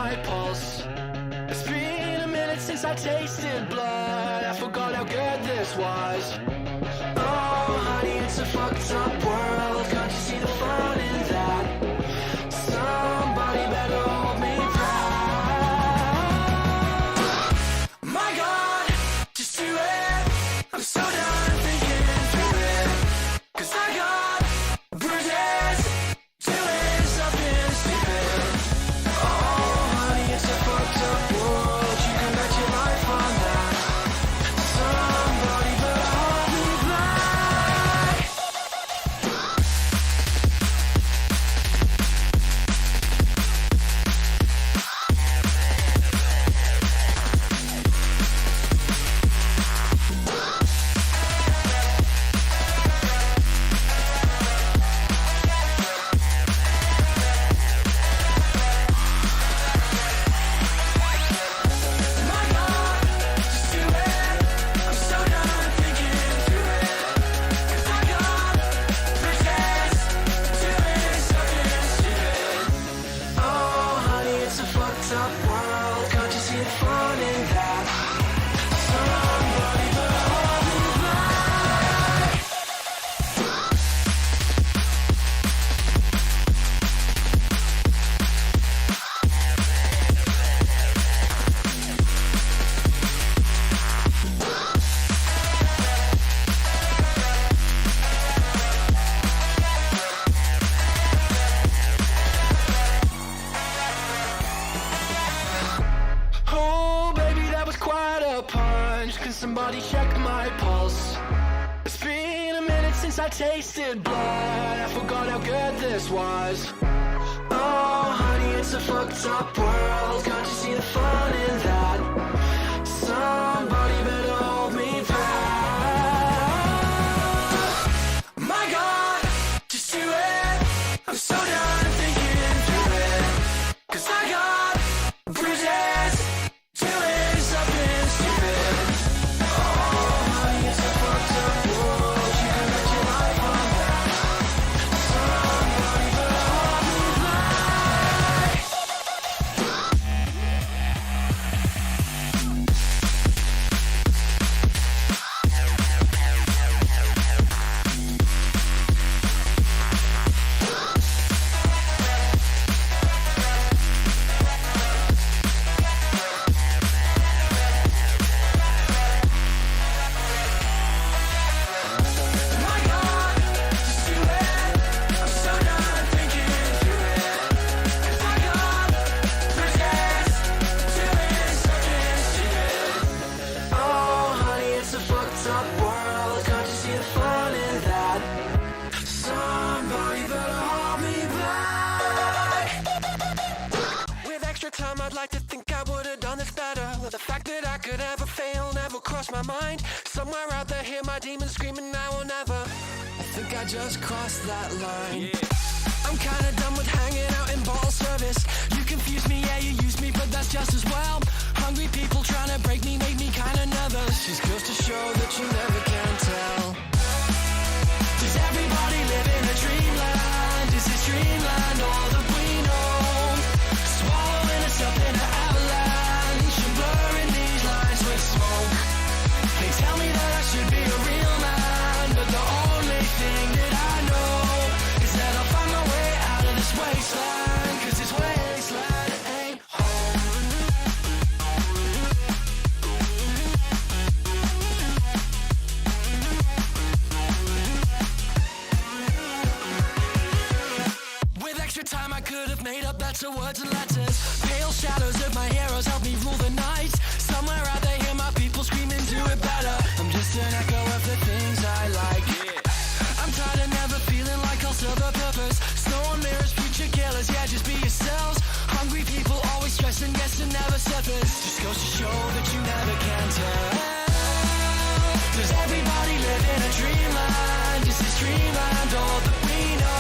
my pulse. It's been a minute since I tasted blood. I forgot how good this was. Oh, honey, it's a fucked up world. Can't you see the fun in that? Somebody better hold me back. My God, just do it. I'm so done thinking through it. 'Cause I got bruises, doing something stupid. Oh, honey, it's a fucked up world. You can bet your life on that. Somebody better hold me back. My God, just do it. I'm so done thinking through it. 'Cause I got bruises, doing something stupid. Oh, honey, it's a fucked up world. Can't you see the fun in that? Somebody better hold me back. Oh, baby, that was quite a punch. Can somebody check my pulse? It's been a minute since I tasted blood. I forgot how good this was. Oh, honey, it's a fucked up world. Can't you see the fun in that? Somebody better hold me back. My God, just do it. I'm so done thinking through it. 'Cause I got bruises, doing something stupid. Oh, honey, it's a fucked up world. You can bet your life on that. Somebody better hold me back. My God, just do it. I'm so done thinking through it. 'Cause I got bruises, doing something stupid. Oh, honey, it's a fucked up world. Can't you see the fun in that? Somebody better hold me back. With extra time, I'd like to think I would've done this better. The fact that I could ever fail never crossed my mind. Somewhere out there, hear my demons screaming, I will never. I think I just crossed that line. I'm kinda done with hanging out in bottle service. You confuse me, yeah, you use me, but that's just as well. Hungry people trying to break me make me kinda nervous. Just goes to show that you never can tell. Does everybody live in a dreamland? Is this dreamland all that we know? Swallowing us up in an avalanche and blurring these lines with smoke. They tell me that I should be a real man, but the only thing that I know is that I'll find my way out of this wasteland. 'Cause this wasteland ain't home. With extra time, I could have made up better words and letters. Pale shadows of my heroes help me rule the night. Somewhere out there, hear my people screaming, do it better. I'm just an echo of the things I like. I'm tired of never feeling like I'll serve a purpose. Snow on mirrors, future killers, yeah, just be yourselves. Hungry people always stressing, guess to never surface. Just goes to show that you never can tell. Does everybody live in a dreamland? Is this dreamland all that we know?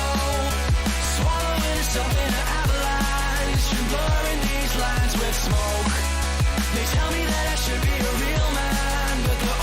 Swallowing us up in an avalanche and blurring these lines with smoke. They tell me that I should be a real man, but the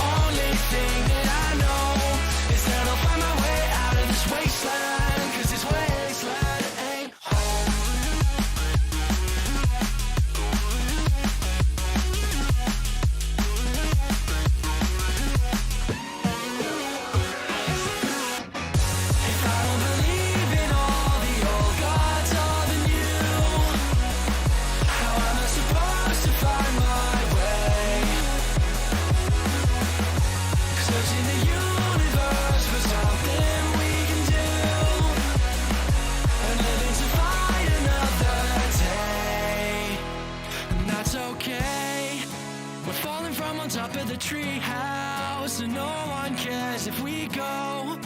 off we go.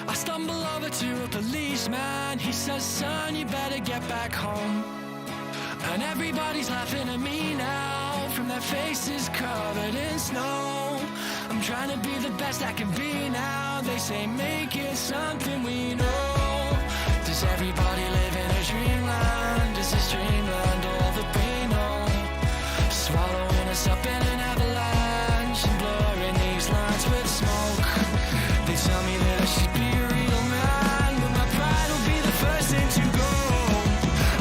I stumble over to a policeman. He says, son, you better get back home. And everybody's laughing at me now, from their faces covered in snow. I'm trying to be the best I can be now. They say make it something we know. Does everybody live in a dreamland? Is this dreamland all that we know? Swallowing us up in an avalanche and blurring these lines with smoke. They tell me that I should be a real man, but my pride will be the first thing to go.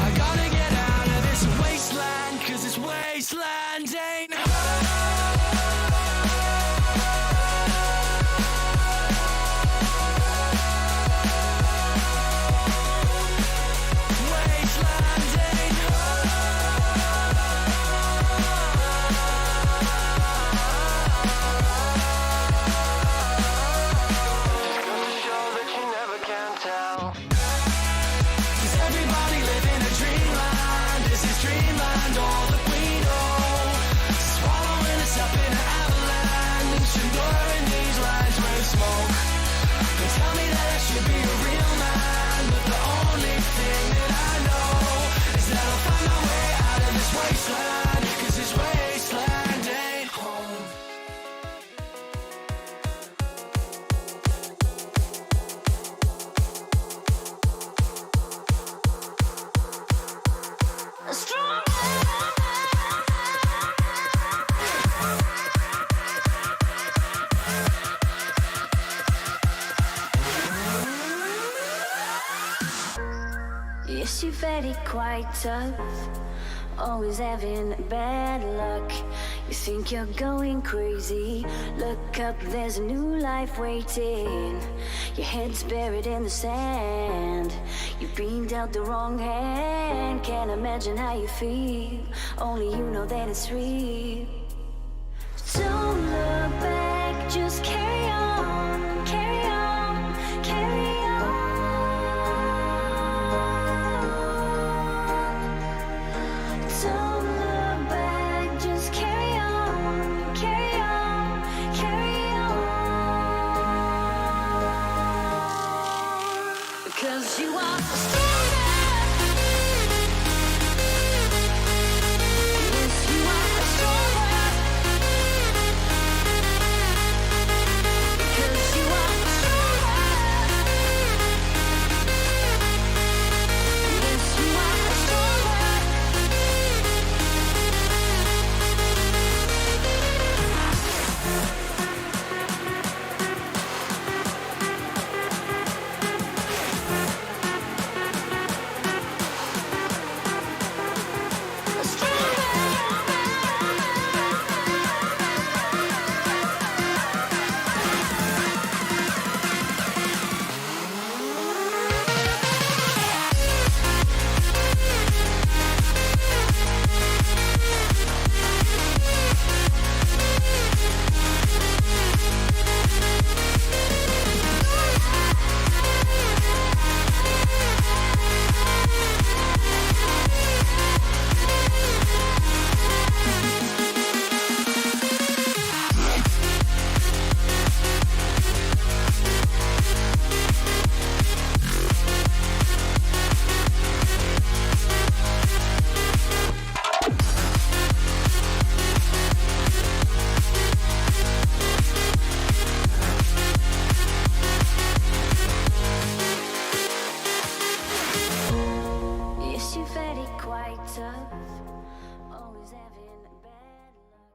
I gotta get out of this wasteland, 'cause this wasteland ain't wasteland, 'cause this wasteland ain't home. Yes, you're very quite tough, always having bad luck. You think you're going crazy, look up, there's a new life waiting. Your head's buried in the sand, you've been dealt the wrong hand. Can't imagine how you feel, only you know that it's real. Don't look back, just carry on, carry on, carry on. Don't look back, just carry on, carry on, carry on. Because you are stronger. Yes, you are stronger. Because you are stronger. Yes, you are stronger. Yes, you're very quite tough, always having bad luck.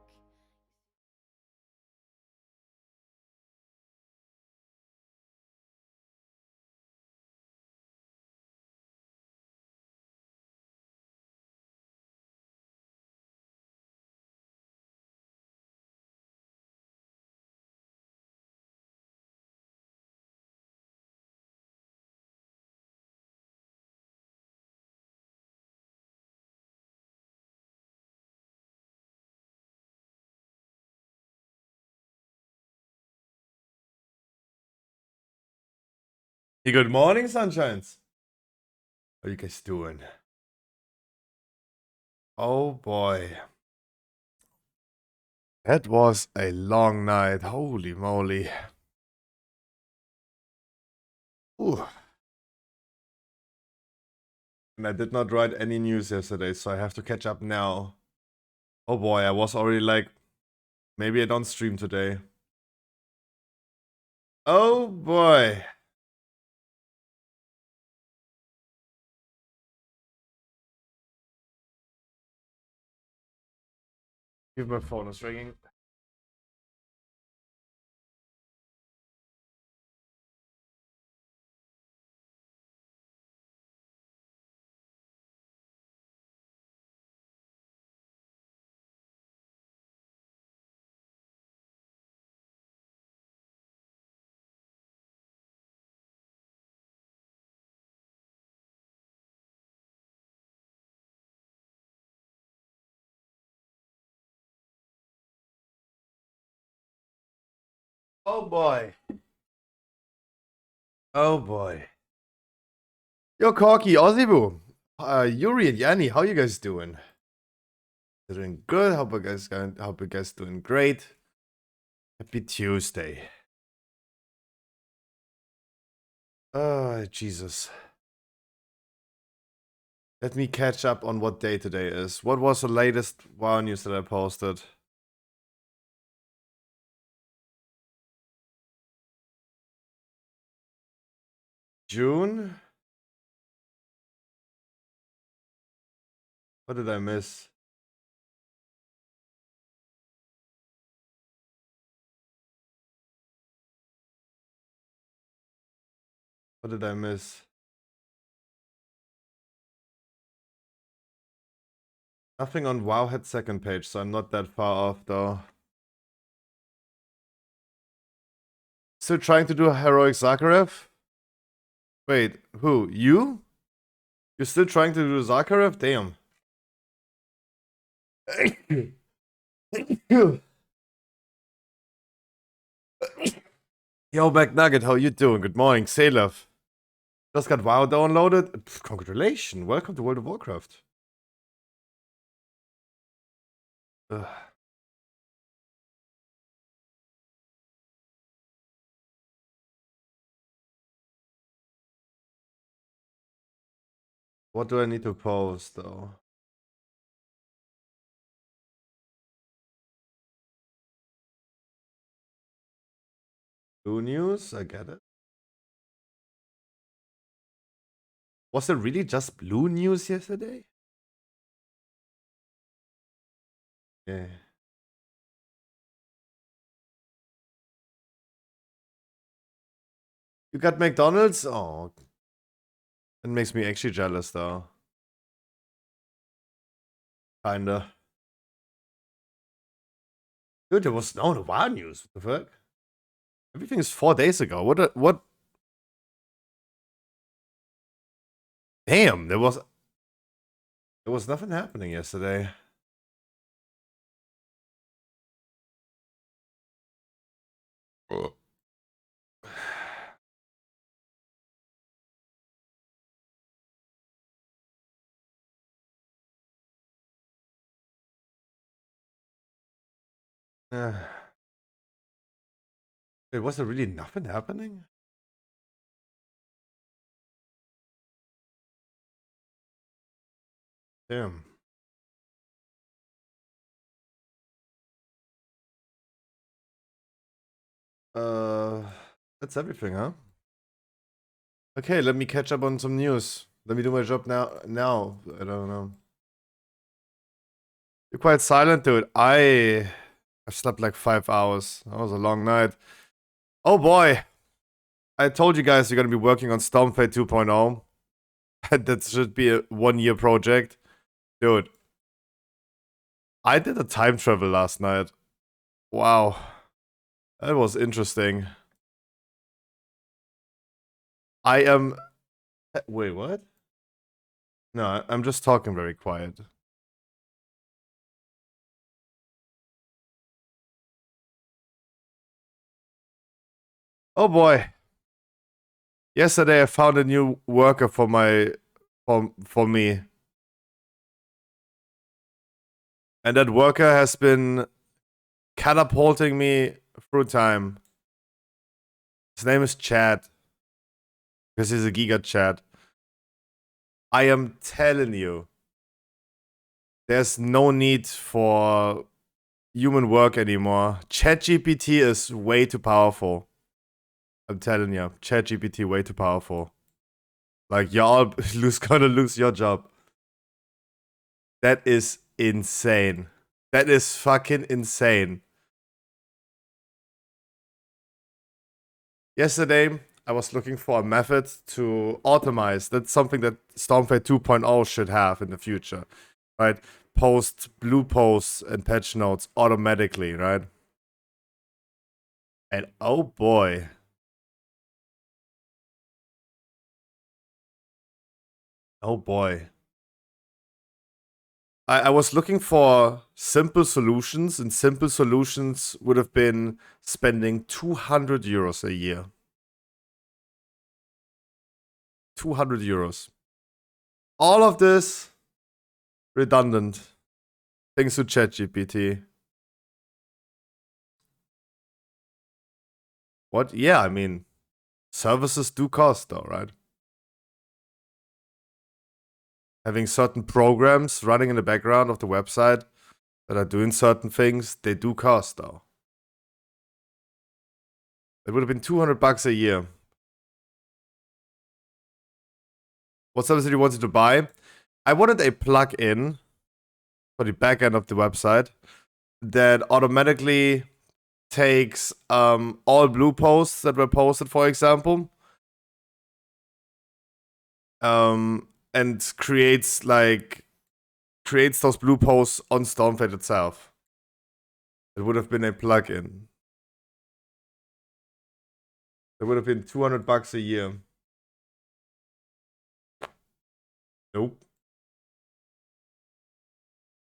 Hey, good morning, sunshines. How you guys doing? Oh boy. That was a long night. Holy moly. Ooh. And I did not write any news yesterday, so I have to catch up now. Oh boy, I was already like, maybe I don't stream today. Oh boy. Give my phone is ringing. Oh boy. Oh boy. Yo, Corky, Ozibu, Yuri and Yanni, how you guys doing? Doing good. Hope you guys doing great. Happy Tuesday. Oh, Jesus. Let me catch up on what day today is. What was the latest WoW news that I posted? June? What did I miss? What did I miss? Nothing on Wowhead second page, so I'm not that far off though. Still trying to do a heroic Zakharev? Wait, who? You? You're still trying to do Zakharev? Damn. Yo, McNugget, how you doing? Good morning, Salov. Just got WoW downloaded. Pff, congratulations. Welcome to World of Warcraft. Ugh. What do I need to post, though? Blue news? I get it. Was it really just blue news yesterday? Yeah. You got McDonald's? Oh. It makes me actually jealous, though. Kinda. Dude, there was no WoW news. What the fuck? Everything is 4 days ago. What? Damn, there was nothing happening yesterday. Wait, was there really nothing happening? Damn. That's everything, huh? Okay, let me catch up on some news. Let me do my job now. I don't know. You're quite silent, dude. I've slept like 5 hours. That was a long night. Oh boy. I told you guys you're gonna be working on Stormfade 2.0. That should be a 1-year project. Dude. I did a time travel last night. Wow. That was interesting. I am... Wait, what? No, I'm just talking very quiet. Oh boy. Yesterday I found a new worker for me. And that worker has been catapulting me through time. His name is Chad. because he's a giga chat. I am telling you, there's no need for human work anymore. ChatGPT is way too powerful. I'm telling you, ChatGPT way too powerful. Like, y'all gonna lose your job. That is insane. That is fucking insane. Yesterday, I was looking for a method to automate. That's something that Stormfade 2.0 should have in the future, right? Post blue posts and patch notes automatically, right? And oh boy. Oh boy. I was looking for simple solutions, and simple solutions would have been spending 200 euros a year. 200 euros. All of this redundant. Thanks to ChatGPT. What? Yeah, I mean, services do cost though, right? Having certain programs running in the background of the website that are doing certain things, they do cost though. It would have been 200 bucks a year. What service did you wanted to buy? I wanted a plug-in for the back end of the website that automatically takes all blue posts that were posted, for example, and creates those blue posts on Stormfade itself. It would have been a plugin. It would have been 200 bucks a year. Nope.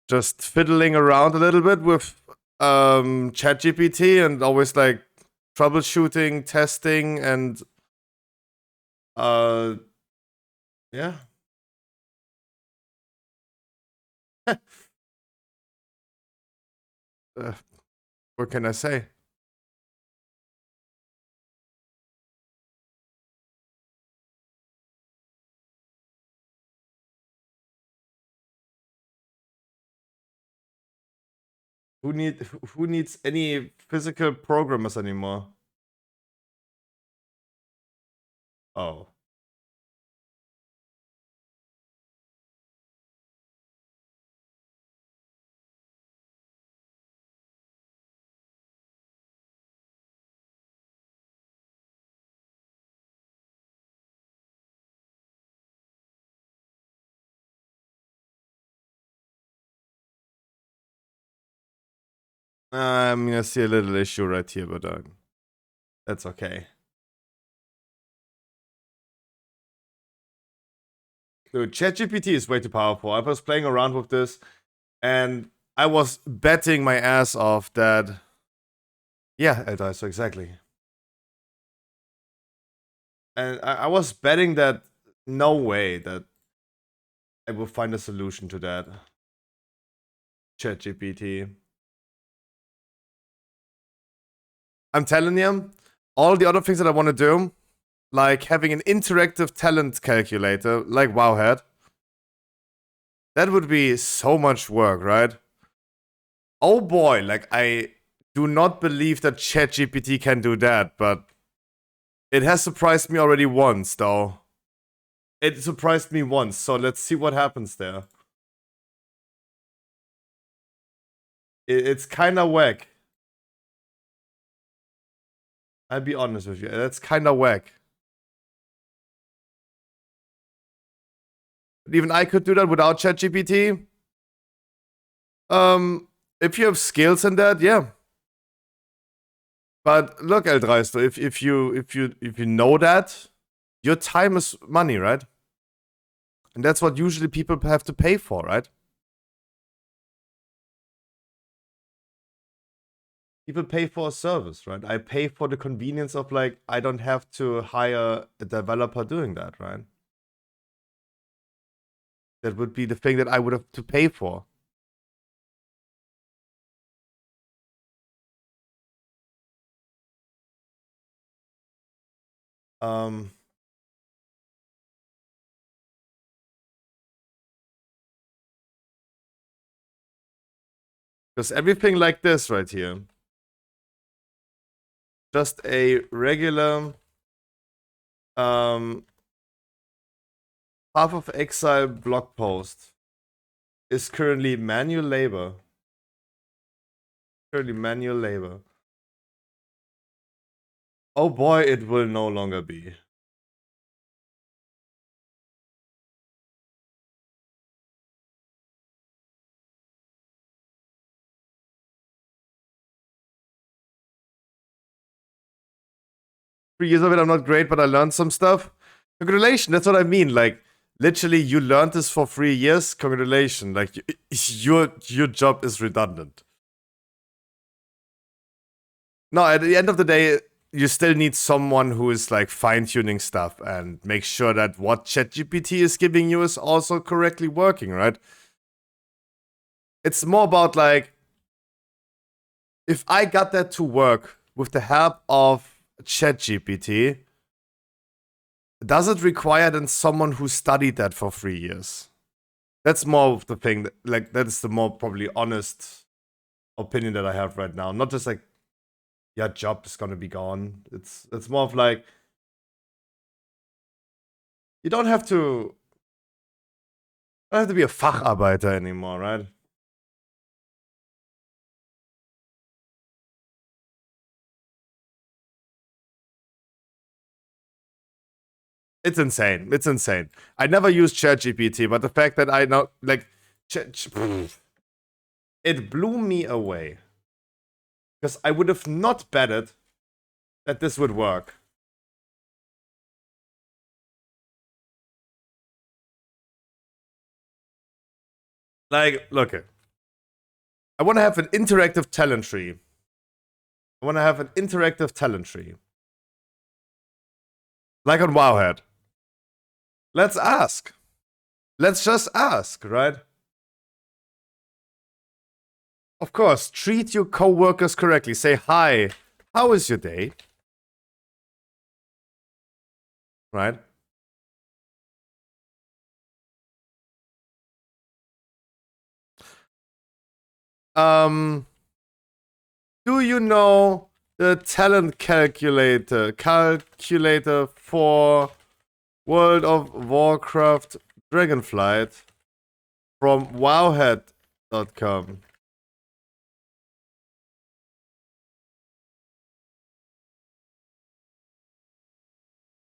Just fiddling around a little bit with ChatGPT and always like troubleshooting, testing, and yeah. What can I say? Who needs any physical programmers anymore? Oh. I mean, I see a little issue right here, but that's okay. Dude, ChatGPT is way too powerful. I was playing around with this, and I was betting my ass off that. Yeah, so exactly. And I was betting that no way that I will find a solution to that. ChatGPT. I'm telling you, all the other things that I want to do, like having an interactive talent calculator, like Wowhead, that would be so much work, right? Oh boy, like I do not believe that ChatGPT can do that, but it has surprised me already once, though. It surprised me once, so let's see what happens there. It's kinda whack. I'll be honest with you, that's kinda whack. But even I could do that without ChatGPT. If you have skills in that, yeah. But look, El Dreister, if you know that, your time is money, right? And that's what usually people have to pay for, right? People pay for a service, right? I pay for the convenience of like I don't have to hire a developer doing that, right? That would be the thing that I would have to pay for. Um Because everything like this right here, just a regular Path of Exile blog post is currently manual labor. Oh boy, it will no longer be. Years of it, I'm not great, but I learned some stuff. Congratulations, that's what I mean. Like, literally, you learned this for 3 years. Congratulations. Like, your job is redundant. No, at the end of the day, you still need someone who is like fine-tuning stuff and make sure that what ChatGPT is giving you is also correctly working, right? It's more about like, if I got that to work with the help of ChatGPT, does it require then someone who studied that for 3 years? That's more of the thing. Like, that's the more probably honest opinion that I have right now. Not just like, yeah, job is gonna be gone. It's more of like, you don't have to be a Facharbeiter anymore, right? It's insane. It's insane. I never used ChatGPT, but the fact that I know, like, it blew me away. Because I would have not betted that this would work. Like, look it. I want to have an interactive talent tree. Like on Wowhead. Let's ask. Let's just ask, right? Of course, treat your co-workers correctly. Say, hi, how is your day? Right? Do you know the talent calculator for World of Warcraft Dragonflight from wowhead.com?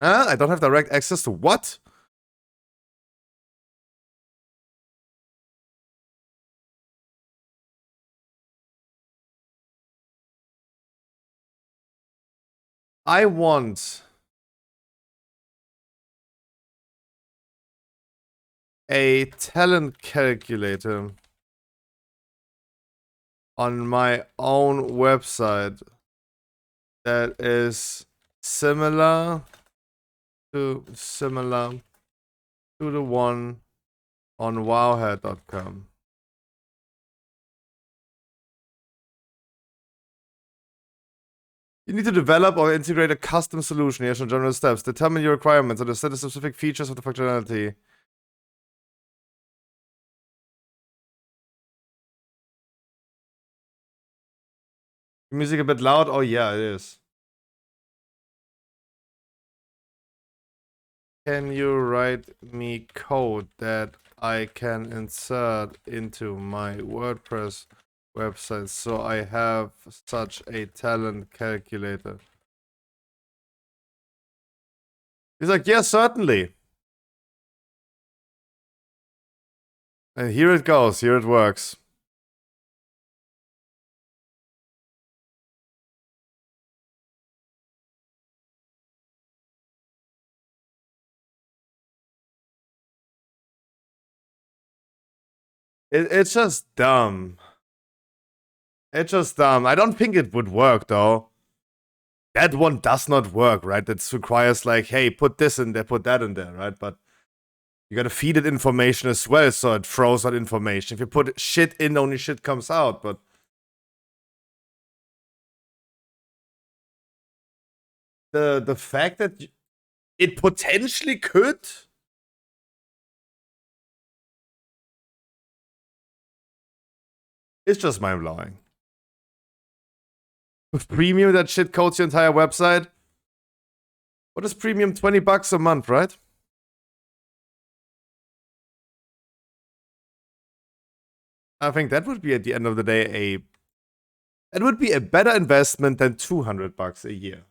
Huh? I don't have direct access to what? I want a talent calculator on my own website that is similar to the one on wowhead.com. You need to develop or integrate a custom solution. Here's some general steps. Determine your requirements and set the specific features of the functionality. Music a bit loud? Oh yeah, it is. Can you write me code that I can insert into my WordPress website so I have such a talent calculator? He's like, yeah, certainly. And here it goes, here it works. It's just dumb. It's just dumb. I don't think it would work though. That one does not work, right? That requires like, hey, put this in there, put that in there, right? But you gotta feed it information as well, so it throws out information. If you put shit in, only shit comes out, but the fact that it potentially could. It's just mind-blowing. With premium, that shit codes your entire website. What is premium? $20 a month, right? I think that would be at the end of the day it would be a better investment than $200 a year.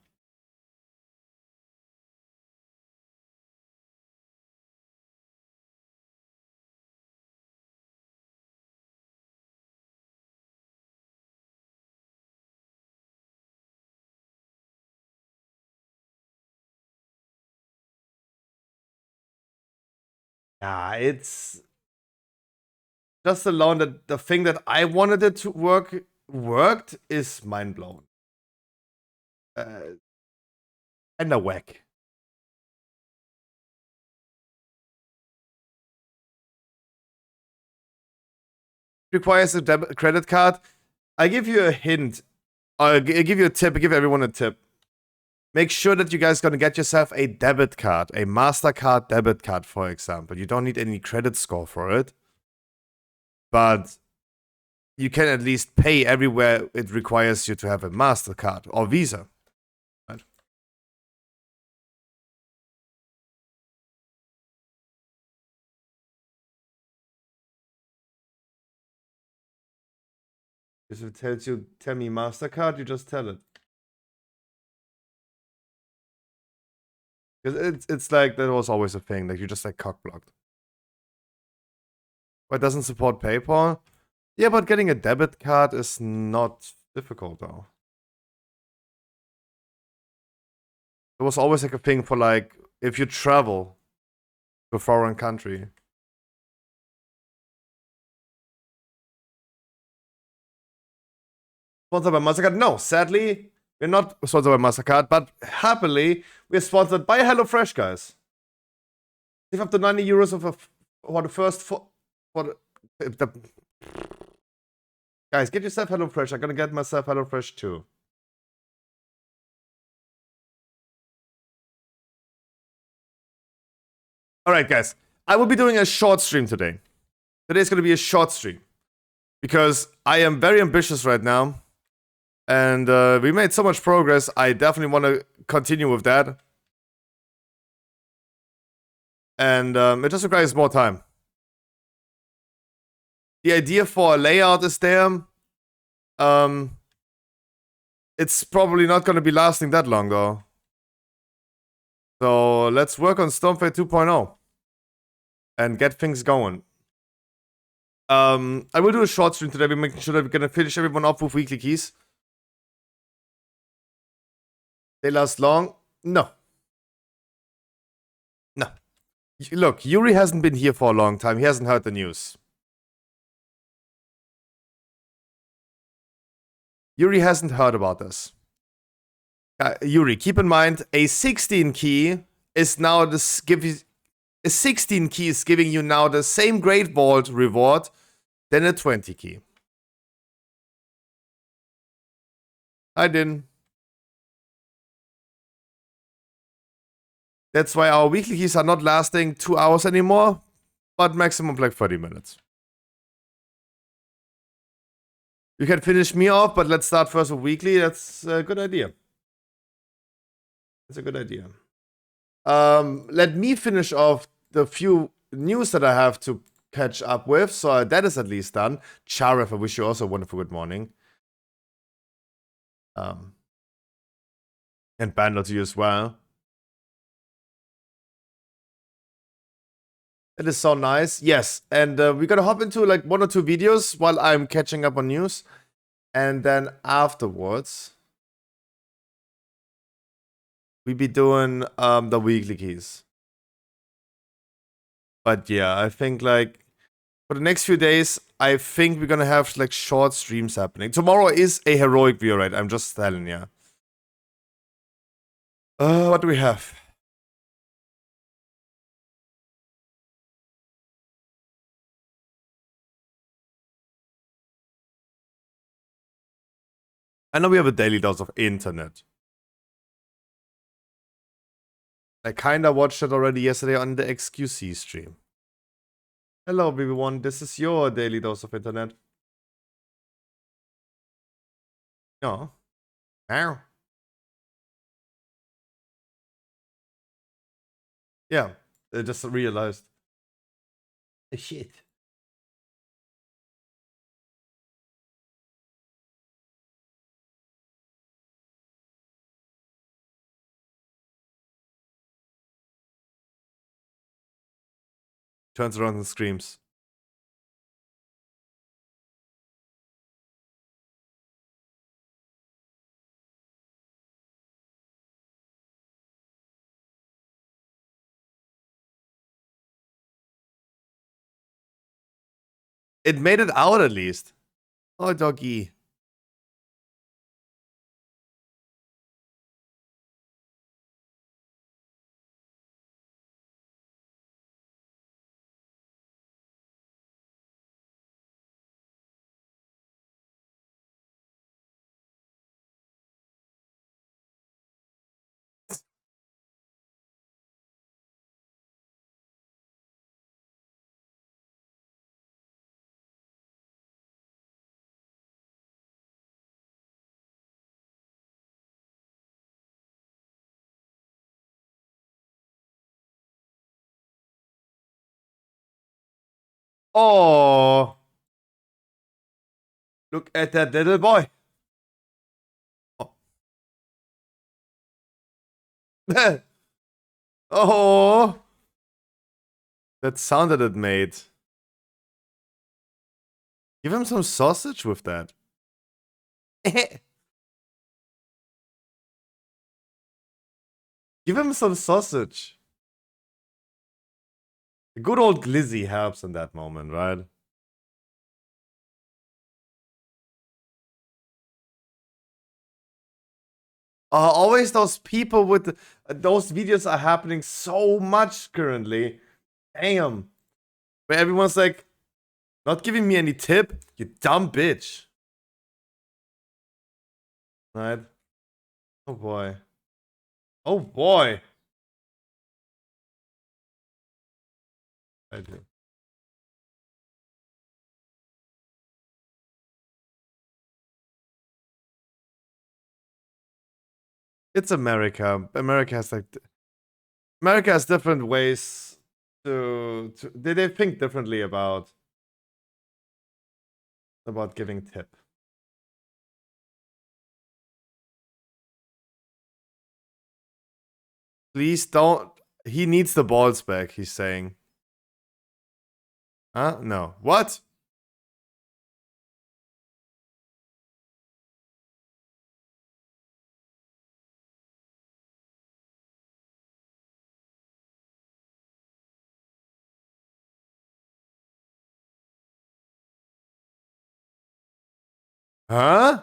Yeah, it's just alone that the thing that I wanted it to worked is mind blown. And a whack. Requires a debit credit card. I give you a hint. I give you a tip. I give everyone a tip. Make sure that you guys gonna get yourself a debit card, a MasterCard debit card, for example. You don't need any credit score for it, but you can at least pay everywhere it requires you to have a MasterCard or Visa. Right? If it tells you, tell me MasterCard, you just tell it. Because it's like, that was always a thing, like you just like cock-blocked. But it doesn't support PayPal? Yeah, but getting a debit card is not difficult though. It was always like a thing for like, if you travel to a foreign country. Sponsored by MasterCard? No, sadly, we're not sponsored by MasterCard, but happily, we're sponsored by HelloFresh, guys. Save up to 90 euros for the first for the guys, get yourself HelloFresh. I'm gonna get myself HelloFresh too. Alright, guys. I will be doing a short stream today. Today's gonna be a short stream. Because I am very ambitious right now. And we made so much progress. I definitely want to continue with that. And it just requires more time. The idea for a layout is there. It's probably not going to be lasting that long, though. So let's work on Stormfade 2.0 and get things going. I will do a short stream today. We're making sure that we're going to finish everyone off with weekly keys. They last long? No. No. Look, Yuri hasn't been here for a long time. He hasn't heard the news. Yuri hasn't heard about this. Yuri, keep in mind, a 16 key is now a 16 key is giving you now the same Great Vault reward than a 20 key. I didn't. That's why our weekly keys are not lasting 2 hours anymore, but maximum like 30 minutes. You can finish me off, but let's start first with weekly. That's a good idea. That's a good idea. Let me finish off the few news that I have to catch up with. So that is at least done. Charif, I wish you also a wonderful good morning. And Bandler to you as well. It is so nice. Yes, and we're gonna hop into like 1 or 2 videos while I'm catching up on news. And then afterwards, we'll be doing the weekly keys. But yeah, I think like for the next few days, I think we're gonna have like short streams happening. Tomorrow is a heroic view, right? I'm just telling you. What do we have? I know we have a daily dose of internet. I kinda watched it already yesterday on the XQC stream. Hello everyone, this is your daily dose of internet. Ja. Ow. Yeah. I just realized. Shit. Turns around and screams. It made it out at least. Oh, doggy. Oh. Look at that little boy. Oh. Oh. That sound that it made. Give him some sausage with that. Give him some sausage. The good old glizzy helps in that moment, right? Always those people with those videos are happening so much currently. Damn. Where everyone's like, not giving me any tip, you dumb bitch. Right? Oh boy. Oh boy. I do. It's America. America has different ways to they think differently about giving tip. Please don't. He needs the balls back, he's saying. Huh? No. What? Huh?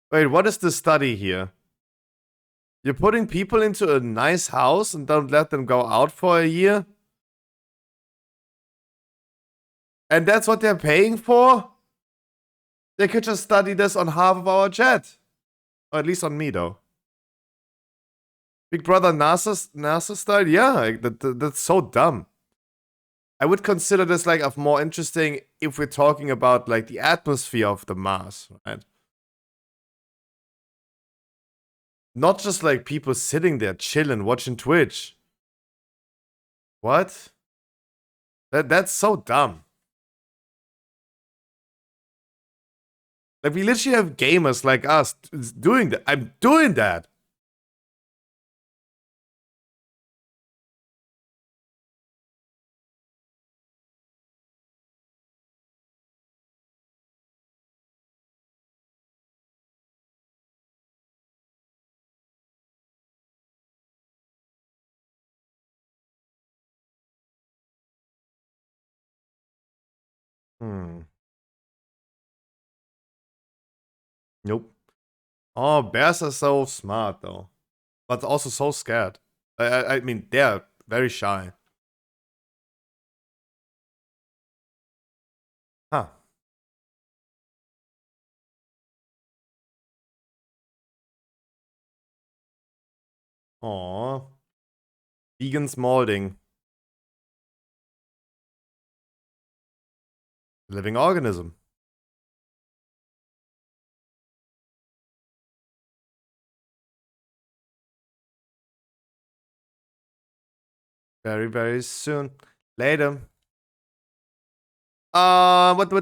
Wait, what is the study here? You're putting people into a nice house and don't let them go out for a year? And that's what they're paying for? They could just study this on half of our chat. Or at least on me, though. Big Brother NASA style? Yeah, that's so dumb. I would consider this like of more interesting if we're talking about like the atmosphere of the Mars, right? Not just like people sitting there chilling, watching Twitch. What? That's so dumb. Like we literally have gamers like us doing that. I'm doing that. Hmm. Nope. Oh, bears are so smart though, but also so scared. I mean, they're very shy. Huh. Aw. Vegan's molding. Living organism. very, very soon. Later. What we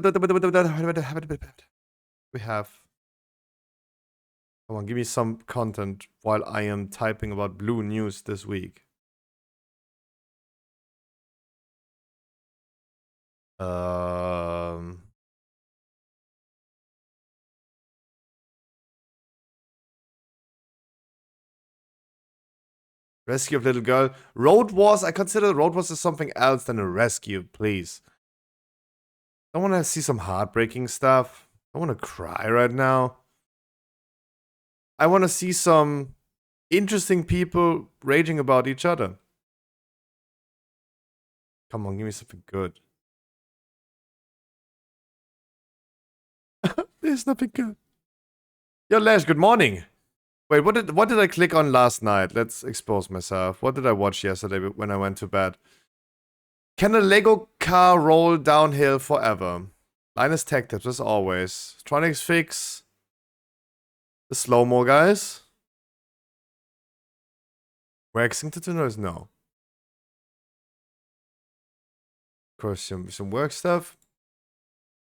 have? Come on, give me some content while I am typing about blue news this week. Rescue of little girl. Road Wars. I consider Road Wars as something else than a rescue, please. I want to see some heartbreaking stuff. I want to cry right now. I want to see some interesting people raging about each other. Come on, give me something good. There's nothing good. Yo, Lash, good morning. Wait, what did I click on last night? Let's expose myself. What did I watch yesterday when I went to bed? Can a Lego car roll downhill forever? Linus Tech Tips, as always. Tronics Fix. The slow-mo guys. Waxing tutorials? No. Of course, some work stuff.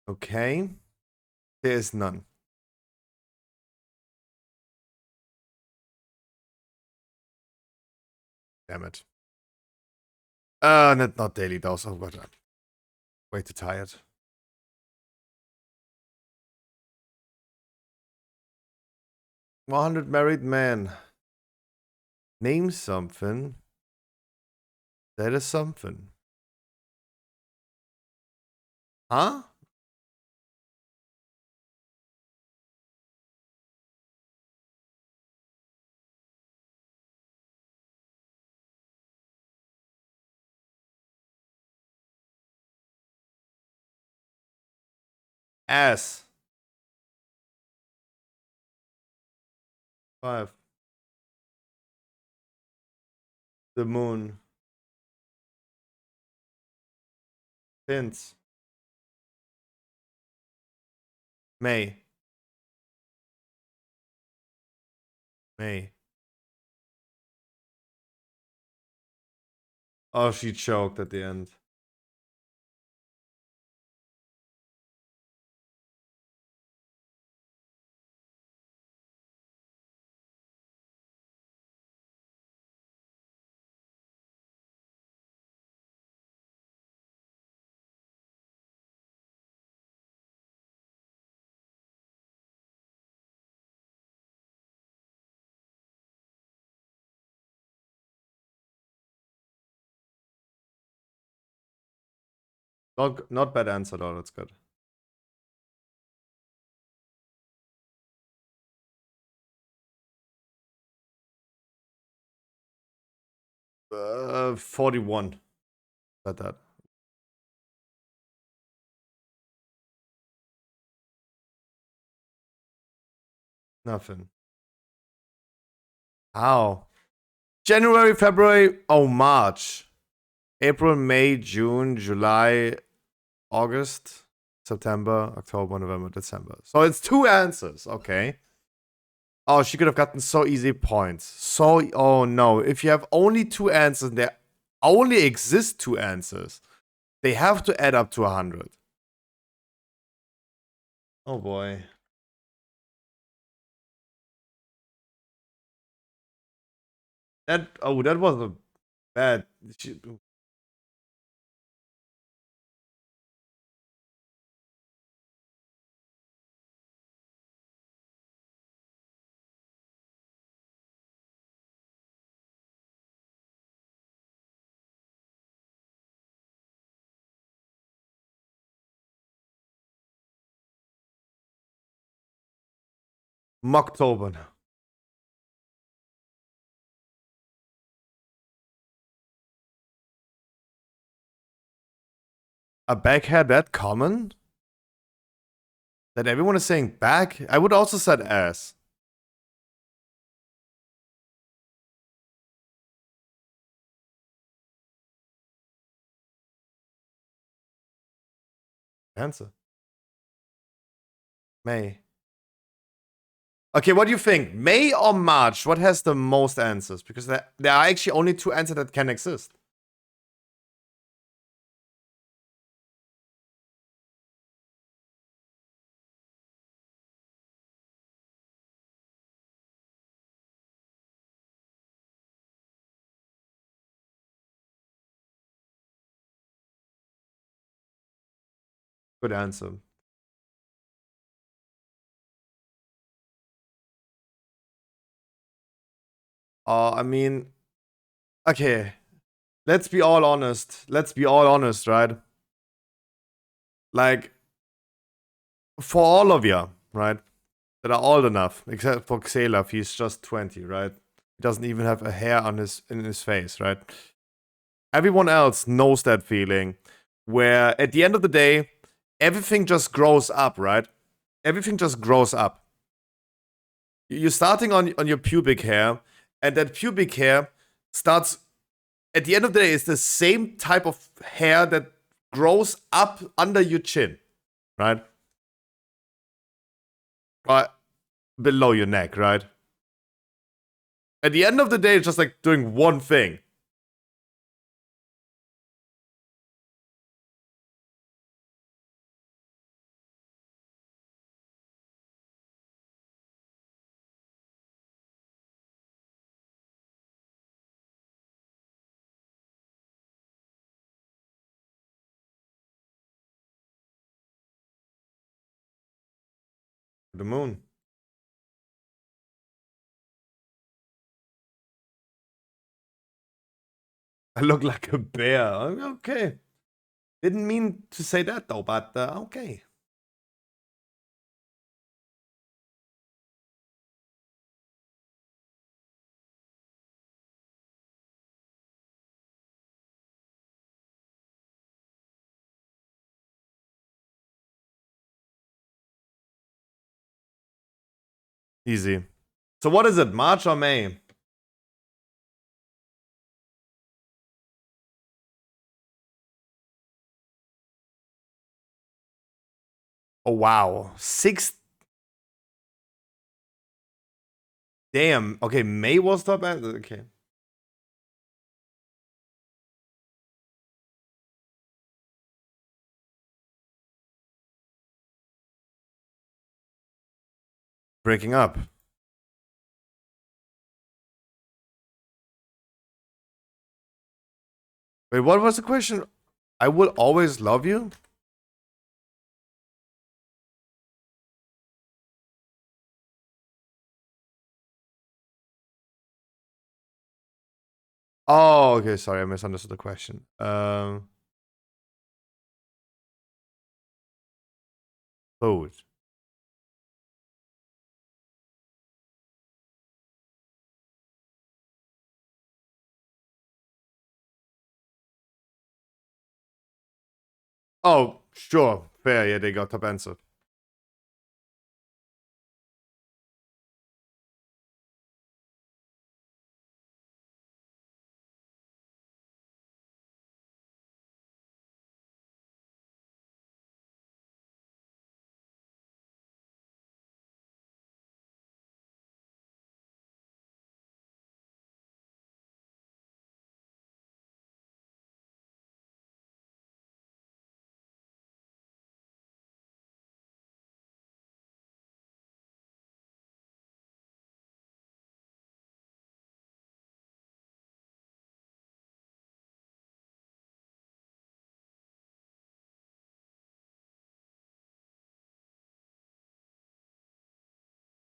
Okay. There is none. Damn it. Not daily dose. Oh god. Way too tired. "100 married men." Name something. That is something. Huh? Ass. 5. The moon. Pins. May. May. Oh, she choked at the end. Not bad answer though, that's good. Uh, 41. About that. Nothing. How? January, February, oh, March. April, May, June, July, August, September, October, November, December. So it's 2 answers, okay. Oh, she could have gotten so easy points. So, oh no. If you have only 2 answers, and there only exist 2 answers, they have to add up to 100. Oh boy. That was a bad. Mocktober. A back hair that common? That everyone is saying back? I would also said ass. Answer. May. Okay, what do you think? May or March? What has the most answers? Because there are actually only 2 answers that can exist. Good answer. I mean, okay. Let's be all honest. Let's be all honest, right? Like, for all of you, right? That are old enough, except for Xelaf, he's just 20, right? He doesn't even have a hair on his face, right? Everyone else knows that feeling where at the end of the day, everything just grows up, right? Everything just grows up. You're starting on your pubic hair, and that pubic hair starts at the end of the day, it's the same type of hair that grows up under your chin, right? Or below your neck, right? At the end of the day, it's just like doing one thing. The moon. I look like a bear. Okay. Didn't mean to say that though, but okay. Easy. So what is it? March or May? Oh wow. Six. Damn. Okay, May was top end. Okay. Breaking up. Wait, what was the question? I will always love you? Oh, okay. Sorry, I misunderstood the question. Food. Oh, sure. Fair. Yeah, they got top answer.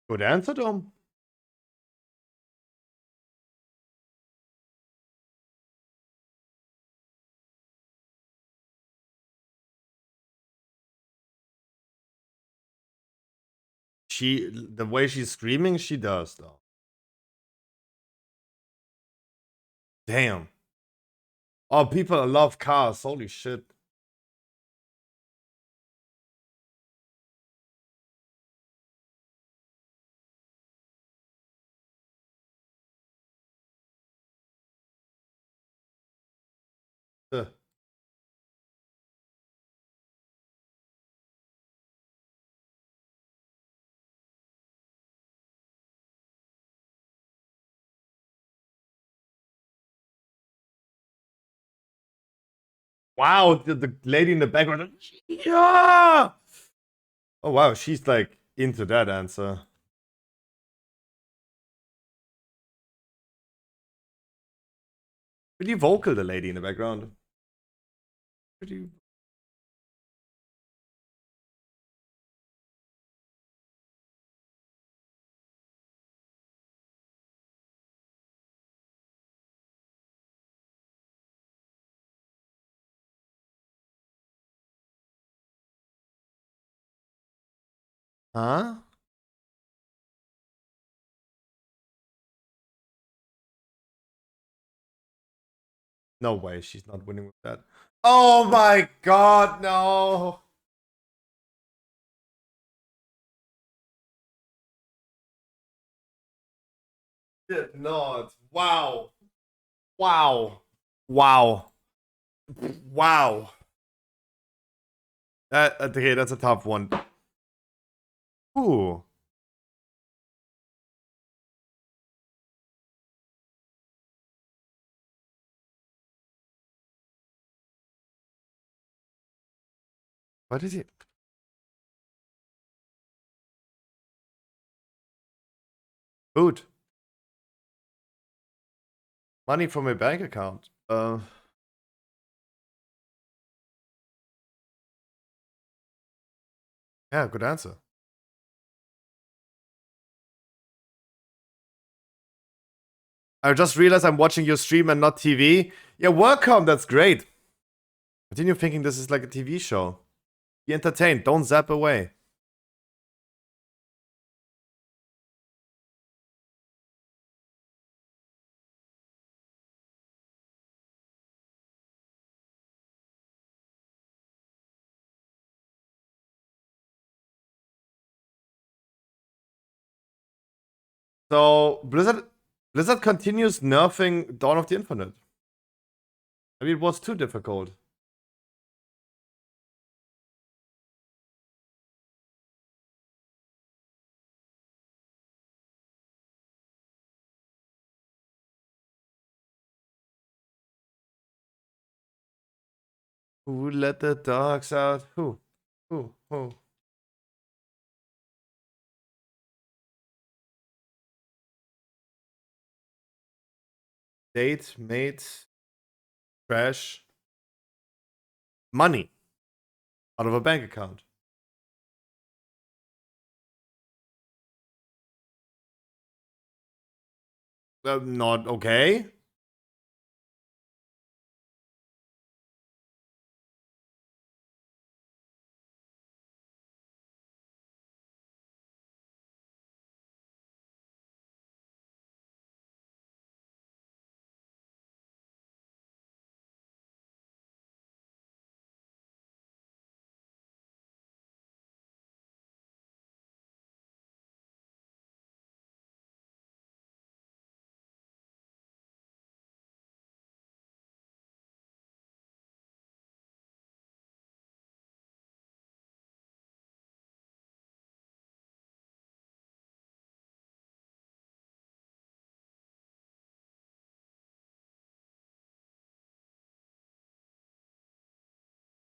Good answer, Dom. The way she's screaming, she does though. Damn. Oh, people love cars. Holy shit. Ugh. Wow, the lady in the background. Yeah. Oh wow, she's like into that answer. Pretty vocal, the lady in the background. Pretty. Huh? No way, she's not winning with that. Oh my god, no. Did not. Wow. Wow. Wow. Wow. Okay, that's a tough one. Ooh. What is it? Food. Money from a bank account. Yeah, good answer. I just realized I'm watching your stream and not TV. Yeah, welcome. That's great. Continue thinking this is like a TV show. Be entertained. Don't zap away. So Blizzard continues nerfing Dawn of the Infinite. Maybe it was too difficult. Who let the dogs out? Who? Who? Date, mate, trash, money out of a bank account. Not okay.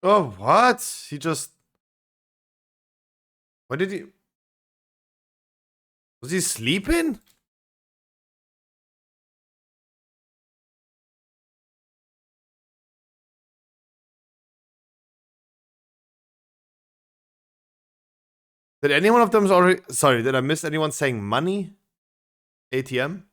Oh, what? He just. What did he. Was he sleeping? Did any one of them already. Sorry, did I miss anyone saying money? ATM?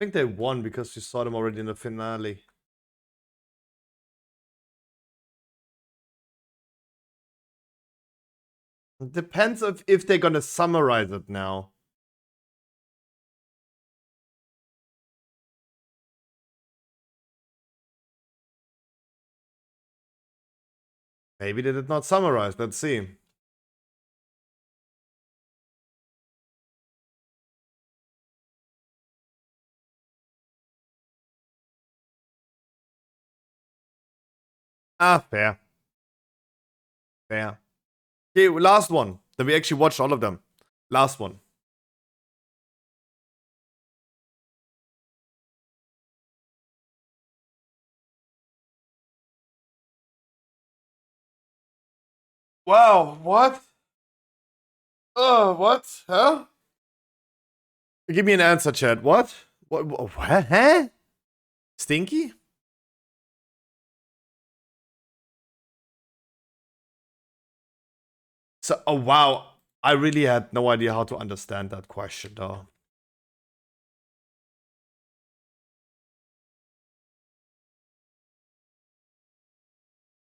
I think they won because you saw them already in the finale. It depends if they're gonna summarize it now. Maybe they did not summarize. Let's see. Ah, fair. Fair. Okay, last one. Then we actually watched all of them. Last one. Wow, what? What? Huh? Give me an answer, Chad. What? What? Huh? Stinky? So, oh wow. I really had no idea how to understand that question, though.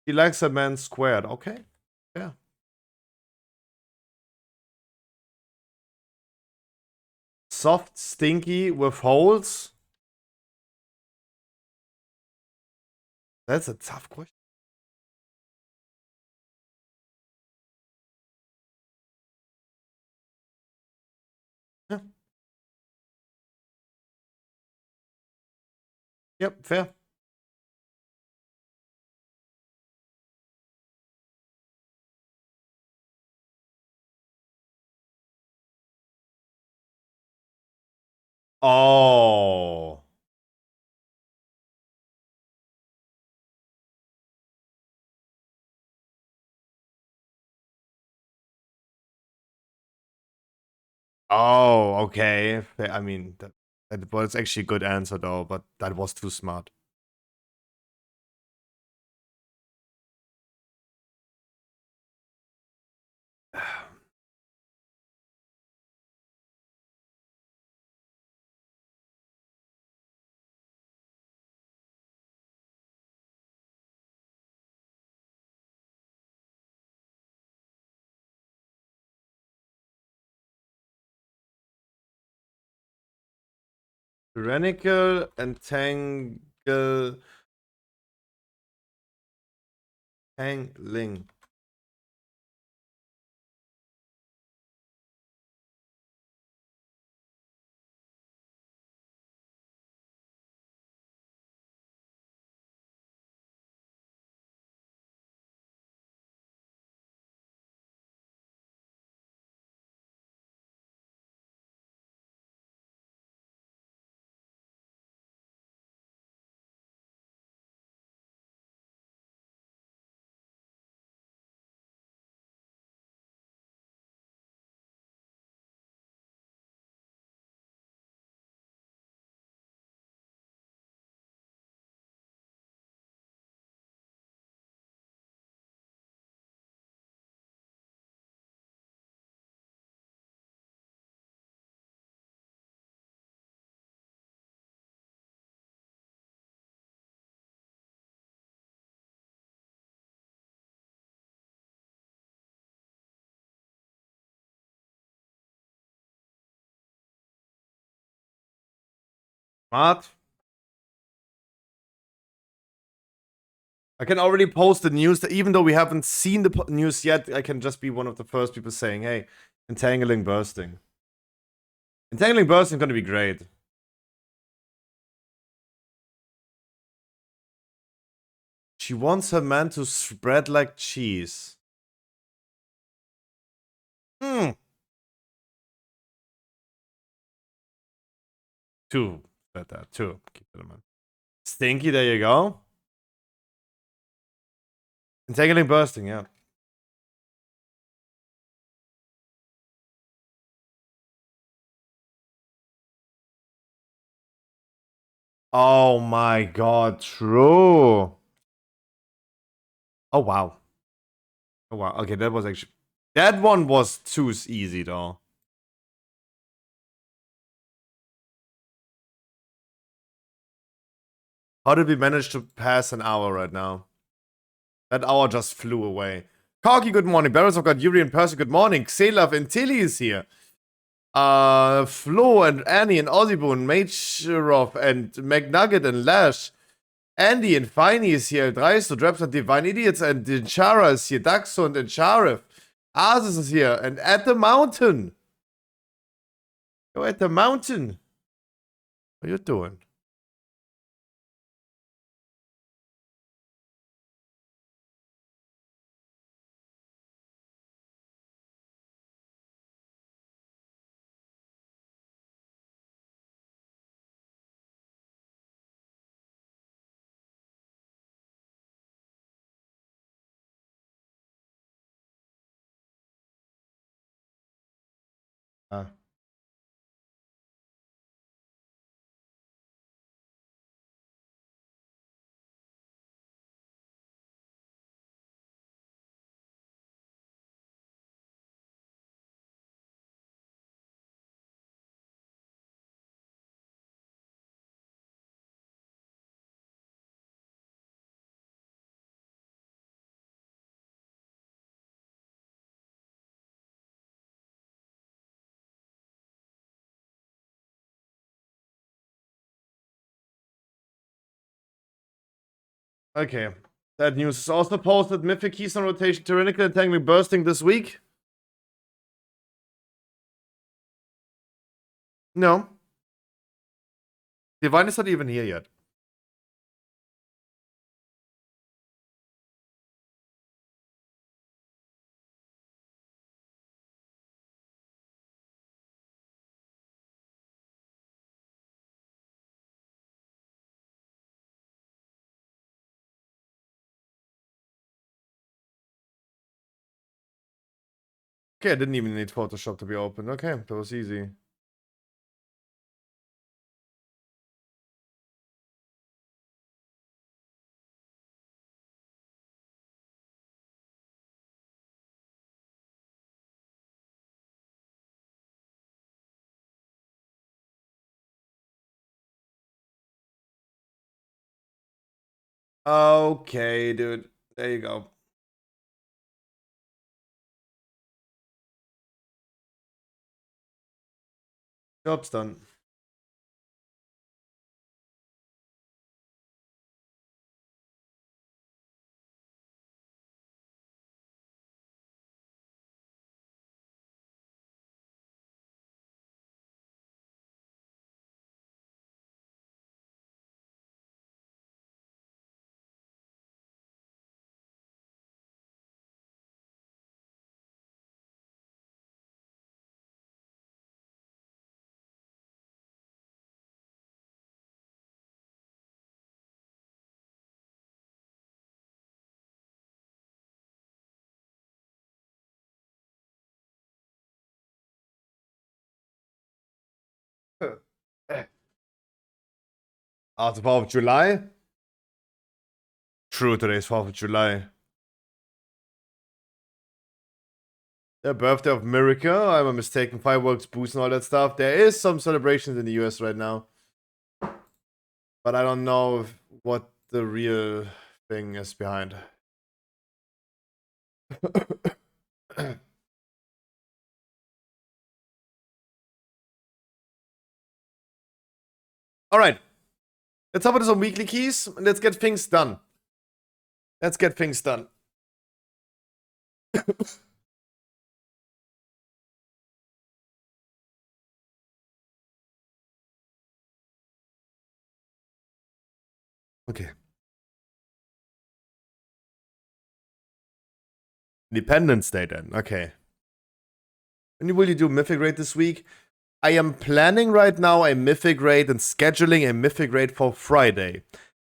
He likes a man squared. Okay. Yeah. Soft, stinky with holes. That's a tough question. Yeah. Yep, fair. Oh. Oh, okay. I mean, that was actually a good answer, though, but that was too smart. Tyrannical, entangle, tangling. Smart. I can already post the news that even though we haven't seen the news yet, I can just be one of the first people saying, hey, entangling bursting. Entangling bursting is going to be great. She wants her man to spread like cheese. Hmm. Two. Said that. Two. Keep it in mind. Stinky, there you go. Entangling bursting, yeah. Oh my god, true. Oh wow. Oh wow. Okay, that was actually. That one was too easy though. How did we manage to pass an hour right now? That hour just flew away. Corky, good morning. Barrels of God, Yuri in person, good morning. Xelav and Tilly is here. Flo and Annie and Ozzyboon, Magerov and McNugget and Lash. Andy and Finey is here. Dreisto, Draps and Divine Idiots and Chara is here. Daxund and Sharif. Azus is here. And at the mountain. Go at the mountain. What are you doing? Ah. Okay. That news is also posted. Mythic keys on rotation. Tyrannical Entanglement bursting this week. No. Divine is not even here yet. Okay, I didn't even need Photoshop to be open. Okay, that was easy. Okay, dude. There you go. Job's done. Ah, it's 4th of July? True, today's 4th of July. The birthday of America. I'm mistaken. Fireworks, booze, and all that stuff. There is some celebrations in the US right now. But I don't know what the real thing is behind. Alright. Let's hop into some weekly keys and let's get things done. Let's get things done. Okay. Independence Day then. Okay. When will you do Mythic Raid this week? I am planning right now a Mythic Raid and scheduling a Mythic Raid for Friday.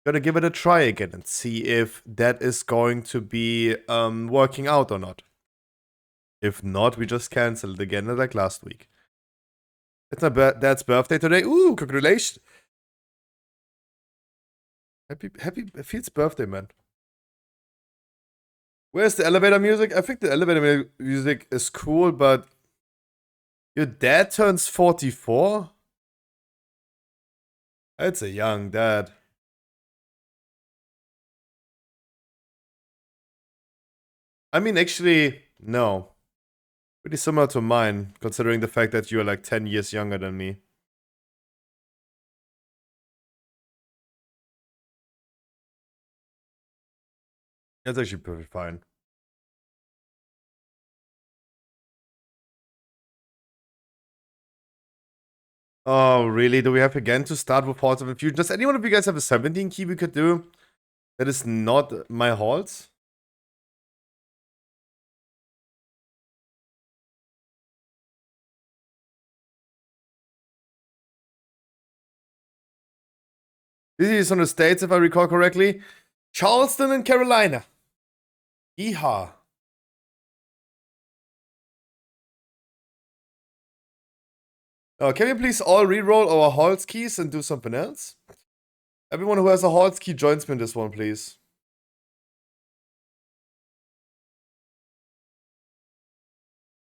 Gonna give it a try again and see if that is going to be working out or not. If not, we just cancel it again like last week. It's my dad's birthday today. Ooh, congratulations. Happy Fields' birthday, man. Where's the elevator music? I think the elevator music is cool, but your dad turns 44? That's a young dad. I mean, actually, no. Pretty similar to mine, considering the fact that you're like 10 years younger than me. That's actually perfectly fine. Oh, really? Do we have again to start with Halls of Infusion? Does anyone of you guys have a 17 key we could do? That is not my halls? This is on the States, if I recall correctly. Charleston and Carolina. Yeehaw. Can we please all re-roll our Halls keys and do something else? Everyone who has a Halls key joins me in this one, please.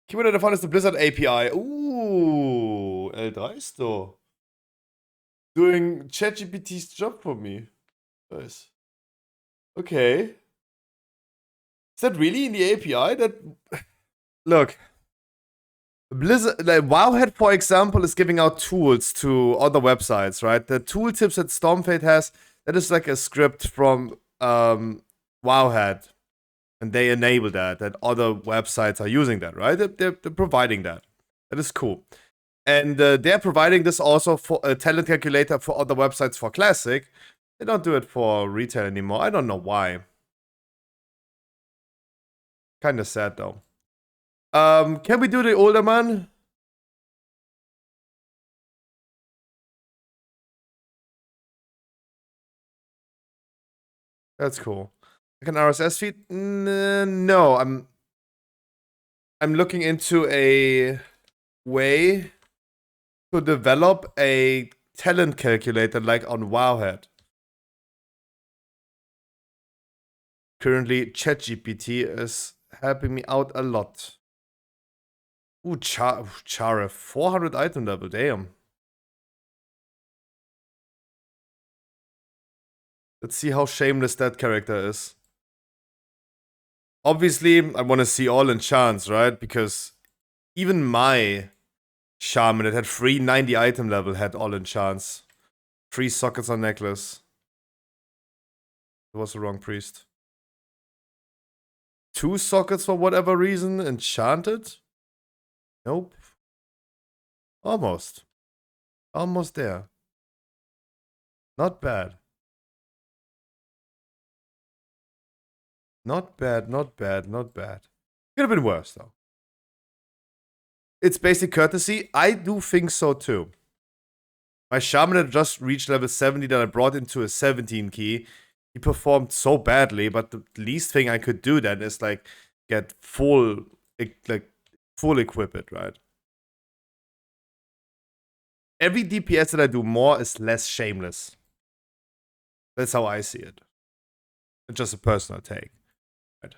Keyword of the fun is the Blizzard API. Ooh, El Dreisto. Doing ChatGPT's job for me. Nice. Okay. Is that really in the API? That look. Blizzard, like Wowhead, for example, is giving out tools to other websites, right? The tooltips that Stormfade has, that is like a script from WoW had, and they enable that other websites are using that, right? They're providing that. That is cool. And they're providing this also for a talent calculator for other websites for Classic. They don't do it for retail anymore. I don't know why. Kind of sad though. Can we do the older man? That's cool. Like an RSS feed? No, I'm looking into a way to develop a talent calculator like on Wowhead. Currently, ChatGPT is helping me out a lot. Ooh, Chara, 400 item level, damn. Let's see how shameless that character is. Obviously, I want to see all enchants, right? Because even my shaman that had 390 item level had all enchants. 3 sockets on necklace. It was the wrong priest. 2 sockets for whatever reason, enchanted? Nope. Almost. Almost there. Not bad. Not bad, not bad, not bad. Could have been worse, though. It's basic courtesy. I do think so, too. My shaman had just reached level 70 that I brought into a 17 key. He performed so badly, but the least thing I could do then is, like, get full equip it, right? Every DPS that I do more is less shameless. That's how I see it. It's just a personal take. Right.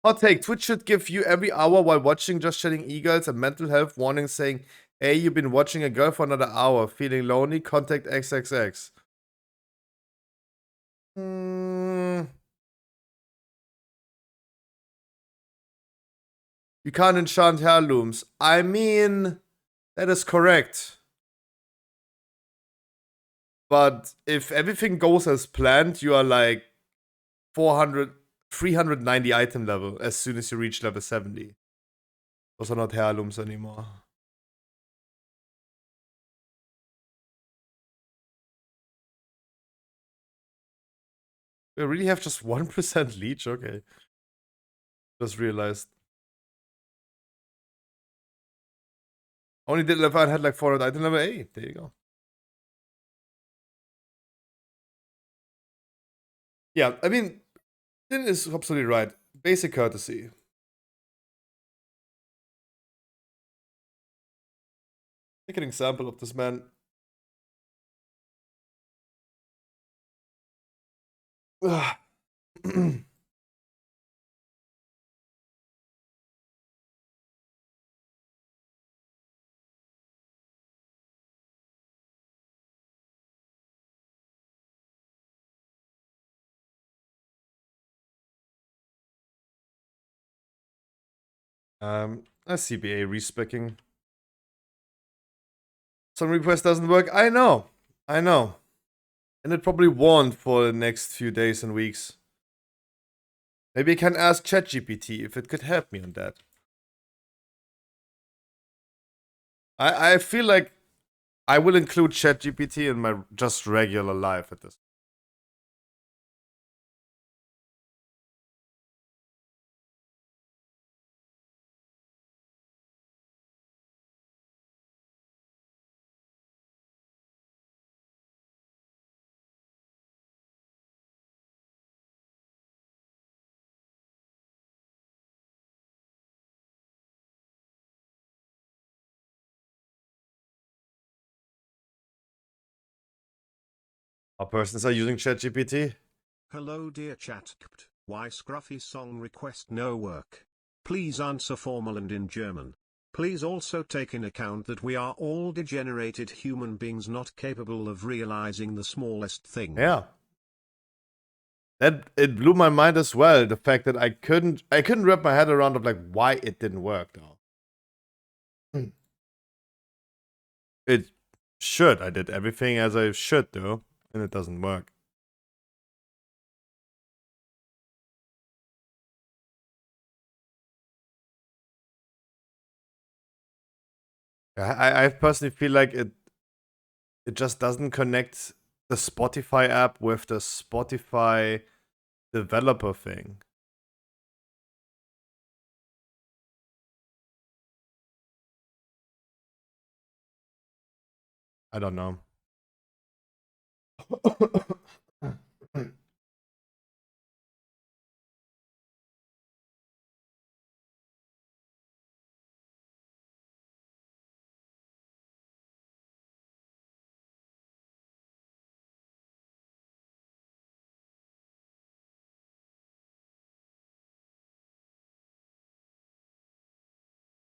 Hot take, Twitch should give you every hour while watching Just Chatting E-Girls a mental health warning saying, hey, you've been watching a girl for another hour. Feeling lonely? Contact XXX. You can't enchant heirlooms. I mean, that is correct. But if everything goes as planned, you are like 390 item level as soon as you reach level 70. Those are not heirlooms anymore. We really have just 1% leech? Okay. Just realized. Only did level I had like 400 item level 8. There you go. Yeah, I mean, Din is absolutely right. Basic courtesy. Take an example of this man. A CBA respecking. Some request doesn't work. I know. I know. And it probably won't for the next few days and weeks. Maybe I can ask ChatGPT if it could help me on that. I feel like I will include ChatGPT in my just regular life at this. How persons are using ChatGPT? Hello dear chat. Why Scruffy song request no work? Please answer formal and in German. Please also take in account that we are all degenerated human beings not capable of realizing the smallest thing. Yeah. It blew my mind as well. The fact that I couldn't wrap my head around of like why it didn't work though. It should. I did everything as I should do, and it doesn't work. I personally feel like it just doesn't connect the Spotify app with the Spotify developer thing. I don't know.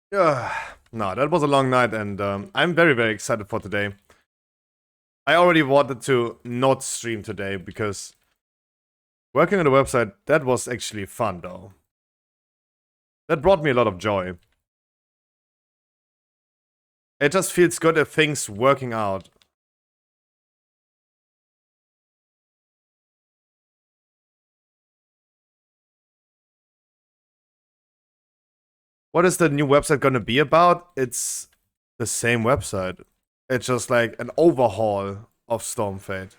Yeah. No, that was a long night, and I'm very, very excited for today. I already wanted to not stream today because working on the website, that was actually fun, though. That brought me a lot of joy. It just feels good if things working out. What is the new website gonna be about? It's the same website. It's just like an overhaul of Stormfade.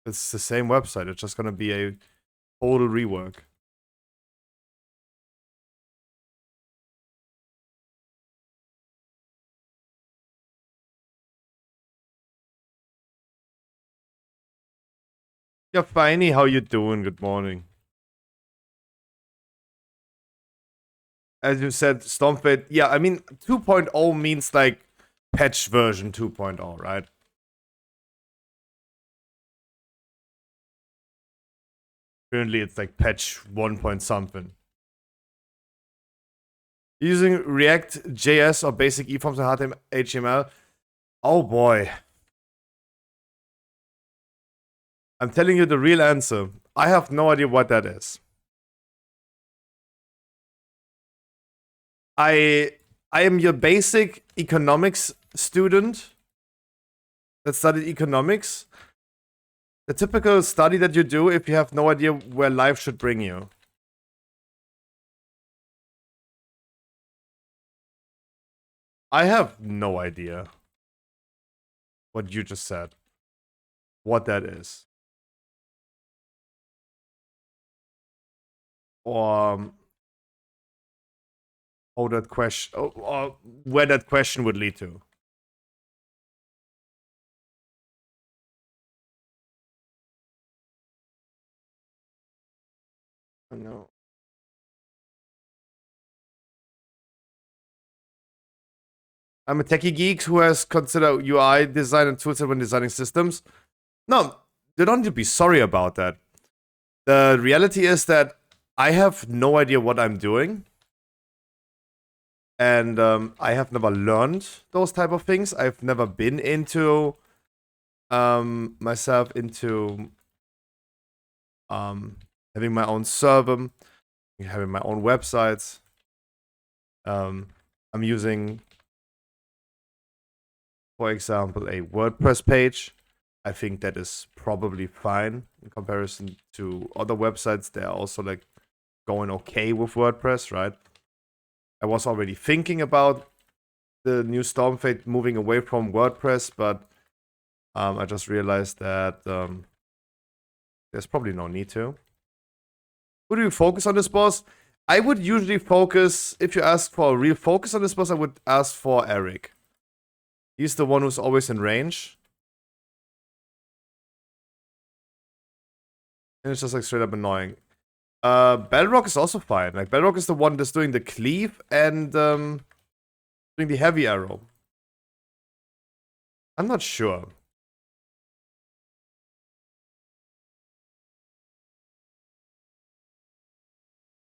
It's the same website. It's just gonna be a total rework. Yeah, Finey, how you doing? Good morning. As you said, Stormfade. Yeah, I mean, 2.0 means like patch version 2.0, right? Currently, it's like patch 1 point something. Using React JS or basic eForms and HTML. Oh boy. I'm telling you the real answer. I have no idea what that is. I am your basic economics student that studied economics. The typical study that you do if you have no idea where life should bring you. I have no idea what you just said. What that is. Or that question, or where that question would lead to. No. I'm a techie geek who has considered UI design and toolset when designing systems. No, you don't need to be sorry about that. The reality is that I have no idea what I'm doing. And I have never learned those type of things. I've never been into myself into having my own server, having my own websites. I'm using, for example, a WordPress page. I think that is probably fine in comparison to other websites. They're also like going okay with WordPress, right? I was already thinking about the new Stormfade moving away from WordPress, but I just realized that there's probably no need to. Who do you focus on this boss? I would usually focus, if you ask for a real focus on this boss, I would ask for Eric. He's the one who's always in range. And it's just like straight up annoying. Bedrock is also fine. Like Bedrock is the one that's doing the cleave and doing the heavy arrow. I'm not sure.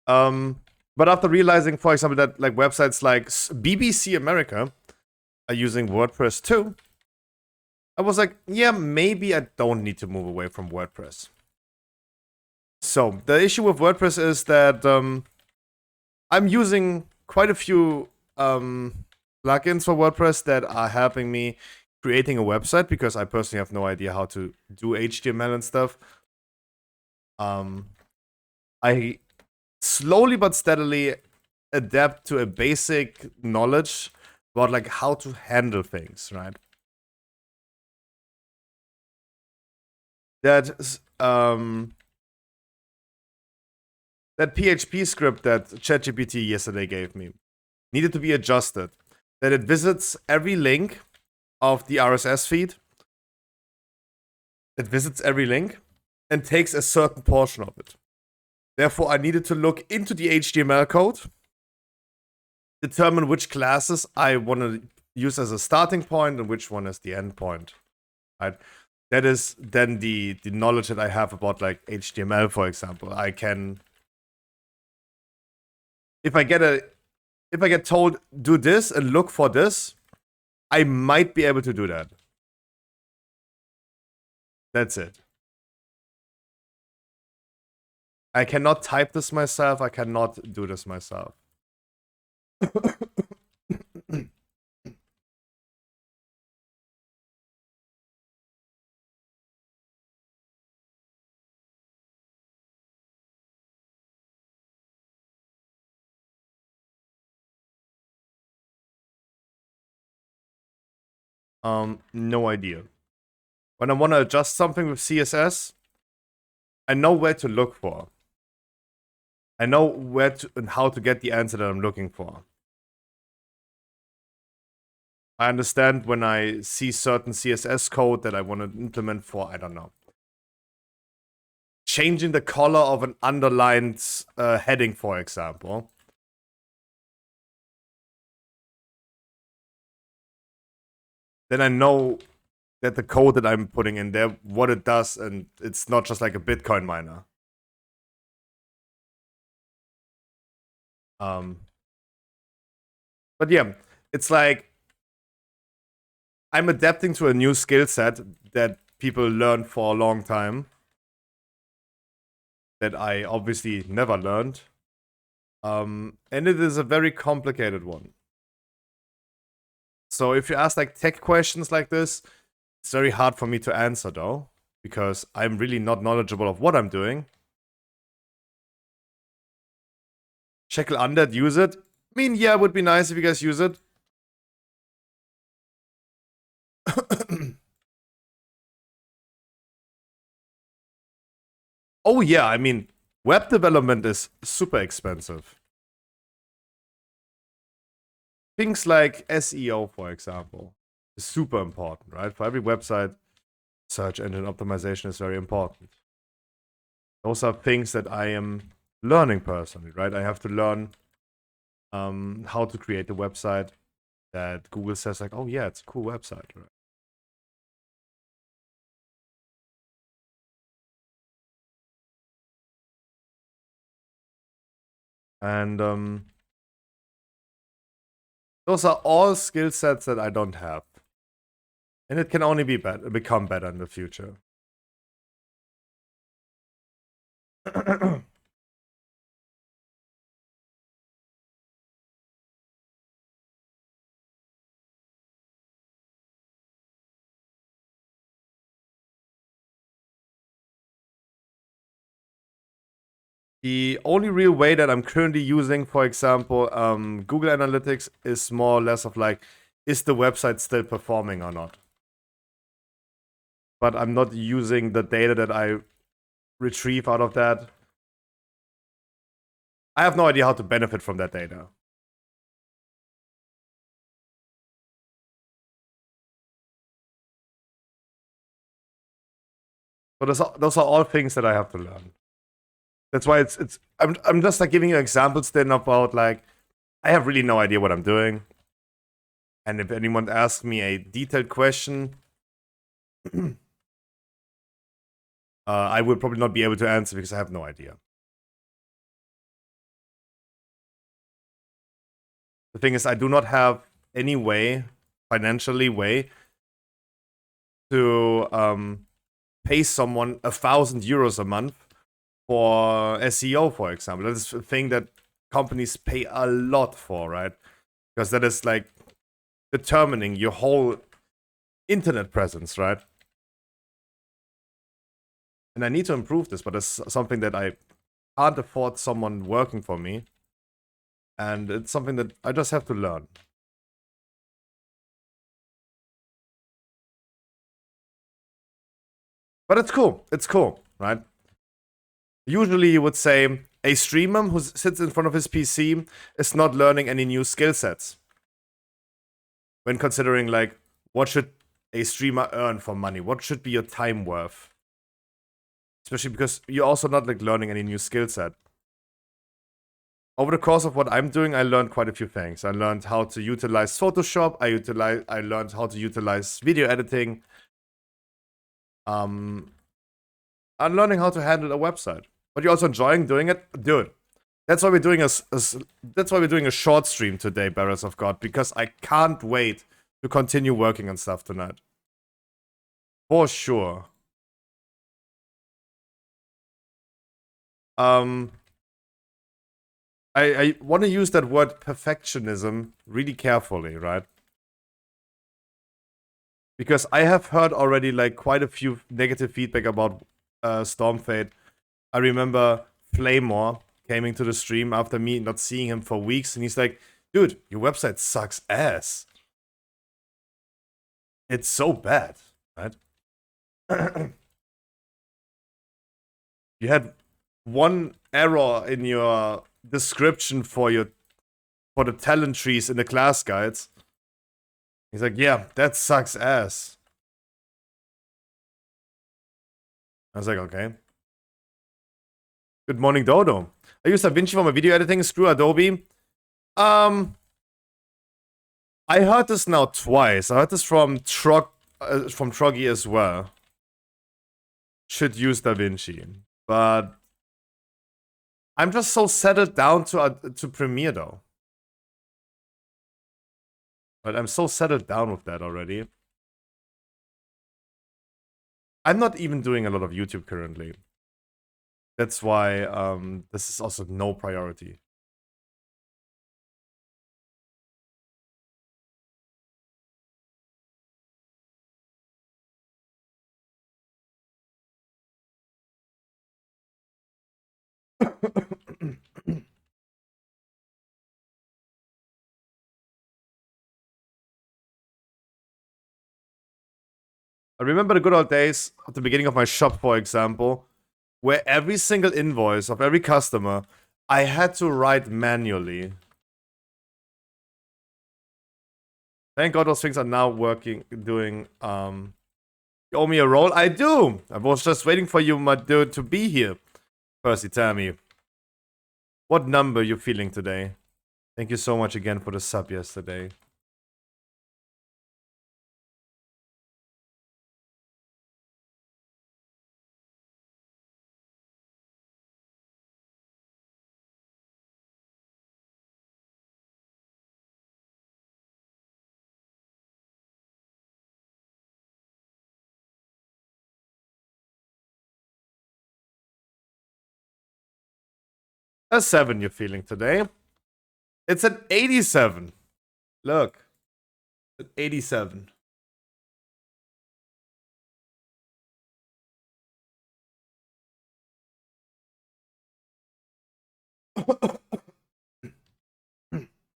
But after realizing, for example, that like websites like BBC America are using WordPress too, I was like, yeah, maybe I don't need to move away from WordPress. So the issue with WordPress is that I'm using quite a few plugins for WordPress that are helping me creating a website, because I personally have no idea how to do HTML and stuff. I slowly but steadily adapt to a basic knowledge about like how to handle things, right? That PHP script that ChatGPT yesterday gave me needed to be adjusted. That it visits every link of the RSS feed. It visits every link and takes a certain portion of it. Therefore, I needed to look into the HTML code, determine which classes I want to use as a starting point and which one as the end point. Right? That is then the knowledge that I have about like HTML, for example. I can, if I get told do this and look for this, I might be able to do that. That's it. I cannot type this myself. I cannot do this myself. No idea. When I want to adjust something with CSS, I know where to look for. I know where to and how to get the answer that I'm looking for. I understand when I see certain CSS code that I want to implement for, I don't know, changing the color of an underlined heading, for example. Then I know that the code that I'm putting in there, what it does, and it's not just like a Bitcoin miner. But yeah, it's like I'm adapting to a new skill set that people learn for a long time, that I obviously never learned. And it is a very complicated one. So if you ask like tech questions like this, it's very hard for me to answer though, because I'm really not knowledgeable of what I'm doing. Shekel Undead, use it. I mean, yeah, it would be nice if you guys use it. Oh yeah, I mean, web development is super expensive. Things like SEO, for example, is super important, right? For every website, search engine optimization is very important. Those are things that I am learning personally, right? I have to learn how to create a website that Google says like, oh yeah, it's a cool website, right? And those are all skill sets that I don't have. And it can only be become better in the future. The only real way that I'm currently using, for example, Google Analytics is more or less of like, is the website still performing or not? But I'm not using the data that I retrieve out of that. I have no idea how to benefit from that data. So those are all things that I have to learn. That's why I'm just like giving you examples then about like, I have really no idea what I'm doing. And if anyone asks me a detailed question, I will probably not be able to answer because I have no idea. The thing is, I do not have any way, financially way, to pay someone 1,000 euros a month for SEO, for example. That is a thing that companies pay a lot for, right? Because that is like determining your whole internet presence, right? And I need to improve this, but it's something that I can't afford someone working for me. And it's something that I just have to learn. But it's cool. It's cool, right? Usually you would say a streamer who sits in front of his PC is not learning any new skill sets. When considering like, what should a streamer earn for money? What should be your time worth? Especially because you're also not like learning any new skill set. Over the course of what I'm doing, I learned quite a few things. I learned how to utilize Photoshop. I learned how to utilize video editing. I'm learning how to handle a website. But you're also enjoying doing it, dude. That's why we're doing a short stream today, Barrels of God, because I can't wait to continue working on stuff tonight. For sure. I want to use that word perfectionism really carefully, right? Because I have heard already like quite a few negative feedback about Stormfade. I remember Flamor came into the stream after me not seeing him for weeks, and he's like, dude, your website sucks ass. It's so bad, right? You had one error in your description for the talent trees in the class guides. He's like, yeah, that sucks ass. I was like, okay. Good morning, Dodo. I use DaVinci for my video editing. Screw Adobe. I heard this now twice. I heard this from Troggy as well. Should use DaVinci, but I'm just so settled down to Premiere though. But I'm so settled down with that already. I'm not even doing a lot of YouTube currently. That's why this is also no priority. I remember the good old days at the beginning of my shop, for example, where every single invoice of every customer I had to write manually. Thank God those things are now working, doing, you owe me a roll? I do! I was just waiting for you, my dude, to be here. Percy, tell me, what number you feeling today? Thank you so much again for the sub yesterday. A 7 you're feeling today. It's an 87. Look. An 87.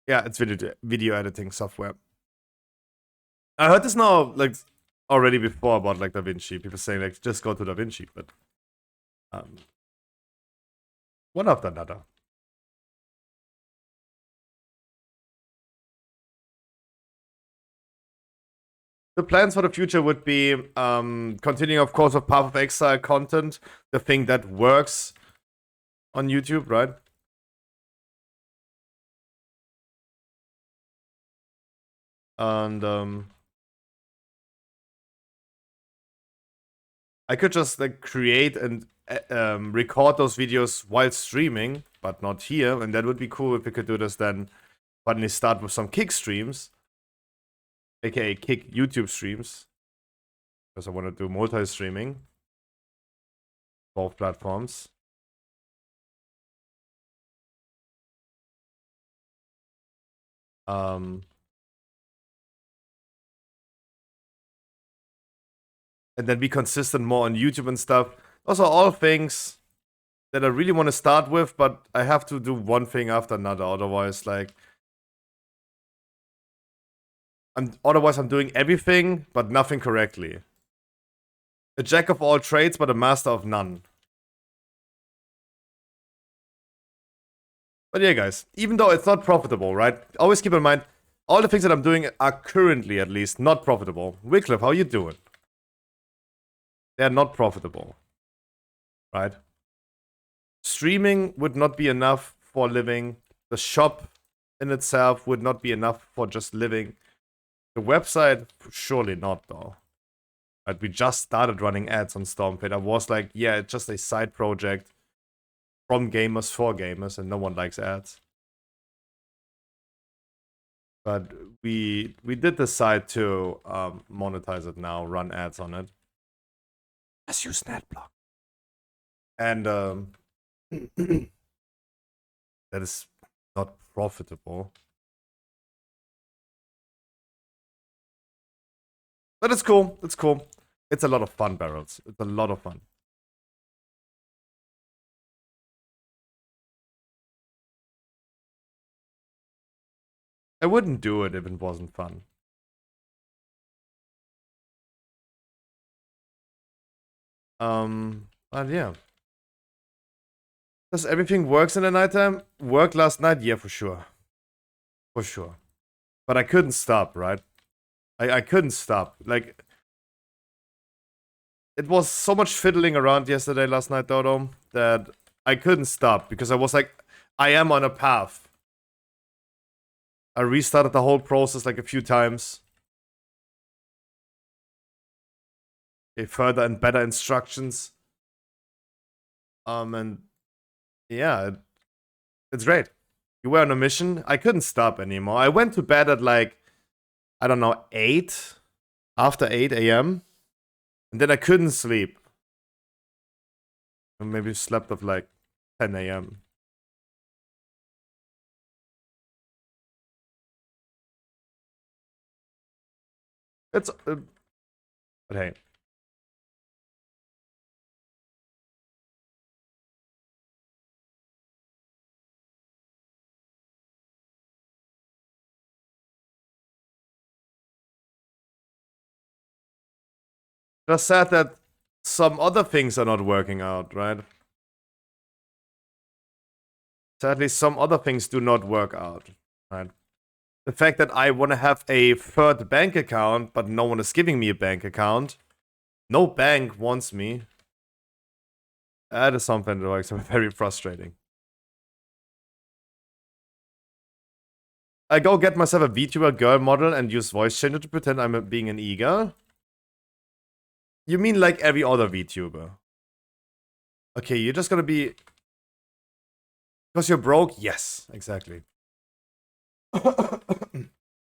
Yeah, it's video editing software. I heard this now, like, already before about, like, DaVinci. People saying, like, just go to DaVinci, but... one after another. The plans for the future would be continuing, of course, with Path of Exile content, the thing that works on YouTube, right? And I could just like create and record those videos while streaming, but not here, and that would be cool if we could do this then. Suddenly start with some kick streams, aka kick YouTube streams, because I want to do multi-streaming, both platforms. And then be consistent more on YouTube and stuff. Those are all things that I really want to start with, but I have to do one thing after another. Otherwise, like, I'm doing everything, but nothing correctly. A jack of all trades, but a master of none. But yeah, guys, even though it's not profitable, right? Always keep in mind, all the things that I'm doing are currently, at least, not profitable. Wycliffe, how you doing? They're not profitable, right? Streaming would not be enough for living. The shop in itself would not be enough for just living. The website, surely not, though. Right? We just started running ads on Stormpit. I was like, yeah, it's just a side project from gamers for gamers, and no one likes ads. But we did decide to monetize it now, run ads on it. Just use NetBlock. And that is not profitable. But it's cool. It's cool. It's a lot of fun, Barrels. It's a lot of fun. I wouldn't do it if it wasn't fun. But yeah. Does everything works in the nighttime? Work last night? Yeah, for sure. For sure. But I couldn't stop, right? I couldn't stop. Like, it was so much fiddling around yesterday, last night, Dodo, that I couldn't stop because I was like, I am on a path. I restarted the whole process like a few times. Gave further and better instructions. And yeah, it's great. You were on a mission. I couldn't stop anymore. I went to bed at like, I don't know, 8? After 8 a.m. And then I couldn't sleep. And maybe slept at like 10 a.m. It's... but hey. Just sad that some other things are not working out, right? Sadly, some other things do not work out, right? The fact that I want to have a third bank account, but no one is giving me a bank account. No bank wants me. That is something that is very frustrating. I go get myself a VTuber girl model and use voice changer to pretend I'm being an e-girl? You mean like every other VTuber? Okay, you're just gonna be... Because you're broke? Yes, exactly.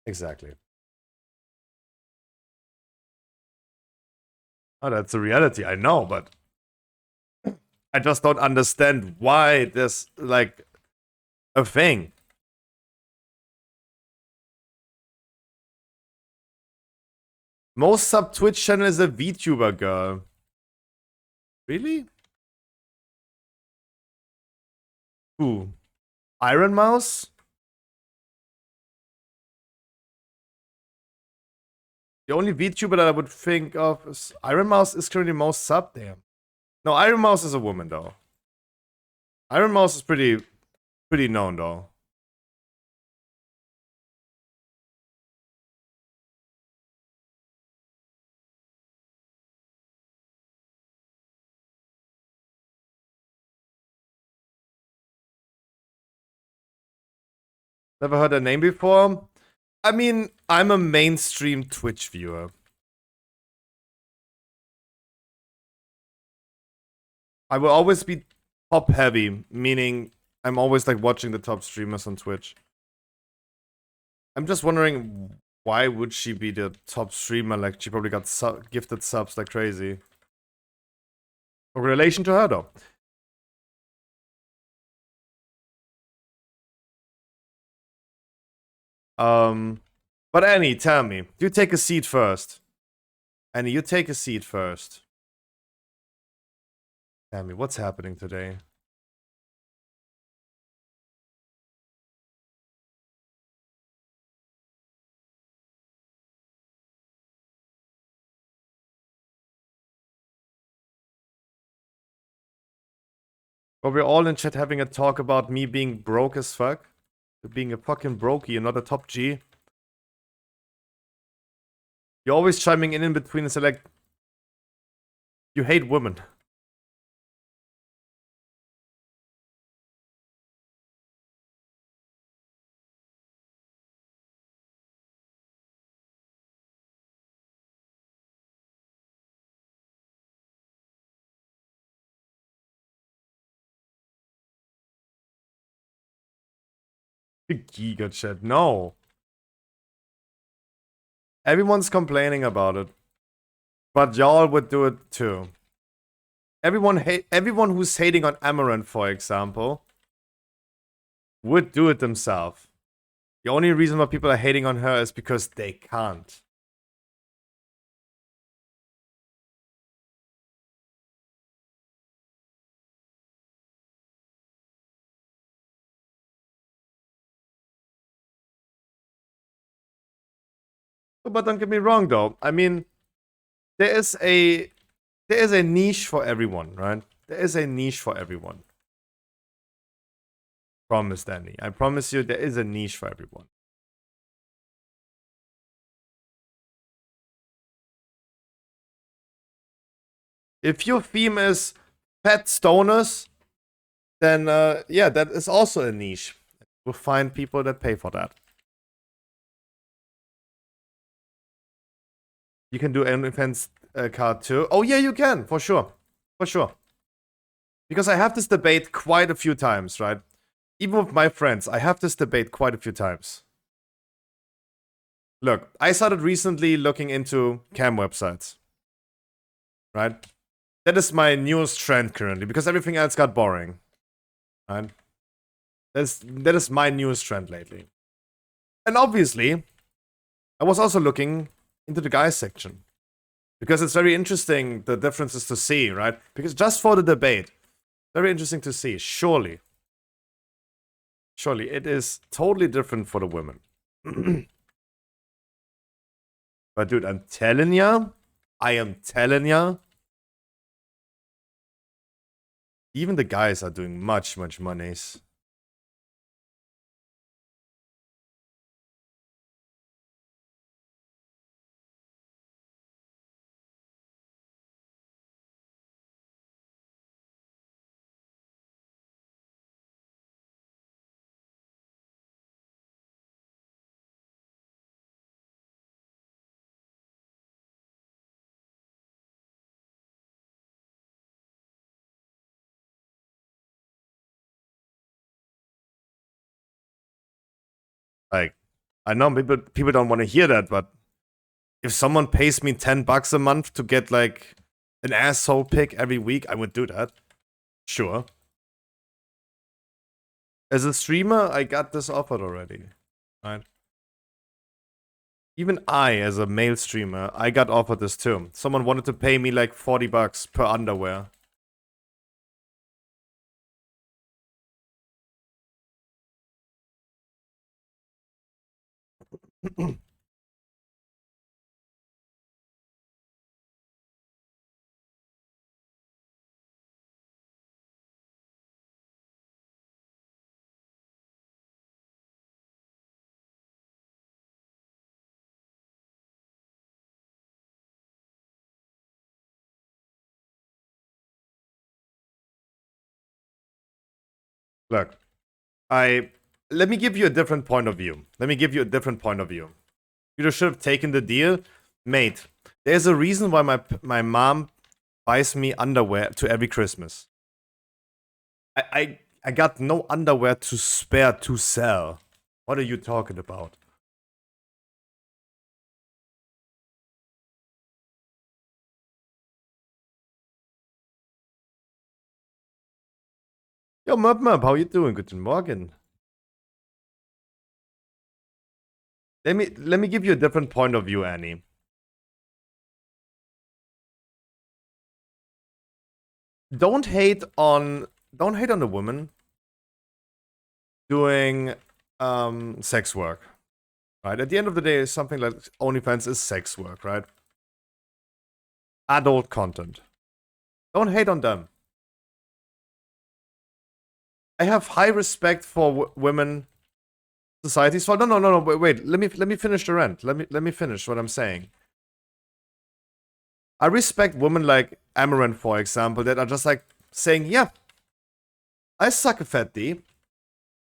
Exactly. Oh, that's a reality, I know, but... I just don't understand why there's, like, a thing. Most sub Twitch channel is a VTuber girl. Really? Who? Iron Mouse? The only VTuber that I would think of is... Iron Mouse is currently most sub? Damn. No, Iron Mouse is a woman, though. Iron Mouse is pretty known, though. Never heard her name before. I mean, I'm a mainstream Twitch viewer. I will always be top heavy, meaning I'm always like watching the top streamers on Twitch. I'm just wondering, why would she be the top streamer? Like, she probably got gifted subs like crazy. No relation to her, though. But Annie, tell me, you take a seat first. Annie, you take a seat first. Tell me, what's happening today? But we're all in chat having a talk about me being broke as fuck. Being a fucking brokey and not a top G. You're always chiming in between and say like, you hate women. Giga chat, no. Everyone's complaining about it. But y'all would do it too. Everyone who's hating on Amaranth, for example, would do it themselves. The only reason why people are hating on her is because they can't. But don't get me wrong though. I mean, there is a niche for everyone, right? There is a niche for everyone. Promise, Danny. I promise you there is a niche for everyone. If your theme is pet stoners, then yeah, that is also a niche. We'll find people that pay for that. You can do an events card too. Oh yeah, you can, for sure. For sure. Because I have this debate quite a few times, right? Even with my friends, I have this debate quite a few times. Look, I started recently looking into cam websites. Right? That is my newest trend currently, because everything else got boring. Right? That is my newest trend lately. And obviously, I was also looking into the guys section. Because it's very interesting, the differences to see, right? Because just for the debate, very interesting to see, surely. Surely, it is totally different for the women. But dude, I'm telling ya, I am telling ya, even the guys are doing much monies. Like, I know people don't want to hear that, but if someone pays me $10 a month to get like an asshole pick every week, I would do that. Sure. As a streamer, I got this offered already. Right? Even I, as a male streamer, I got offered this too. Someone wanted to pay me like $40 per underwear. Look, let me give you a different point of view. You should have taken the deal. Mate, there's a reason why my mom buys me underwear to every Christmas. I got no underwear to spare to sell. What are you talking about? Yo, Möp, how you doing? Guten Morgen. let me give you a different point of view, Annie. Don't hate on the woman doing sex work, right? At the end of the day, something like OnlyFans is sex work, right? Adult content. Don't hate on them. I have high respect for women societies. So no. Wait. Let me finish the rant. Let me finish what I'm saying. I respect women like Amaranth, for example, that are just like saying, yeah, I suck a fat D, and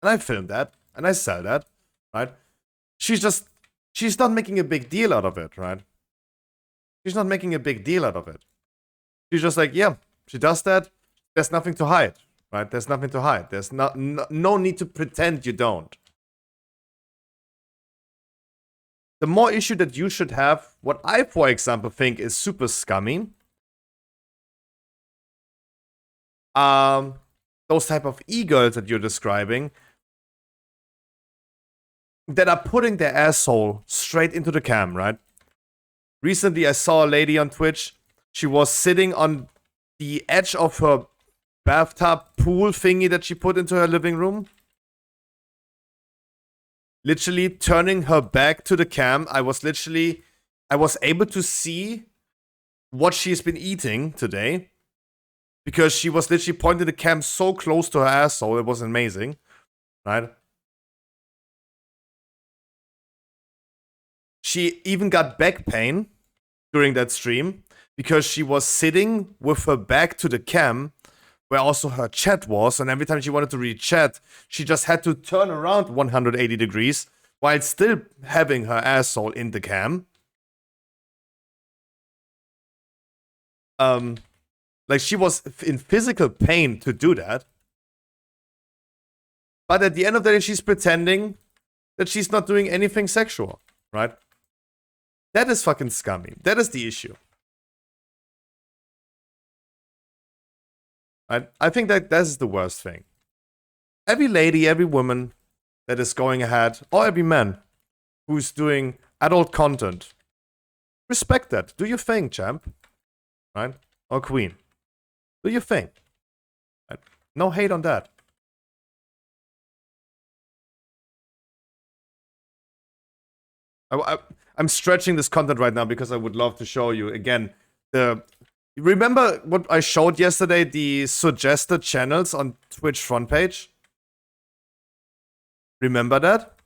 I film that, and I sell that, right? She's not making a big deal out of it, right? She's not making a big deal out of it. She's just like, yeah, she does that. There's nothing to hide, right? There's nothing to hide. There's no need to pretend you don't. The more issue that you should have, what I, for example, think is super scummy, those type of e-girls that you're describing, that are putting their asshole straight into the cam, right? Recently, I saw a lady on Twitch. She was sitting on the edge of her bathtub pool thingy that she put into her living room. Literally turning her back to the cam. I was able to see what she's been eating today. Because she was literally pointing the cam so close to her asshole. It was amazing. Right? She even got back pain during that stream. Because she was sitting with her back to the cam. Where also her chat was, and every time she wanted to read chat, she just had to turn around 180 degrees while still having her asshole in the cam. Like she was in physical pain to do that. But at the end of the day, she's pretending that she's not doing anything sexual, right? That is fucking scummy. That is the issue. I think that is the worst thing. Every lady, every woman that is going ahead, or every man who's doing adult content, respect that. Do your thing, champ. Right? Or queen. Do your thing. Right? No hate on that. I'm stretching this content right now because I would love to show you again remember what I showed yesterday, the suggested channels on Twitch front page? Remember that?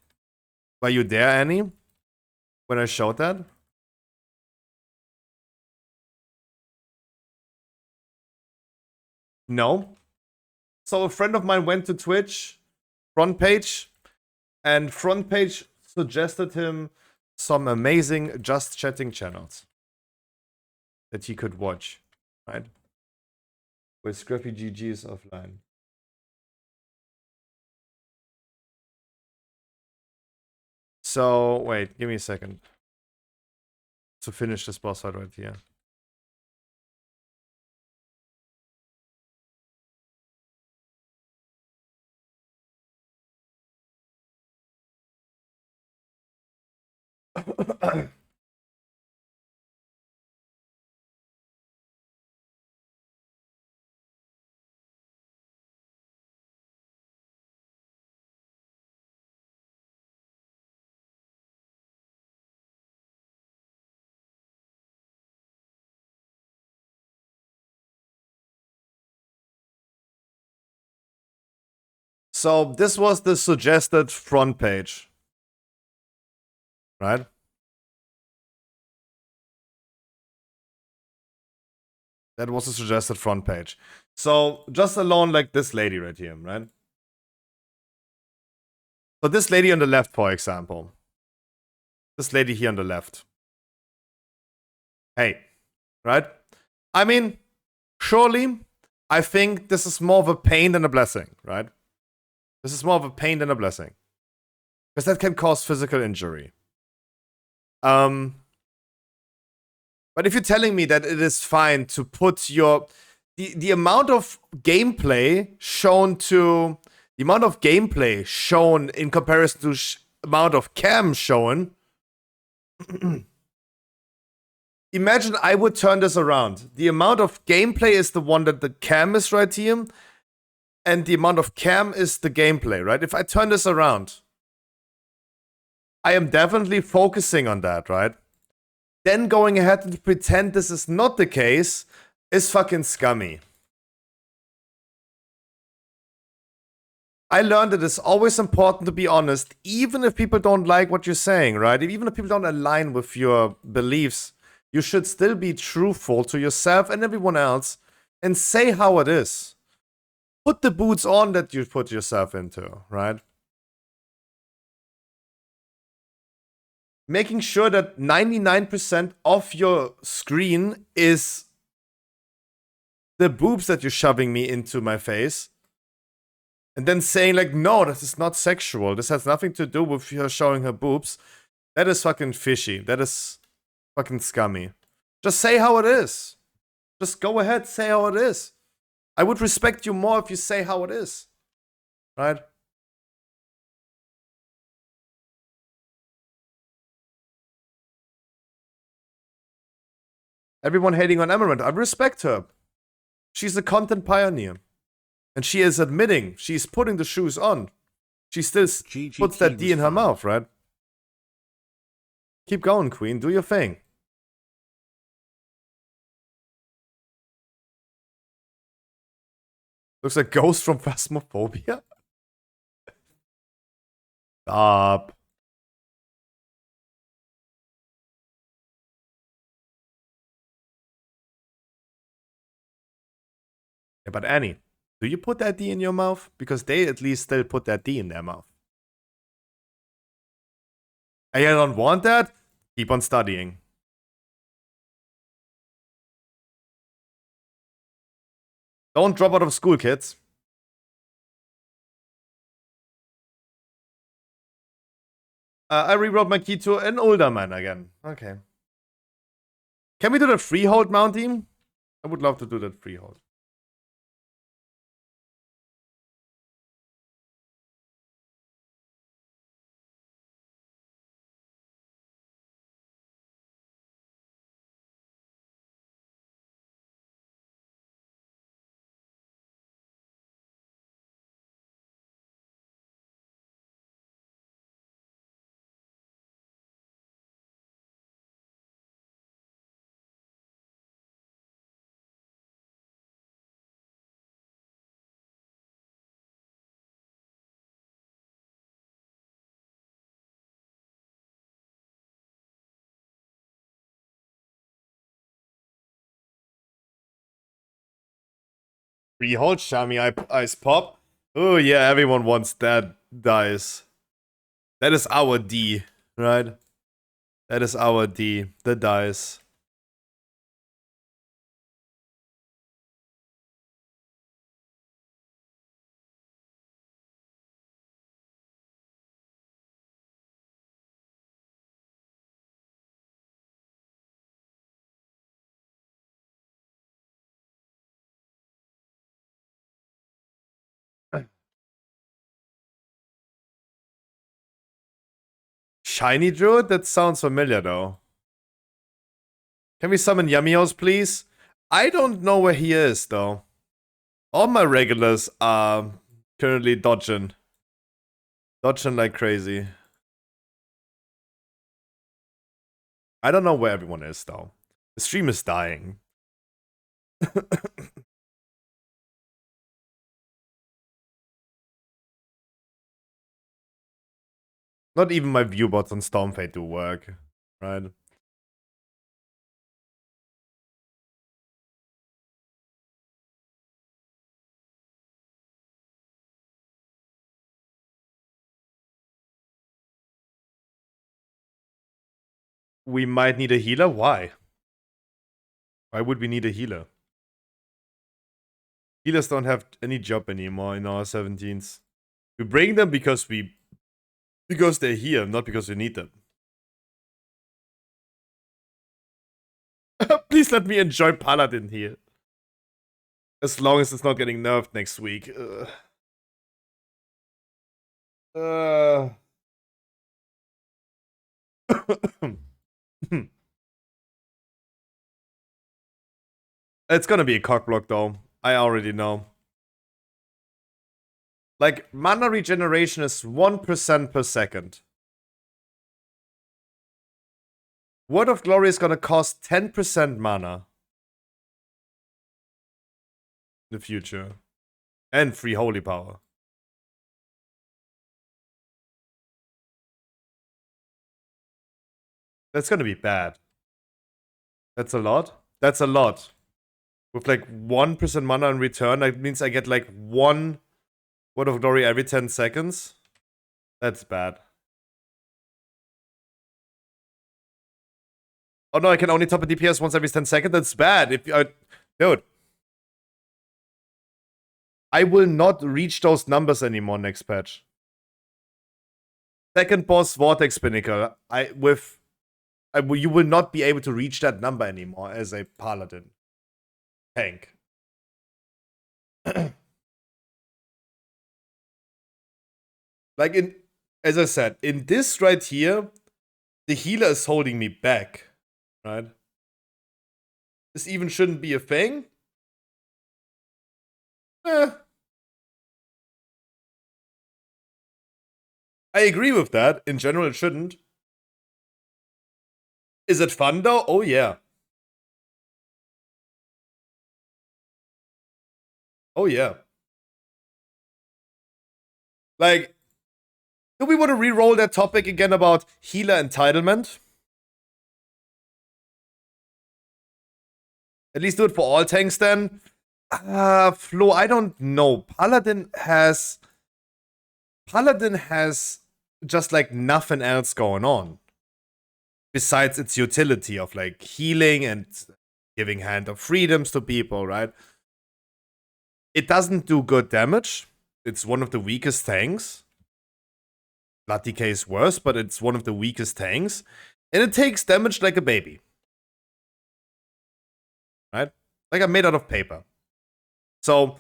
Were you there, Annie? When I showed that? No? So a friend of mine went to Twitch front page, and front page suggested him some amazing just chatting channels that he could watch, right? With Scruffy GG's offline. So, wait, give me a second to finish this boss fight right here. So this was the suggested front page, right? That was the suggested front page. So just alone like this lady right here, right? So this lady on the left, for example. This lady here on the left. Hey, right? I mean, surely, I think this is more of a pain than a blessing, right? This is more of a pain than a blessing. Because that can cause physical injury. But if you're telling me that it is fine to put your... The amount of gameplay shown in comparison to amount of cam shown, Imagine I would turn this around. The amount of gameplay is the one that the cam is right here, and the amount of cam is the gameplay, right? If I turn this around, I am definitely focusing on that, right? Then going ahead and pretend this is not the case is fucking scummy. I learned that it's always important to be honest, even if people don't like what you're saying, right? Even if people don't align with your beliefs, you should still be truthful to yourself and everyone else and say how it is. Put the boots on that you put yourself into, right? Making sure that 99% of your screen is the boobs that you're shoving me into my face. And then saying like, no, this is not sexual. This has nothing to do with her showing her boobs. That is fucking fishy. That is fucking scummy. Just say how it is. Just go ahead, say how it is. I would respect you more if you say how it is. Right? Everyone hating on Amaranth. I respect her. She's a content pioneer. And she is admitting she's putting the shoes on. She still puts that D in her mouth, right? Keep going, Queen. Do your thing. Looks like Ghost from Phasmophobia. Stop. Yeah, but Annie, do you put that D in your mouth? Because they at least still put that D in their mouth. And you don't want that? Keep on studying. Don't drop out of school, kids. I rewrote my key to an older man again. Okay. Can we do the freehold, Mountie? I would love to do that freehold. Freehold, Shami Ice Pop. Oh yeah, everyone wants that dice. That is our D, right? That is our D, the dice. Shiny Druid? That sounds familiar though. Can we summon Yamios, please? I don't know where he is though. All my regulars are currently dodging. Dodging like crazy. I don't know where everyone is though. The stream is dying. Not even my viewbots on Stormfade do work, right? We might need a healer? Why? Why would we need a healer? Healers don't have any job anymore in our 17s. We bring them because they're here, not because we need them. Please let me enjoy Paladin here. As long as it's not getting nerfed next week. It's gonna be a cockblock though. I already know. Like, mana regeneration is 1% per second. Word of Glory is gonna cost 10% mana. In the future. And free holy power. That's gonna be bad. That's a lot. That's a lot. With like 1% mana in return, that means I get like 1 Word of Glory every 10 seconds. That's bad. Oh no, I can only top a DPS once every 10 seconds. That's bad. If dude, I will not reach those numbers anymore next patch. Second boss Vortex Pinnacle. You will not be able to reach that number anymore as a paladin tank. Like as I said, in this right here, the healer is holding me back, right? This even shouldn't be a thing. I agree with that. In general, it shouldn't. Is it fun though? Oh yeah. Oh yeah. Like, do we want to re-roll that topic again about healer entitlement? At least do it for all tanks then. Flo, I don't know. Paladin has just like nothing else going on. Besides its utility of like healing and giving Hand of Freedoms to people, right? It doesn't do good damage. It's one of the weakest tanks. Blood Decay is worse, but it's one of the weakest tanks. And it takes damage like a baby. Right? Like I'm made out of paper. So,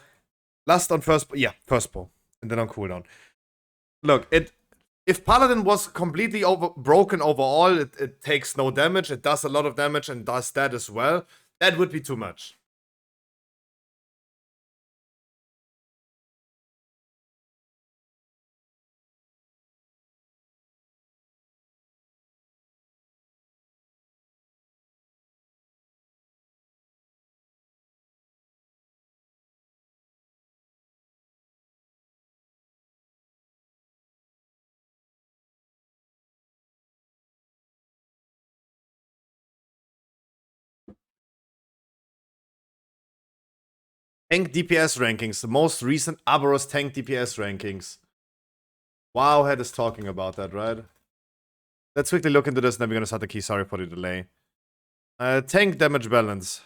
last on first pull. And then on cooldown. Look, if Paladin was completely broken overall, it takes no damage, it does a lot of damage and does that as well, that would be too much. Tank DPS rankings, the most recent Aberos tank DPS rankings. Wowhead is talking about that, right? Let's quickly look into this and then we're gonna start the key. Sorry for the delay. Tank damage balance.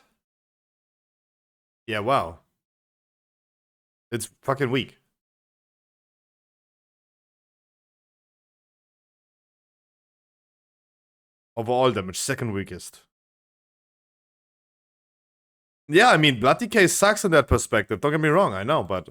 Yeah, wow. It's fucking weak. Overall damage, second weakest. Yeah, I mean, Blood Decay sucks in that perspective. Don't get me wrong, I know, but...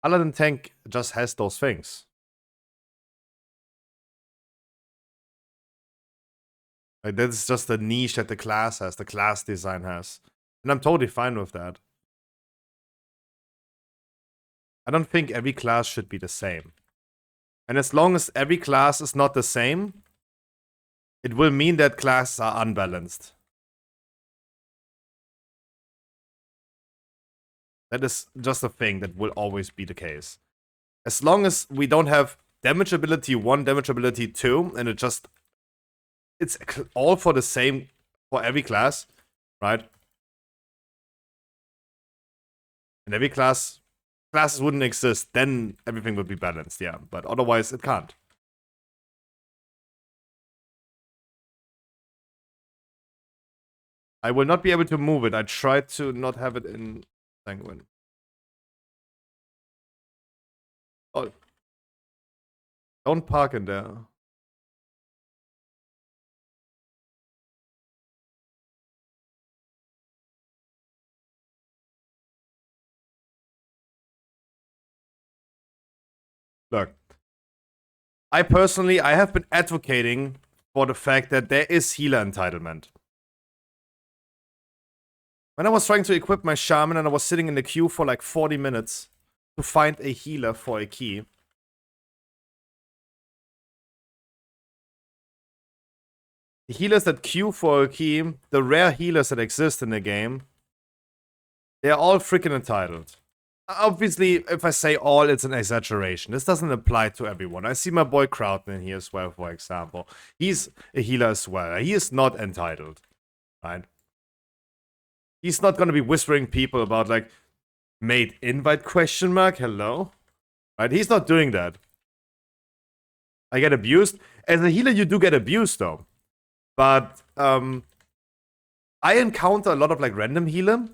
Paladin tank just has those things. Like, that's just the niche that the class has, the class design has. And I'm totally fine with that. I don't think every class should be the same. And as long as every class is not the same, it will mean that classes are unbalanced. That is just a thing that will always be the case. As long as we don't have damage ability 1, damage ability 2, and it's all for the same for every class, right? And every classes wouldn't exist, then everything would be balanced, yeah. But otherwise, it can't. I will not be able to move it. I tried to not have it in Sanguine. Oh. Don't park in there. Look, I personally, I have been advocating for the fact that there is healer entitlement. When I was trying to equip my shaman and I was sitting in the queue for like 40 minutes to find a healer for a key. The healers that queue for a key, the rare healers that exist in the game, they are all freaking entitled. Obviously, if I say all, it's an exaggeration. This doesn't apply to everyone. I see my boy Crowton in here as well, for example. He's a healer as well. He is not entitled, right? He's not gonna be whispering people about, like, made invite question mark, hello? Right? He's not doing that. I get abused. As a healer, you do get abused, though. But, I encounter a lot of, like, random healer.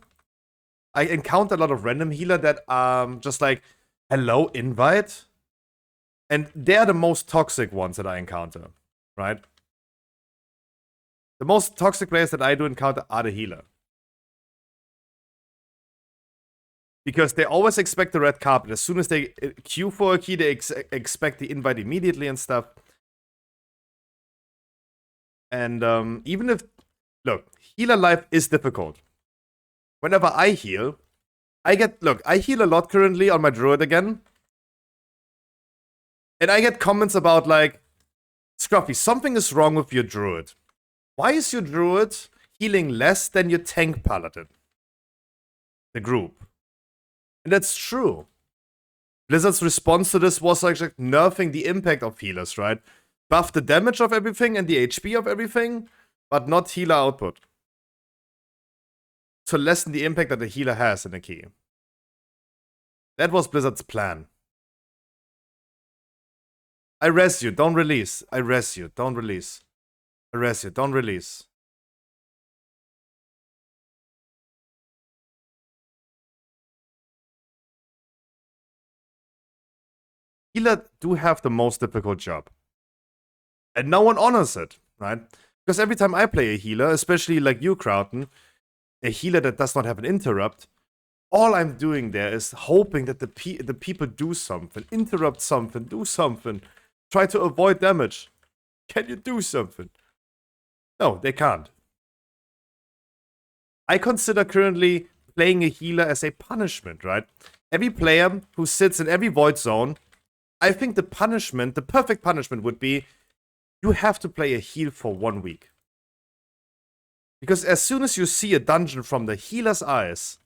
I encounter a lot of random healer that just like, hello, invite. And they're the most toxic ones that I encounter, right? The most toxic players that I do encounter are the healer. Because they always expect the red carpet. As soon as they queue for a key, they expect the invite immediately and stuff. And even if, look, healer life is difficult. Whenever I heal, I heal a lot currently on my druid again. And I get comments about like, Scruffy, something is wrong with your druid. Why is your druid healing less than your tank paladin? The group. And that's true. Blizzard's response to this was like nerfing the impact of healers, right? Buff the damage of everything and the HP of everything, but not healer output. To lessen the impact that the healer has in a key. That was Blizzard's plan. I res you, don't release. I res you, don't release. I res you, don't release. Healer do have the most difficult job. And no one honors it, right? Because every time I play a healer, especially like you, Crowton, a healer that does not have an interrupt, all I'm doing there is hoping that the people do something, interrupt something, do something, try to avoid damage. Can you do something? No, they can't. I consider currently playing a healer as a punishment, right? Every player who sits in every void zone, I think the punishment, the perfect punishment would be, you have to play a heal for 1 week. Because as soon as you see a dungeon from the healer's eyes,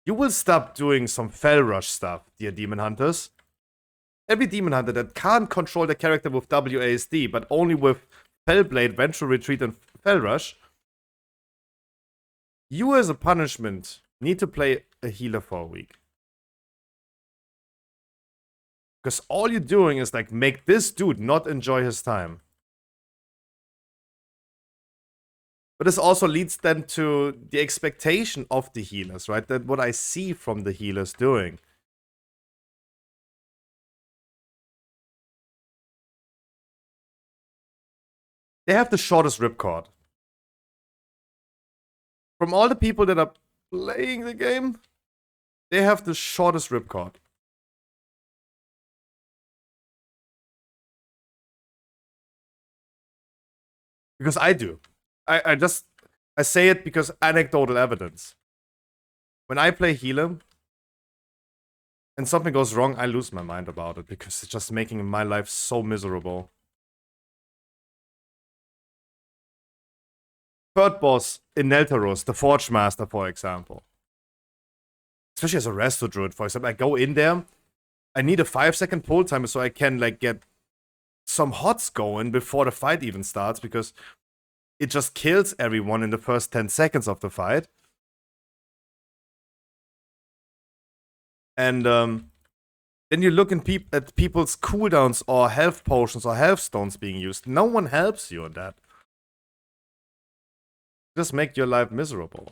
you will stop doing some Fel Rush stuff, dear Demon Hunters. Every Demon Hunter that can't control the character with WASD, but only with Fellblade, Vengeful Retreat, and Fel Rush, you as a punishment need to play a healer for a week. Because all you're doing is like make this dude not enjoy his time. But this also leads then to the expectation of the healers, right? That what I see from the healers doing. They have the shortest ripcord. From all the people that are playing the game, they have the shortest ripcord. Because I do. I say it because anecdotal evidence. When I play healer and something goes wrong, I lose my mind about it because it's just making my life so miserable. Third boss in Neltaros, the Forge Master, for example. Especially as a Resto Druid, for example. I go in there, I need a 5-second pull timer so I can like get some hots going before the fight even starts because it just kills everyone in the first 10 seconds of the fight. And then you look at people's cooldowns or health potions or health stones being used. No one helps you on that. Just make your life miserable.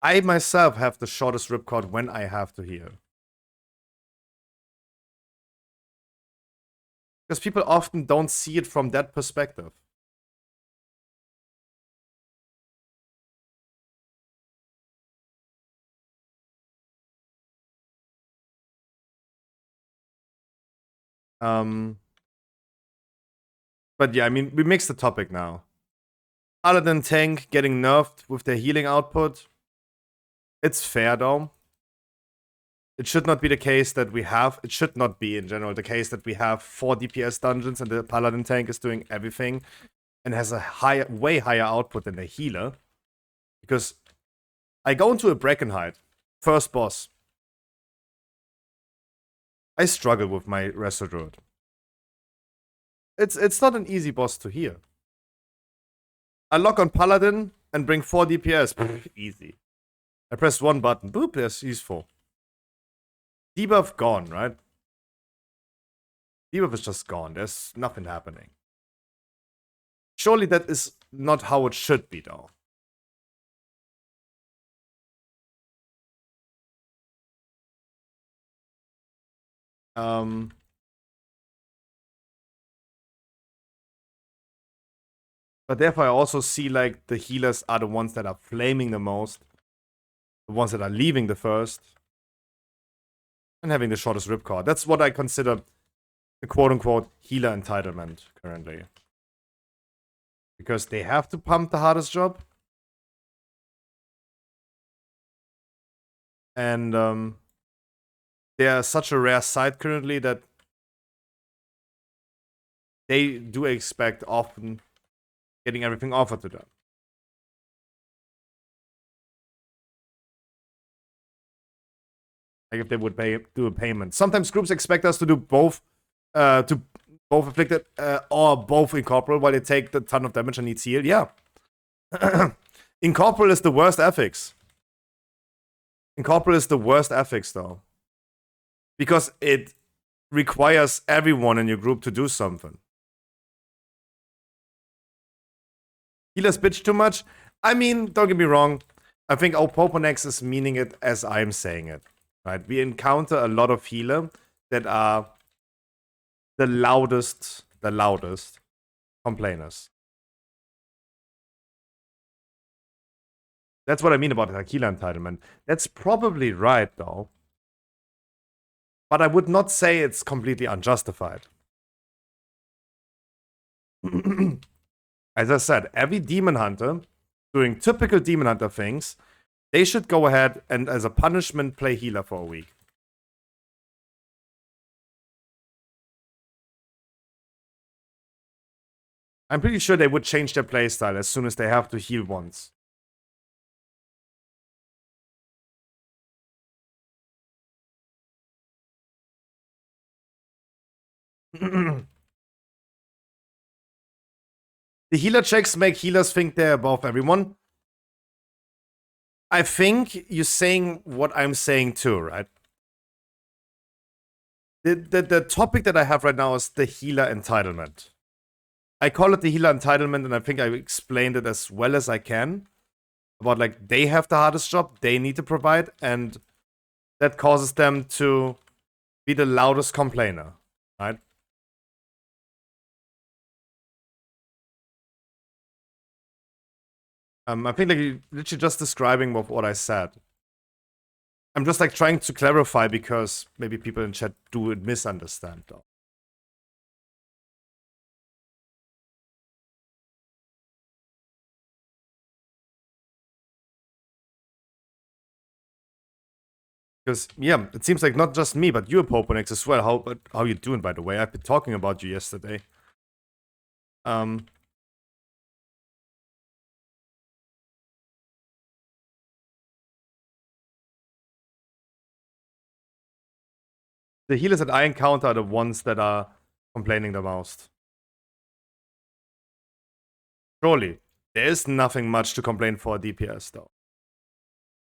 I myself have the shortest ripcord when I have to heal. Because people often don't see it from that perspective. But yeah, I mean, we mixed the topic now. Paladin tank getting nerfed with their healing output. It's fair though. It should not be the case that we have, it should not be in general the case that we have 4 DPS dungeons and the Paladin tank is doing everything and has a higher, way higher output than the healer. Because I go into a Brackenhide, first boss. I struggle with my Resto Druid. It's not an easy boss to heal. I lock on Paladin and bring 4 DPS. Easy. I press one button. Boop, there's useful. Debuff gone, right? Debuff is just gone. There's nothing happening. Surely that is not how it should be, though. But therefore I also see like the healers are the ones that are flaming the most. The ones that are leaving the first. And having the shortest ripcord. That's what I consider the quote-unquote healer entitlement currently. Because they have to pump the hardest job. And they are such a rare sight currently that they do expect often getting everything offered to them. Like if they would do a payment. Sometimes groups expect us to do both, afflicted or both incorporeal while they take the ton of damage and needs heal. Yeah. Incorporeal is the worst ethics. Incorporeal is the worst ethics though. Because it requires everyone in your group to do something. Healers bitch too much? I mean, don't get me wrong. I think Opoponex is meaning it as I'm saying it. Right? We encounter a lot of healer that are the loudest complainers. That's what I mean about the healer entitlement. That's probably right, though. But I would not say it's completely unjustified. As I said, every demon hunter doing typical demon hunter things, they should go ahead and, as a punishment, play healer for a week. I'm pretty sure they would change their playstyle as soon as they have to heal once. The healer checks make healers think they're above everyone. I think you're saying what I'm saying too, right? The topic that I have right now is the healer entitlement. I call it the healer entitlement, and I think I explained it as well as I can. About like, they have the hardest job, they need to provide, and that causes them to be the loudest complainer, right? I think like you're literally just describing what I said. I'm just like trying to clarify because maybe people in chat do misunderstand though. Because yeah, it seems like not just me, but you, Poponex, as well. How you doing, by the way? I've been talking about you yesterday. The healers that I encounter are the ones that are complaining the most. Surely, there is nothing much to complain for a DPS though.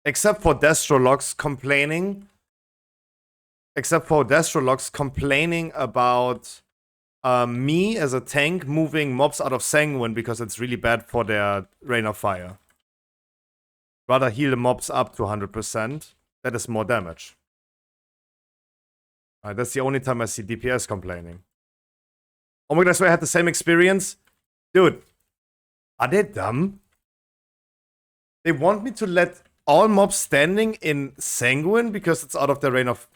Except for Destrolox complaining. Except for Destrolox complaining about me as a tank moving mobs out of Sanguine because it's really bad for their Rain of Fire. Rather heal the mobs up to 100%. That is more damage. That's the only time I see DPS complaining. Oh my god, I swear I had the same experience. Dude, are they dumb? They want me to let all mobs standing in Sanguine because it's out of the Rain of...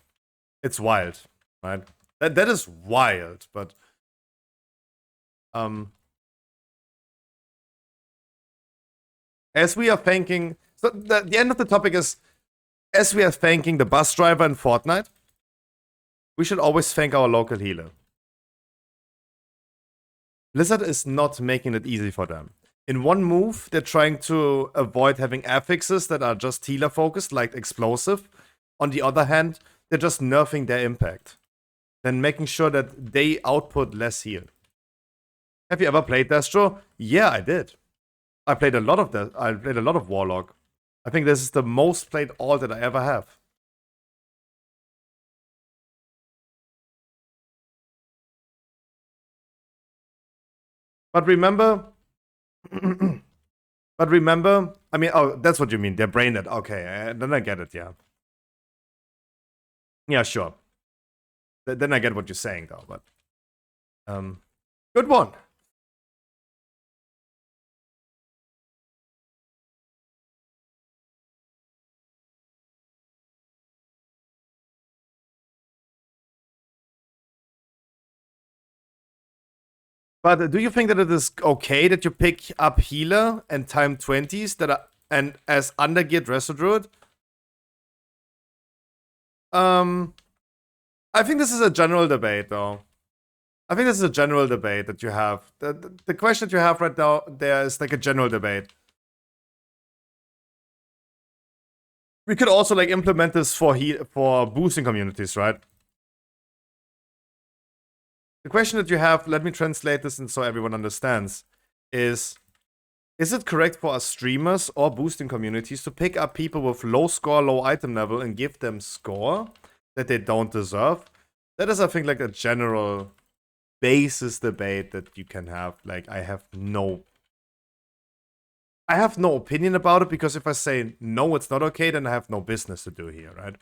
It's wild, right? That is wild, but as we are thanking, so the end of the topic is, as we are thanking the bus driver in Fortnite, we should always thank our local healer. Blizzard is not making it easy for them. In one move, they're trying to avoid having affixes that are just healer focused, like explosive. On the other hand, they're just nerfing their impact. Then making sure that they output less heal. Have you ever played Destro? Yeah, I did. I played a lot of that. I played a lot of Warlock. I think this is the most played alt that I ever have. But remember, I mean, oh, that's what you mean. They're brain dead. Okay, then I get it, yeah. Yeah, sure. Then I get what you're saying, though, but... good one. But do you think that it is okay that you pick up healer and time 20s that are and as undergeared Resto Druid? I think this is a general debate, though. I think this is a general debate that you have. The question that you have right now there is like a general debate. We could also like implement this for boosting communities, right? The question that you have, let me translate this and so everyone understands, is it correct for us streamers or boosting communities to pick up people with low score, low item level and give them score that they don't deserve? That is, I think, like a general basis debate that you can have. Like, I have no opinion about it, because if I say no, it's not okay, then I have no business to do here, right?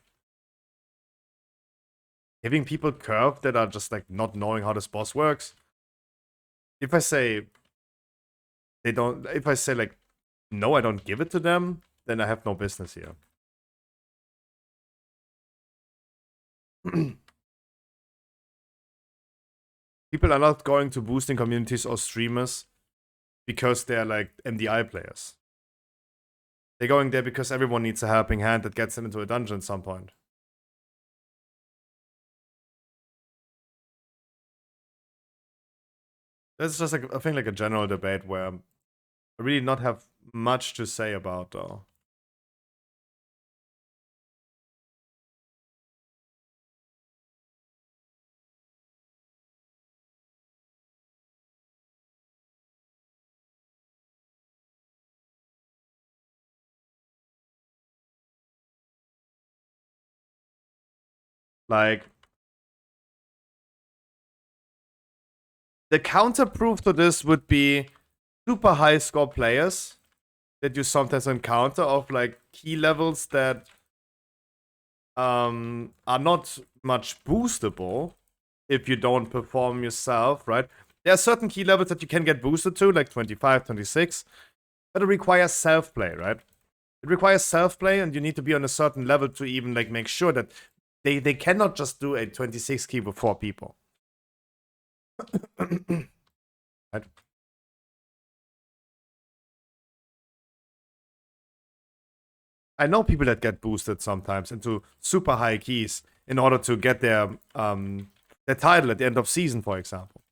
Giving people curve that are just like not knowing how this boss works. If I say like no, I don't give it to them, then I have no business here. People are not going to boosting communities or streamers because they're like MDI players. They're going there because everyone needs a helping hand that gets them into a dungeon at some point. That's just like, I think, like a general debate where I really not have much to say about, though. Like, the counterproof to this would be super high score players that you sometimes encounter of like key levels that are not much boostable if you don't perform yourself, right? There are certain key levels that you can get boosted to, like 25, 26, but it requires self-play, right? It requires self-play, and you need to be on a certain level to even like make sure that they cannot just do a 26 key with 4 people. Right? I know people that get boosted sometimes into super high keys in order to get their title at the end of season, for example.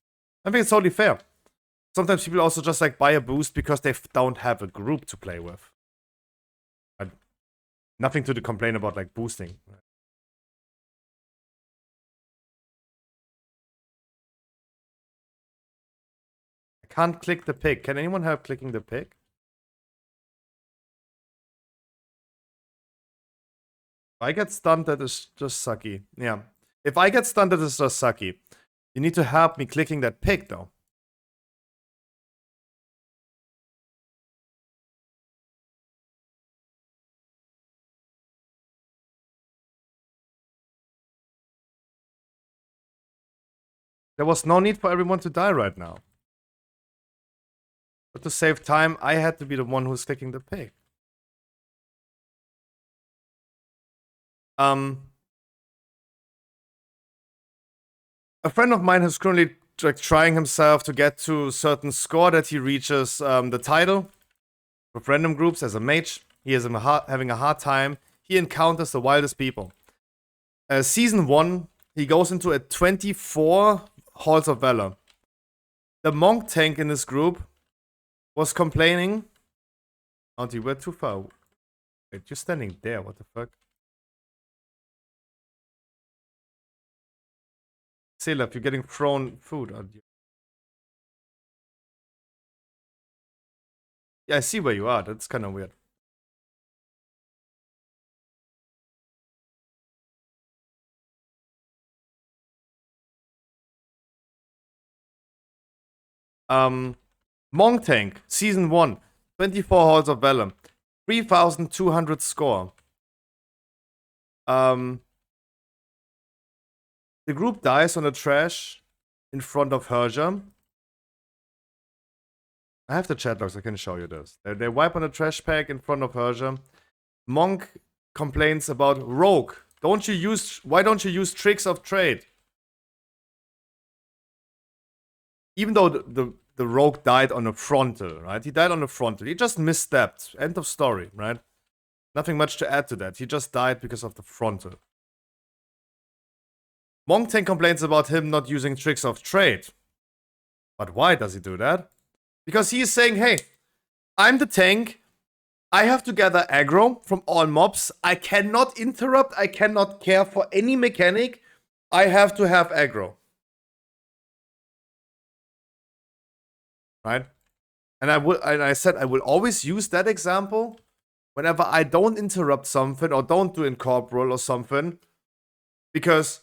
I think it's totally fair. Sometimes people also just like buy a boost because they don't have a group to play with. Nothing to complain about like boosting. I can't click the pick. Can anyone help clicking the pick? If I get stunned, that is just sucky. Yeah. If I get stunned, that is just sucky. You need to help me clicking that pick, though. There was no need for everyone to die right now. But to save time, I had to be the one who's clicking the pick. a friend of mine is currently like trying himself to get to a certain score that he reaches the title with random groups as a mage. He is having a hard time. He encounters the wildest people. Season 1, he goes into a 24 Halls of Valor. The monk tank in this group was complaining. Auntie, we're too far. Wait, you're standing there. What the fuck? Selef, you're getting thrown food, aren't you? Yeah, I see where you are. That's kind of weird. Monk Tank, Season 1, 24 Halls of Valor, 3,200 score. The group dies on the trash in front of Herja. I have the chat logs, I can show you this. They wipe on a trash pack in front of Herja. Monk complains about Rogue. Why don't you use tricks of trade? Even though the Rogue died on a frontal, right? He died on a frontal. He just misstepped. End of story, right? Nothing much to add to that. He just died because of the frontal. Monk Tank complains about him not using tricks of trade. But why does he do that? Because he is saying, hey, I'm the tank. I have to gather aggro from all mobs. I cannot interrupt. I cannot care for any mechanic. I have to have aggro. Right? And I said I will always use that example whenever I don't interrupt something or don't do incorporeal or something. Because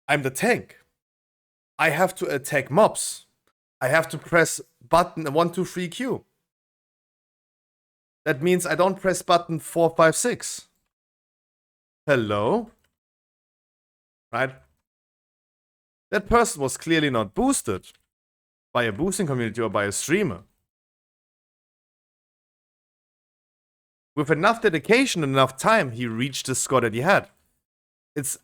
I'm the tank. I have to attack mobs. I have to press button 1, 2, 3 Q. That means I don't press button 4, 5, 6. Hello? Right? That person was clearly not boosted by a boosting community or by a streamer. With enough dedication and enough time, he reached the score that he had. It's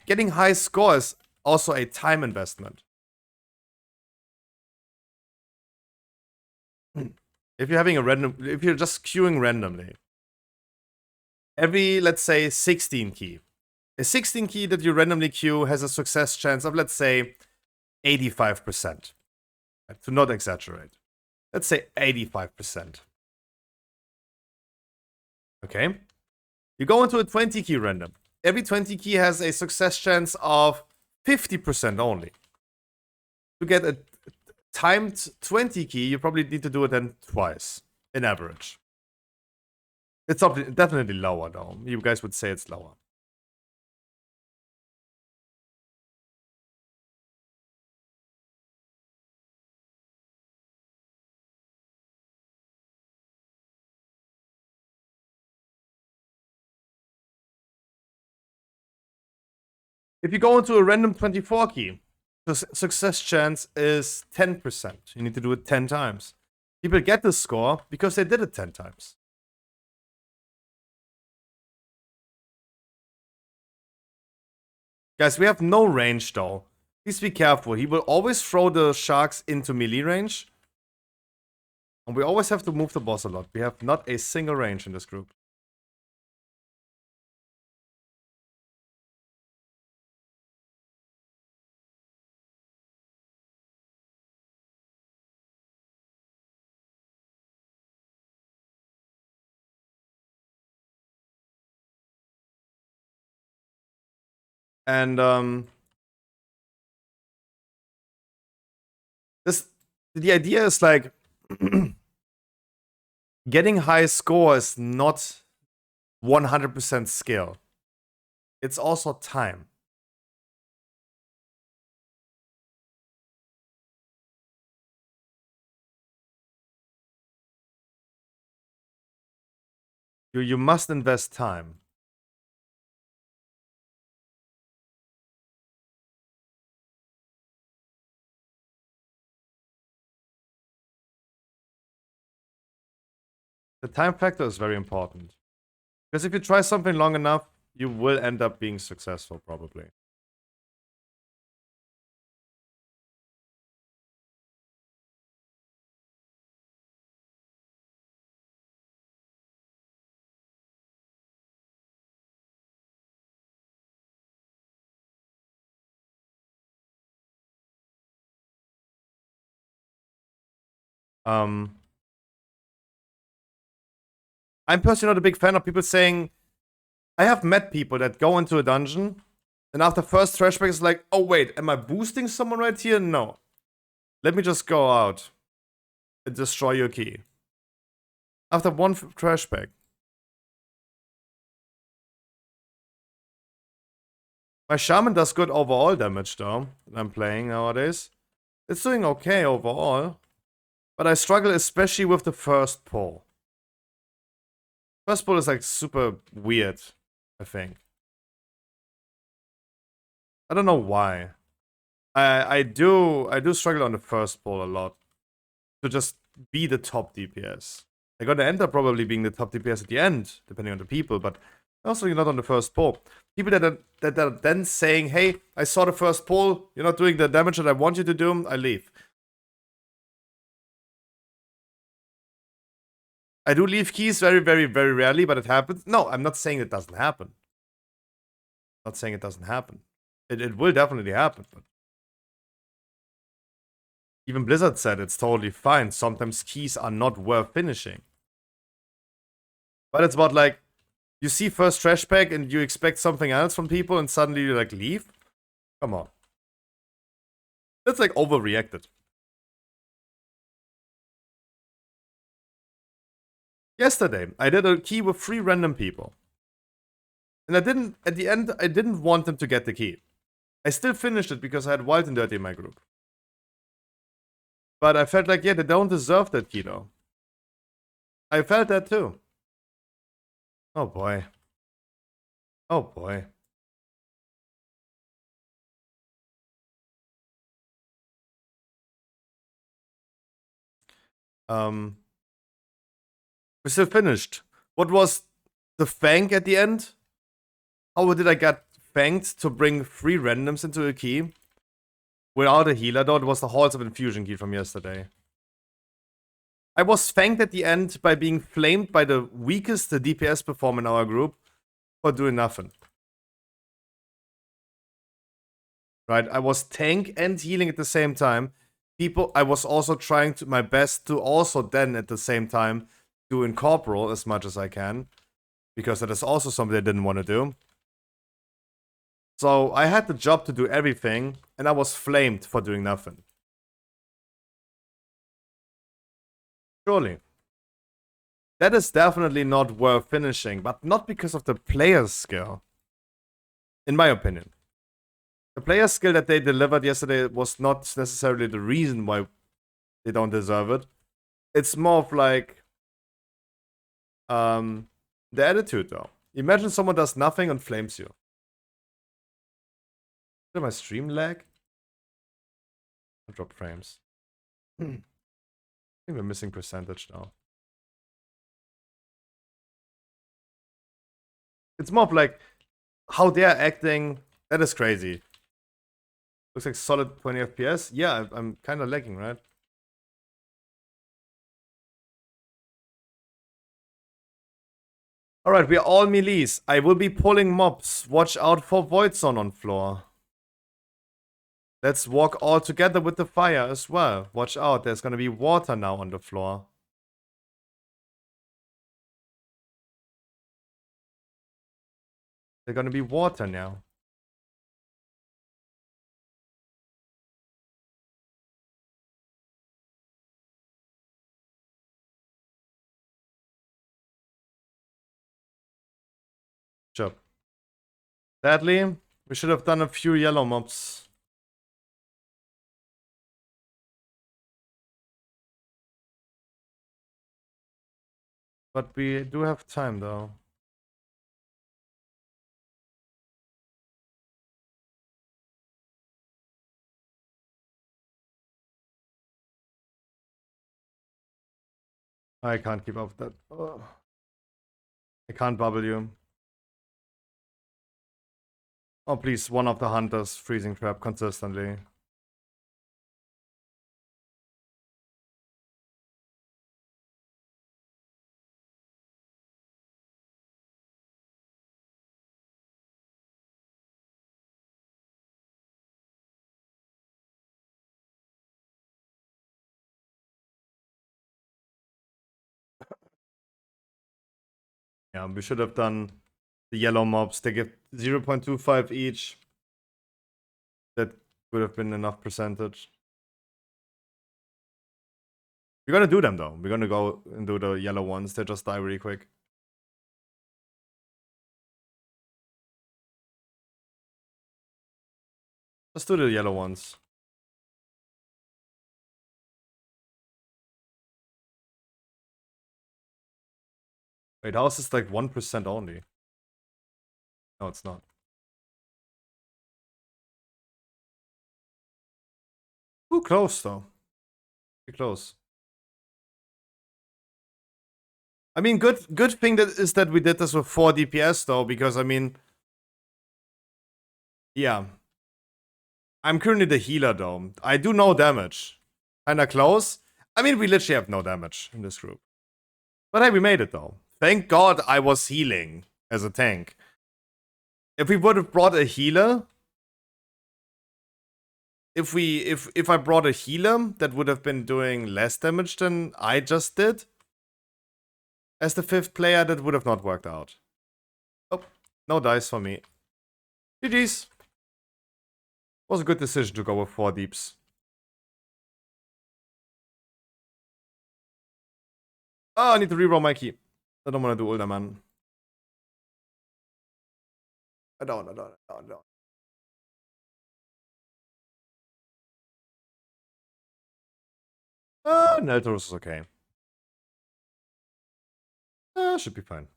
getting high scores also a time investment. If you're just queuing randomly, every, let's say, 16 key. A 16 key that you randomly queue has a success chance of, let's say, 85%. To not exaggerate. Let's say 85%. Okay? You go into a 20 key random. Every 20 key has a success chance of 50% only. To get a timed 20 key, you probably need to do it then twice, in average. It's definitely lower though. You guys would say it's lower. If you go into a random 24 key, the success chance is 10%. You need to do it 10 times. People get this score because they did it 10 times. Guys, we have no range though. Please be careful. He will always throw the sharks into melee range. And we always have to move the boss a lot. We have not a single range in this group. And the idea is like getting high score is not 100% skill. It's also time. You must invest time. The time factor is very important. Because if you try something long enough, you will end up being successful, probably. I'm personally not a big fan of people saying, I have met people that go into a dungeon and after first trash bag is like, oh wait, am I boosting someone right here? No. Let me just go out and destroy your key. After one trash bag. My shaman does good overall damage though, that I'm playing nowadays. It's doing okay overall. But I struggle especially with the first pull. First pull is like super weird, I think. I don't know why. I do struggle on the first pull a lot. To just be the top DPS. I'm gonna end up probably being the top DPS at the end, depending on the people, but also you're not on the first pull. People that are then saying, hey, I saw the first pull, you're not doing the damage that I want you to do, I leave. I do leave keys very, very, very rarely, but it happens. No, I'm not saying it doesn't happen. I'm not saying it doesn't happen. It will definitely happen, but even Blizzard said it's totally fine. Sometimes keys are not worth finishing. But it's about like, you see first trash pack and you expect something else from people and suddenly you like leave? Come on. That's like overreacted. Yesterday, I did a key with 3 random people. And at the end, I didn't want them to get the key. I still finished it because I had Wild and Dirty in my group. But I felt like, yeah, they don't deserve that key though. I felt that too. Oh boy. Oh boy. We still finished. What was the fang at the end? How did I get fanged to bring 3 randoms into a key? Without a healer though, it was the Halls of Infusion key from yesterday. I was fanged at the end by being flamed by the weakest DPS performer in our group for doing nothing. Right? I was tank and healing at the same time. I was also trying my best to also then at the same time do incorporal as much as I can. Because that is also something I didn't want to do. So I had the job to do everything, and I was flamed for doing nothing. Surely. That is definitely not worth finishing, but not because of the player's skill. In my opinion. The player skill that they delivered yesterday was not necessarily the reason why they don't deserve it. It's more of like the attitude though. Imagine someone does nothing and flames you. Did my stream lag? I drop frames. I think we're missing percentage now. It's more of like how they're acting. That is crazy. Looks like solid 20 FPS. Yeah, I'm kind of lagging, right? Alright, we are all melees. I will be pulling mobs. Watch out for Void Zone on floor. Let's walk all together with the fire as well. Watch out, there's gonna be water now on the floor. There's gonna be water now. Job. Sadly, we should have done a few yellow mobs. But we do have time though. I can't keep up with that. Oh. I can't bubble you. Oh please, one of the hunters freezing trap consistently. Yeah, we should have done the yellow mobs. They give 0.25 each. That would have been enough percentage. We're gonna do them though. We're gonna go and do the yellow ones. They just die really quick. Let's do the yellow ones. Wait, how is this like 1% only? No, it's not. Too close though. Too close. I mean, good thing that is that we did this with 4 DPS though, because I mean, yeah. I'm currently the healer though. I do no damage. Kinda close. I mean, we literally have no damage in this group. But hey, we made it though. Thank God I was healing as a tank. If we would have brought a healer, if I brought a healer that would have been doing less damage than I just did, as the 5th player, that would have not worked out. Oh, no dice for me. GG's. Was a good decision to go with 4 deeps. Oh, I need to reroll my key. I don't want to do Ulda, man. I don't. Neltoros is okay. Should be fine.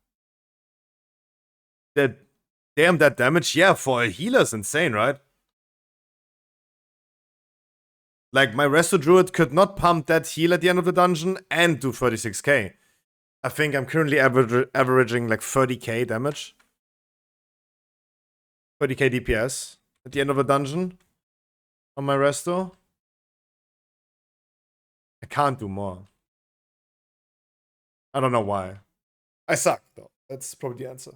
Damn, that damage, yeah, for a healer is insane, right? Like, my Resto Druid could not pump that heal at the end of the dungeon and do 36k. I think I'm currently averaging like 30k damage. 30k DPS at the end of a dungeon on my Resto. I can't do more. I don't know why. I suck, though. That's probably the answer.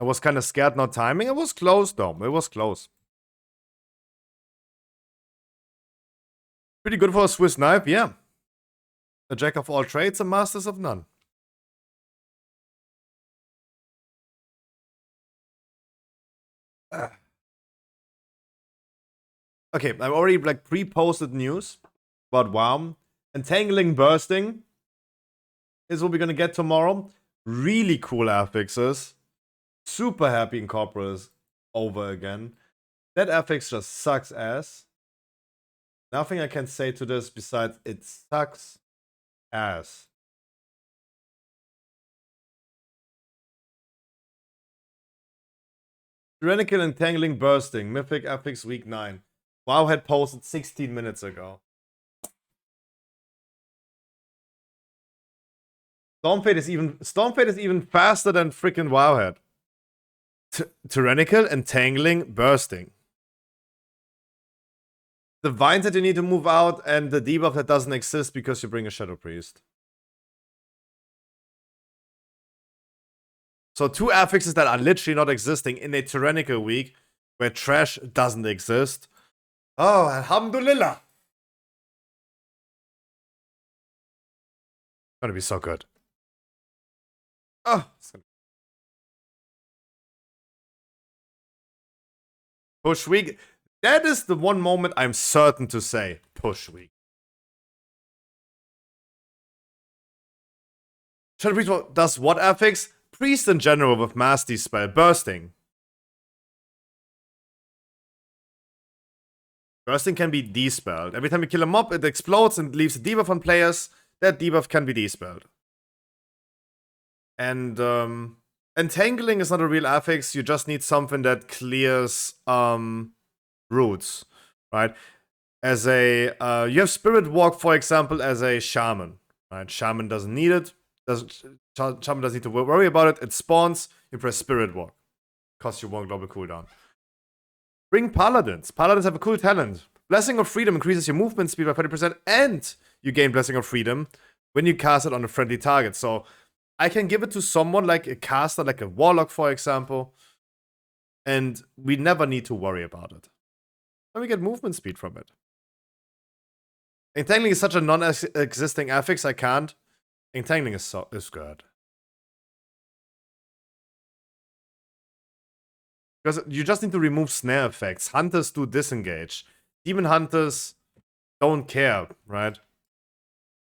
I was kind of scared not timing. It was close, though. It was close. Pretty good for a Swiss knife, yeah. A jack of all trades, a masters of none. Okay, I've already like pre-posted news about WoW. Entangling bursting is what we're gonna get tomorrow. Really cool affixes. Super happy Incorporal is over again. That affix just sucks ass. Nothing I can say to this besides it sucks ass. Tyrannical Entangling Bursting, Mythic affix week 9. WoW had posted 16 minutes ago. Stormfade is even faster than freaking Wowhead. Tyrannical, Entangling, Bursting. The vines that you need to move out, and the debuff that doesn't exist because you bring a Shadow Priest. So 2 affixes that are literally not existing in a Tyrannical week where trash doesn't exist. Oh, alhamdulillah. Gonna be so good. Oh, push week. That is the one moment I'm certain to say. Push week. Shadow Priest does what affix? Priest in general with Mastery spell. Bursting. Bursting can be despelled. Every time you kill a mob, it explodes and leaves a debuff on players. That debuff can be despelled. And Entangling is not a real affix. You just need something that clears roots, right? As a you have Spirit Walk, for example, as a shaman, right? Shaman doesn't need it. Shaman doesn't need to worry about it. It spawns. You press Spirit Walk. Costs you 1 global cooldown. Bring Paladins. Paladins have a cool talent. Blessing of Freedom increases your movement speed by 30%, and you gain Blessing of Freedom when you cast it on a friendly target. So I can give it to someone like a caster, like a Warlock, for example, and we never need to worry about it. And we get movement speed from it. Entangling is such a non-existing affix, I can't. Entangling is good. Because you just need to remove snare effects. Hunters do disengage. Demon hunters don't care, right?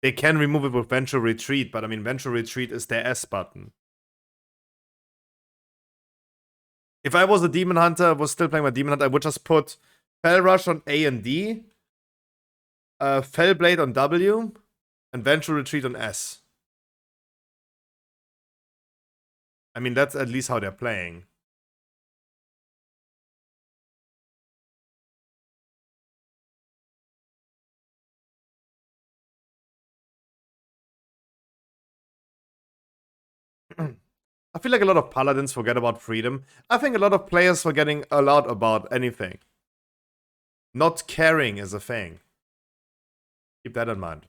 They can remove it with Ventral Retreat, but I mean, Ventral Retreat is their S button. If I was a Demon Hunter, I was still playing my Demon Hunter, I would just put Fell Rush on A and D, Fell Blade on W, and Ventral Retreat on S. I mean, that's at least how they're playing. I feel like a lot of paladins forget about freedom. I think a lot of players forgetting a lot about anything. Not caring is a thing. Keep that in mind.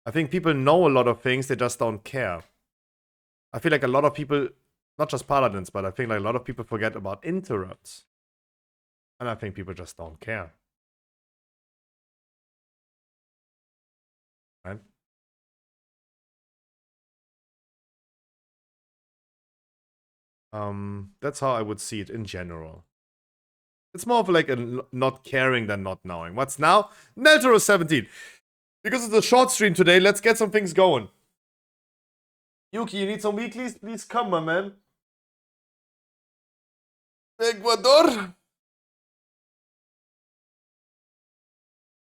I think people know a lot of things, they just don't care. I feel like a lot of people, not just paladins, but I think like a lot of people forget about interrupts. And I think people just don't care. Right? That's how I would see it in general. It's more of like a not caring than not knowing. What's now? Neltoro 17. Because it's a short stream today, let's get some things going. Yuki, you need some weeklies? Please come, my man. Ecuador.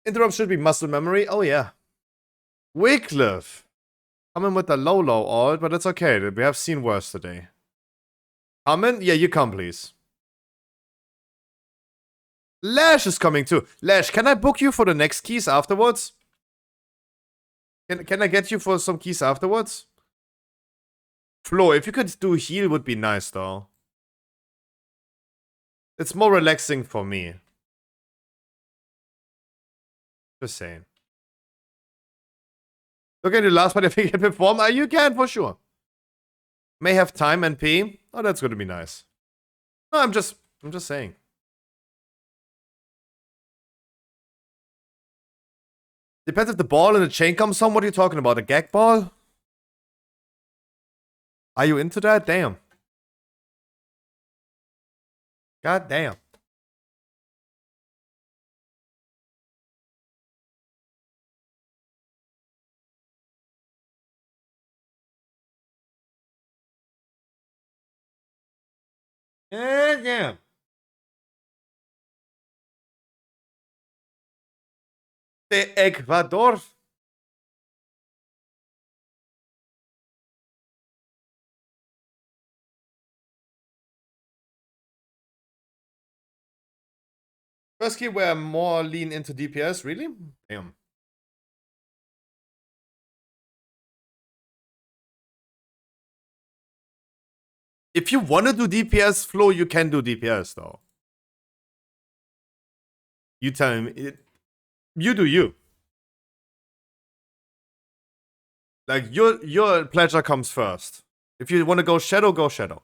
Interrupt should be muscle memory. Oh, yeah. Wycliffe. Coming with the low alt, but it's okay. We have seen worse today. Coming? Yeah, you come, please. Lash is coming too. Lash, can I book you for the next keys afterwards? Can I get you for some keys afterwards? Flo, if you could do heal would be nice though. It's more relaxing for me. Just saying. Look at the last part if you can perform. You can for sure. May have time and P. Oh, that's gonna be nice. No, I'm just saying. Depends if the ball and the chain comes home. What are you talking about? A gag ball? Are you into that? Damn. God damn. Yeah. De Ecuador. First key were more lean into DPS, really? Damn. If you want to do DPS flow, you can do DPS though. You tell me. You do you. Like your pleasure comes first. If you want to go Shadow, go Shadow.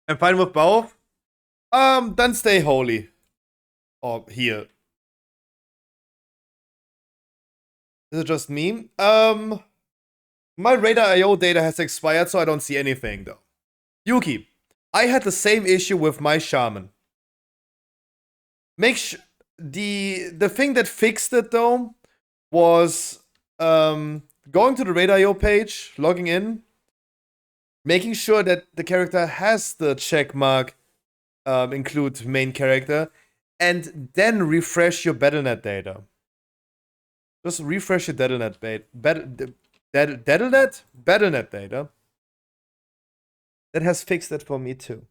I'm fine with both. Then stay holy. Or here. Is it just me? My radar IO data has expired, so I don't see anything though. Yuki, I had the same issue with my shaman. The thing that fixed it though was going to the radar IO page, logging in, making sure that the character has the check mark include main character, and then refresh your BattleNet data. Just refresh your BattleNet data. That has fixed it for me too.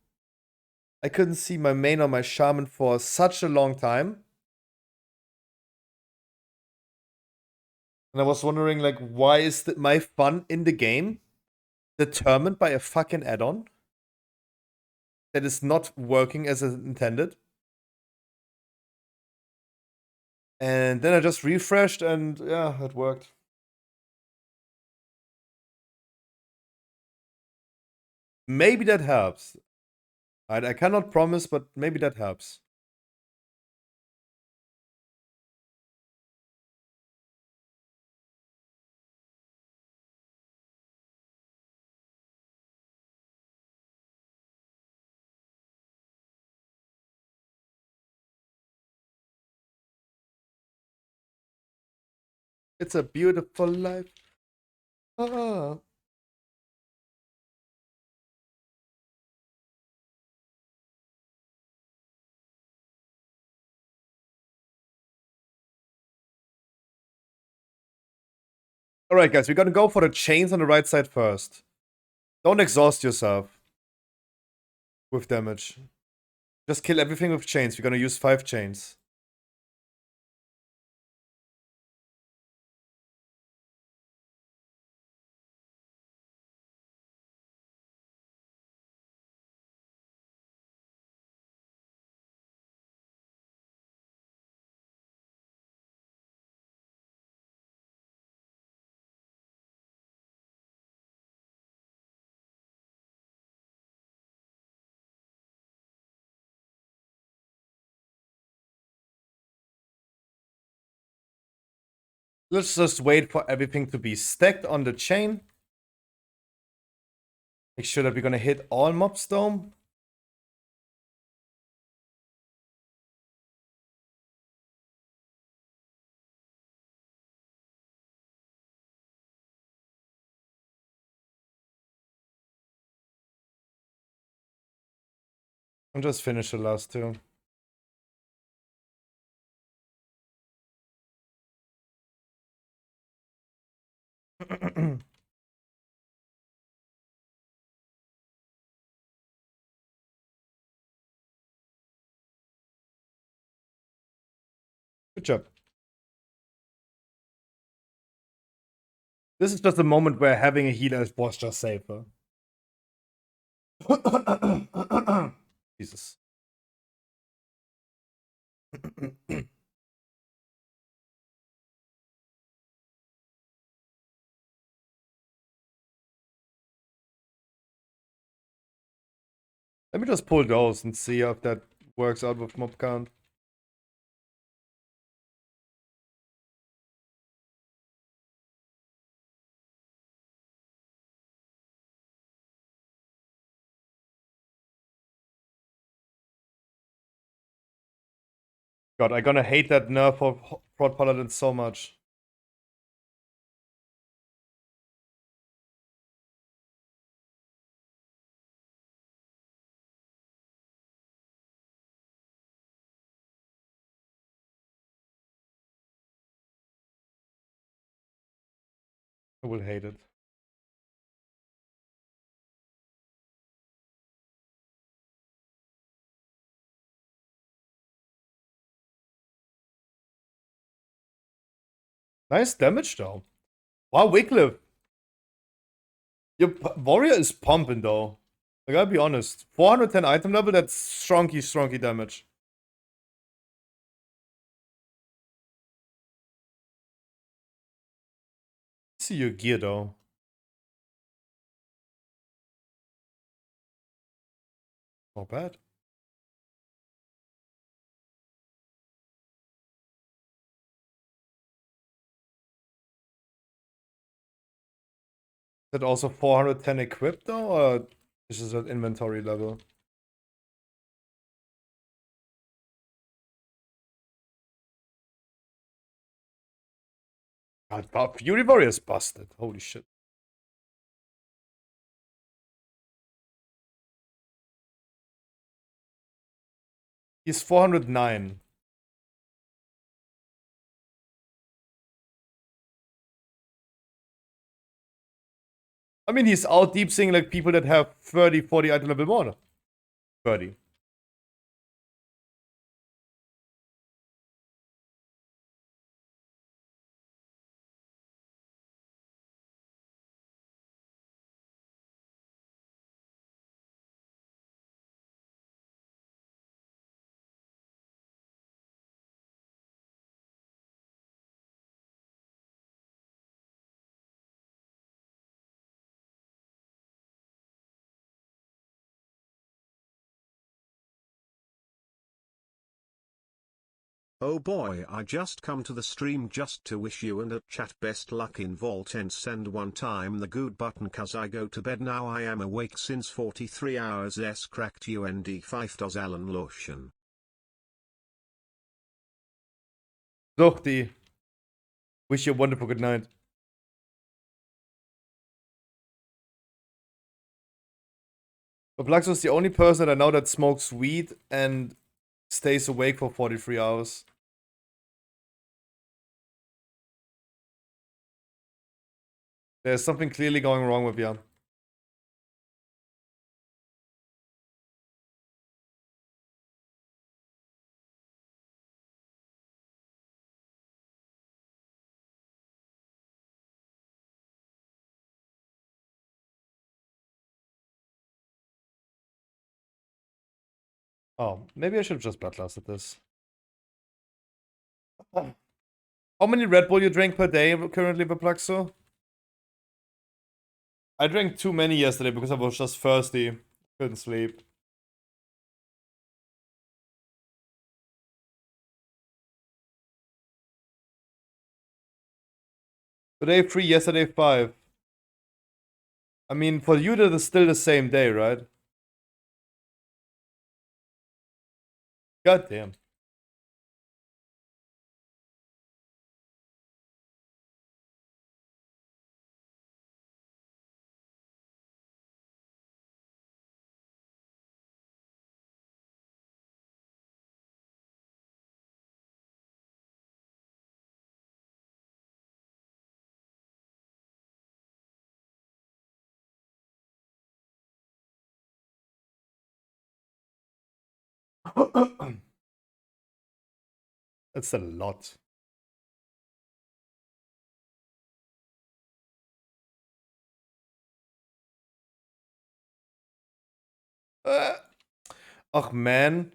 I couldn't see my main or my shaman for such a long time. And I was wondering, like, why is my fun in the game determined by a fucking add-on that is not working as intended? And then I just refreshed and yeah, it worked. Maybe that helps. I cannot promise, but maybe that helps. It's a beautiful life. Ah. Alright, guys, we're gonna go for the chains on the right side first. Don't exhaust yourself with damage. Just kill everything with chains. We're gonna use 5 chains. Let's just wait for everything to be stacked on the chain. Make sure that we're gonna hit all mobs though. And just finish the last 2. Good job. This is just a moment where having a healer was just safer. Jesus. Let me just pull those and see if that works out with mob count. God, I'm gonna hate that nerf of Prod Paladin so much. I will hate it. Nice damage though. Wow, Wycliffe. Your warrior is pumping though. I gotta be honest. 410 item level, that's stronky damage. See your gear though. Not bad. Is that also 410 equipped though, or is this at inventory level? God, Fury Warrior is busted. Holy shit. He's 409. I mean, he's out deep seeing like people that have 30, 40 item level more. 30. Oh boy, I just come to the stream just to wish you and at chat best luck in Vault and send one time the good button cause I go to bed now. I am awake since 43 hours. S cracked UND 5 does Alan Lotion. Suchti. Wish you a wonderful good night. But Blaxo is the only person that I know that smokes weed and stays awake for 43 hours. There's something clearly going wrong with you. Oh, maybe I should have just bloodlusted this. How many Red Bull you drink per day currently, Verplaxo? I drank too many yesterday because I was just thirsty. Couldn't sleep. Today 3, yesterday 5. I mean, for you that is still the same day, right? God damn. That's a lot. Ach man.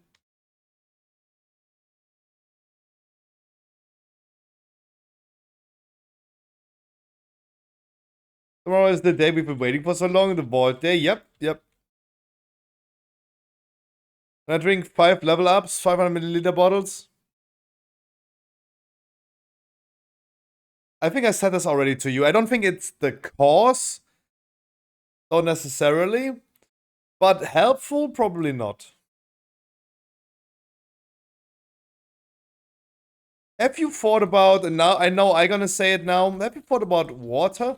Tomorrow is the day we've been waiting for so long. The vault day. Yep, yep. And I drink 5 level ups, 500 milliliter bottles. I think I said this already to you. I don't think it's the cause. Not necessarily. But helpful, probably not. Have you thought about, and now I know I'm gonna say it now, have you thought about water?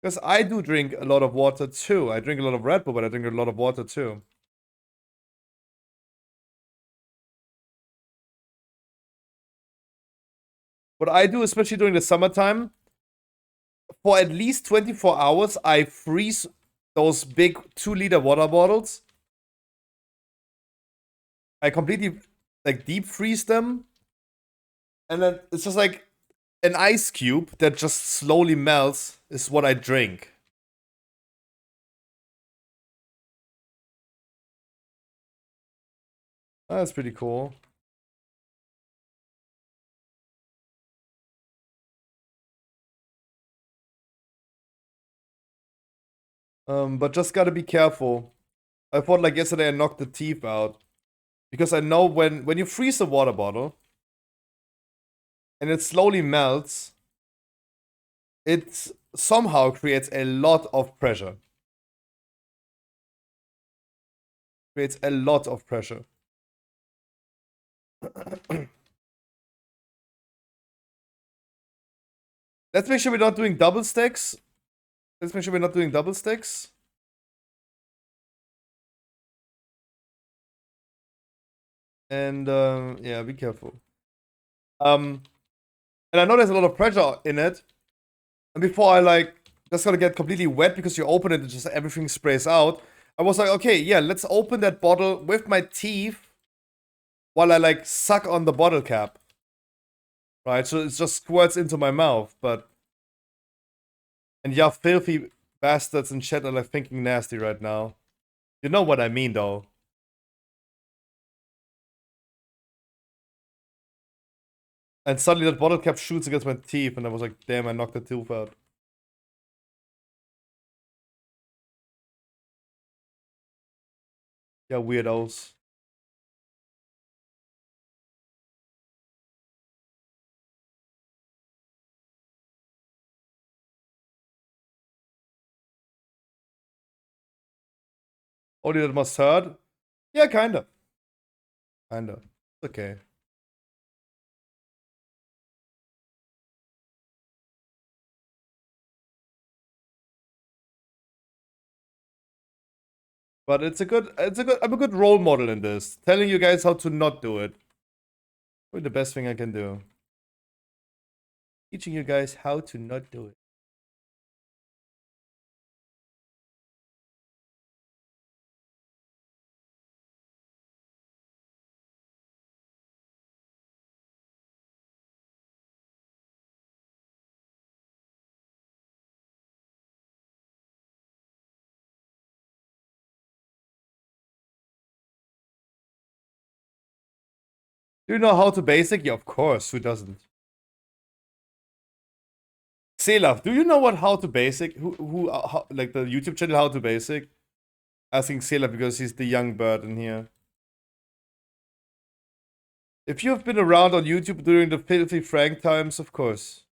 Because I do drink a lot of water too. I drink a lot of Red Bull, but I drink a lot of water too. What I do, especially during the summertime, for at least 24 hours, I freeze those big 2-liter water bottles. I completely, like, deep freeze them. And then it's just like an ice cube that just slowly melts is what I drink. That's pretty cool. But just gotta be careful. I thought like yesterday I knocked the teeth out. Because I know when you freeze a water bottle and it slowly melts, it somehow creates a lot of pressure. Creates a lot of pressure. Let's make sure we're not doing double stacks. Let's make sure we're not doing double stacks. And yeah, be careful. And I know there's a lot of pressure in it. And before I like just gonna get completely wet because you open it and just everything sprays out. I was like, okay, yeah, let's open that bottle with my teeth while I like suck on the bottle cap. Right, so it just squirts into my mouth, but... And yeah, filthy bastards in chat are like thinking nasty right now. You know what I mean, though. And suddenly that bottle cap shoots against my teeth, and I was like, damn, I knocked the tooth out. Yeah, weirdos. Only that must hurt? Yeah, kinda. Kinda. Okay. But I'm a good role model in this. Telling you guys how to not do it. Probably the best thing I can do. Teaching you guys how to not do it. Do you know how to basic? Yeah, of course. Who doesn't? Selaf, do you know what how to basic? Like the YouTube channel how to basic? Asking Selaf because he's the young bird in here. If you've been around on YouTube during the Filthy Frank times, of course.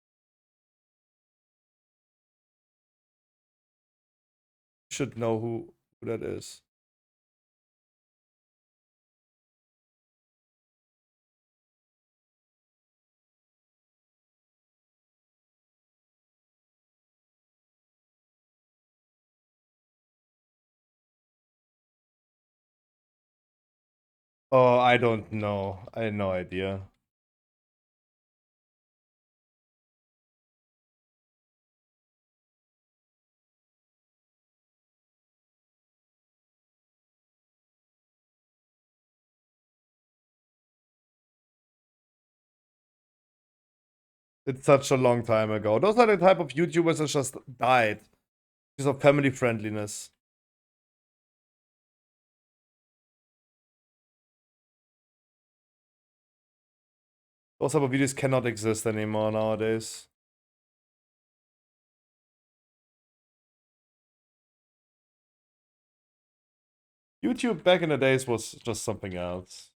You should know who that is. Oh, I don't know. I had no idea. It's such a long time ago. Those are the type of YouTubers that just died because of family friendliness. Those type of videos cannot exist anymore nowadays. YouTube back in the days was just something else.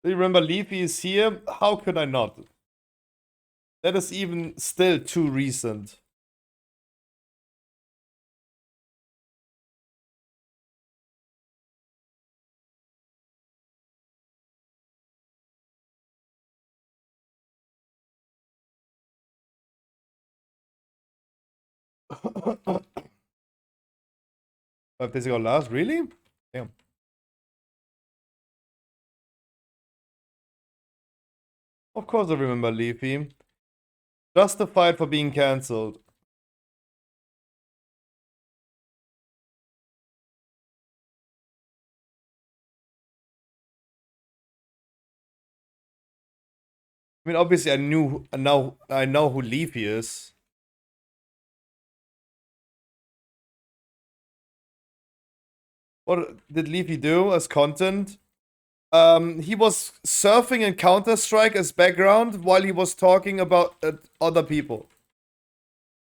Do you remember Leafy is here? How could I not? That is even still too recent. Days ago last? Really? Damn. Of course I remember Leafy. Justified for being cancelled. I mean, obviously I know who Leafy is. What did Leafy do as content? He was surfing in Counter-Strike as background while he was talking about other people.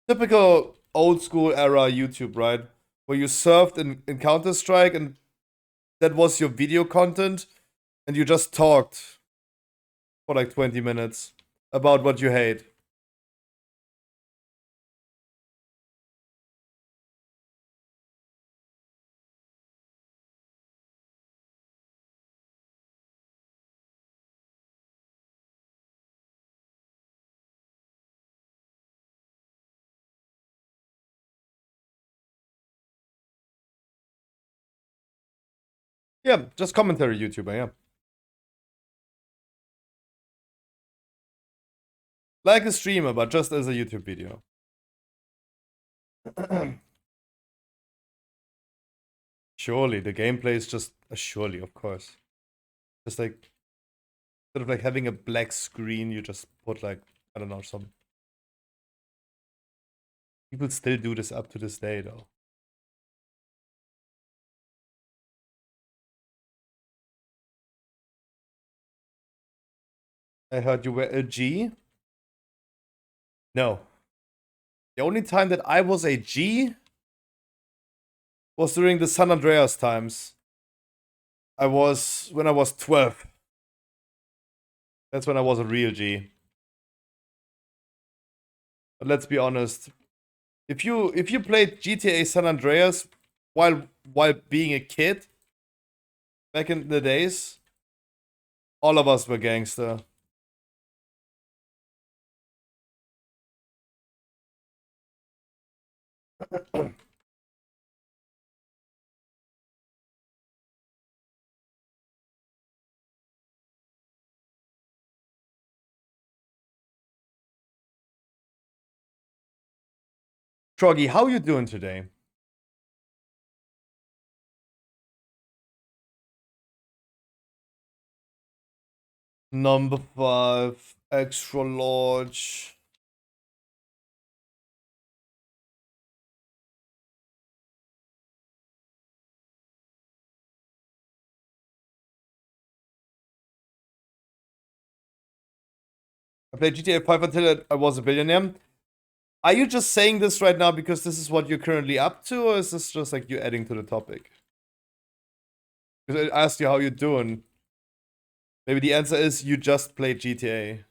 Typical old school era YouTube, right? Where you surfed in Counter-Strike and that was your video content and you just talked for like 20 minutes about what you hate. Yeah, just commentary YouTuber, yeah. Like a streamer, but just as a YouTube video. Surely, the gameplay is just... surely, of course. Just like... Sort of like having a black screen, you just put like... I don't know, some... People still do this up to this day, though. I heard you were a G? No. The only time that I was a G was during the San Andreas times. When I was 12. That's when I was a real G. But let's be honest. If you played GTA San Andreas while being a kid back in the days, all of us were gangster. Troggy, how you doing today? Number 5, extra large. I played GTA 5 until I was a billionaire. Are you just saying this right now because this is what you're currently up to, or is this just like you adding to the topic? Because I asked you how you're doing. Maybe the answer is you just played GTA.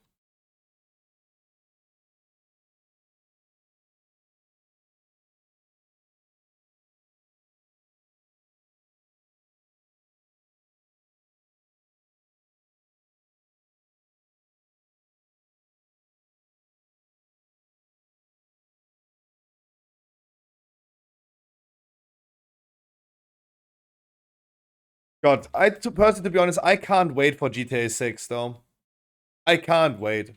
God, personally, to be honest, I can't wait for GTA 6, though. I can't wait.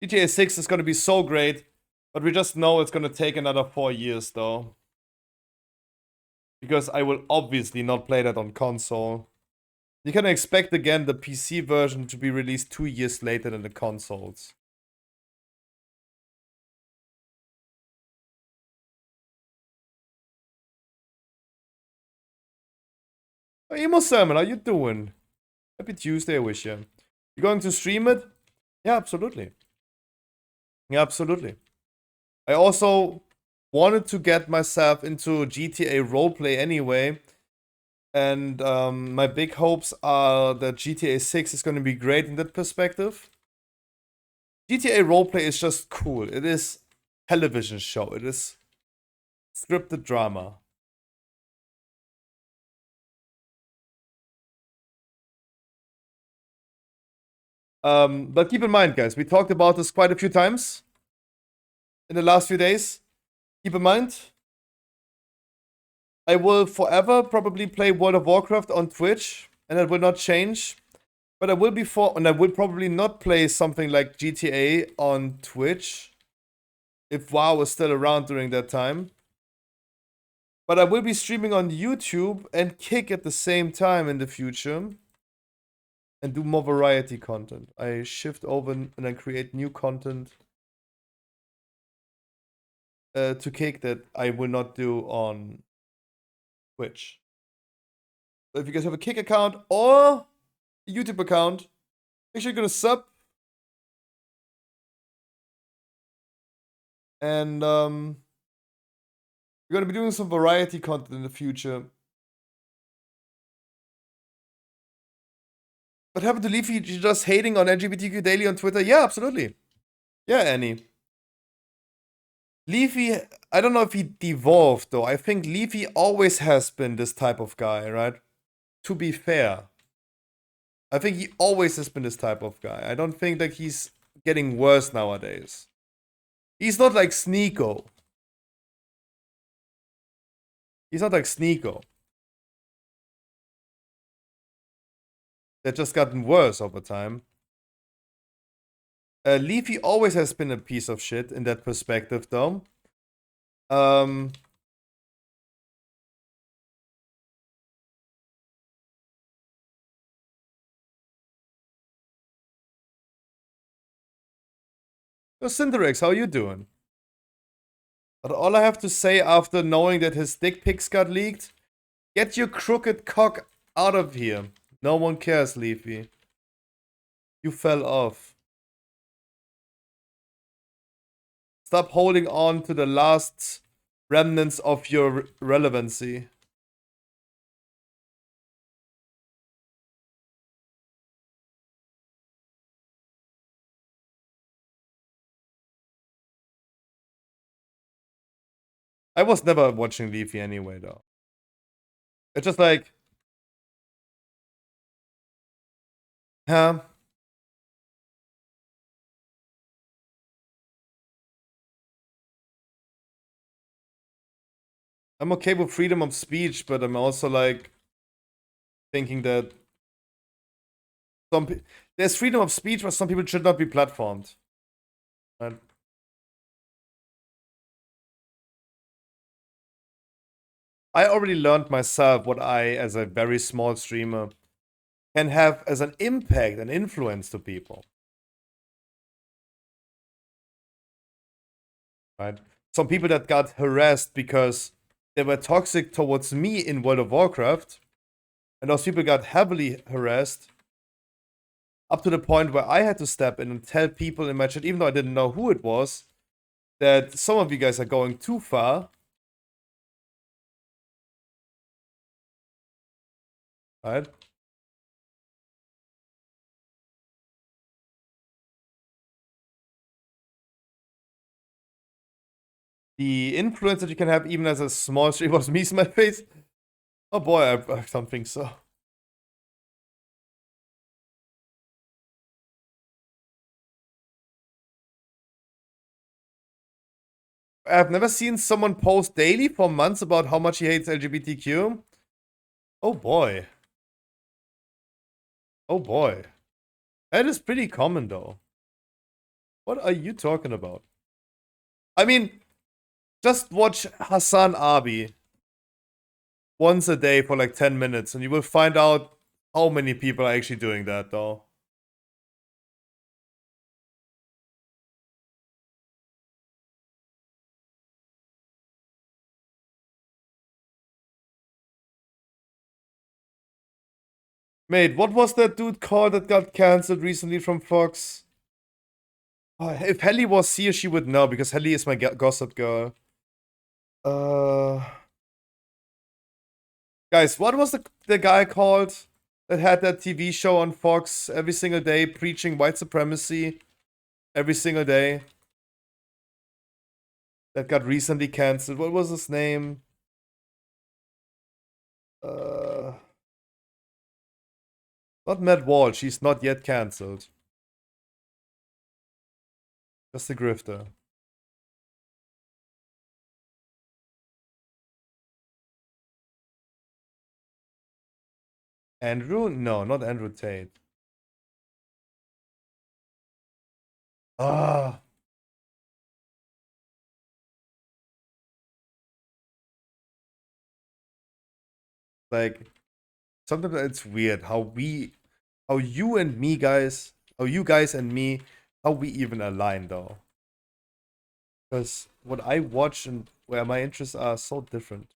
GTA 6 is gonna be so great, but we just know it's gonna take another 4 years, though. Because I will obviously not play that on console. You can expect again the PC version to be released 2 years later than the consoles. Hey, Emo Salmon, how you doing? Happy Tuesday, I wish you. You going to stream it? Yeah, absolutely. Yeah, absolutely. I also wanted to get myself into GTA roleplay anyway. And my big hopes are that GTA 6 is going to be great in that perspective. GTA roleplay is just cool. It is television show. It is scripted drama. But keep in mind, guys, we talked about this quite a few times in the last few days. Keep in mind, I will forever probably play World of Warcraft on Twitch, and that will not change. But I will and I will probably not play something like GTA on Twitch if WoW is still around during that time. But I will be streaming on YouTube and Kick at the same time in the future. And do more variety content. I shift over and then create new content to Kick that I will not do on Twitch. So if you guys have a Kick account or a YouTube account, make sure you're gonna sub. And we're gonna be doing some variety content in the future. What happened to Leafy just hating on LGBTQ Daily on Twitter? Yeah, absolutely. Yeah, Annie. Leafy, I don't know if he devolved though. I think Leafy always has been this type of guy, right? To be fair. I think he always has been this type of guy. I don't think that he's getting worse nowadays. He's not like Sneeko. He's not like Sneeko. That just gotten worse over time. Leafy always has been a piece of shit in that perspective, though. So Cinderex, how you doing? But all I have to say after knowing that his dick pics got leaked, get your crooked cock out of here. No one cares, Leafy. You fell off. Stop holding on to the last remnants of your relevancy. I was never watching Leafy anyway, though. It's just like... Huh? I'm okay with freedom of speech, but I'm also like... thinking that... there's freedom of speech, but some people should not be platformed. Right? I already learned myself what I, as a very small streamer, can have as an impact and influence to people. Right? Some people that got harassed because they were toxic towards me in World of Warcraft, and those people got heavily harassed up to the point where I had to step in and tell people in my chat, even though I didn't know who it was, that some of you guys are going too far. Right? The influence that you can have even as a small stream was me, my face. Oh boy, I don't think so. I've never seen someone post daily for months about how much he hates LGBTQ. Oh boy. Oh boy. That is pretty common though. What are you talking about? I mean, just watch Hassan Abi once a day for like 10 minutes and you will find out how many people are actually doing that though. Mate, what was that dude called that got cancelled recently from Fox? Oh, if Helly was here, she would know because Helly is my gossip girl. Guys, what was the guy called that had that TV show on Fox every single day preaching white supremacy every single day? That got recently cancelled. What was his name? Not Matt Walsh, he's not yet cancelled. Just a grifter. Andrew? No, not Andrew Tate. Ah. Like, sometimes it's weird how you and me guys, how you guys and me, how we even align though. Because what I watch and where my interests are so different.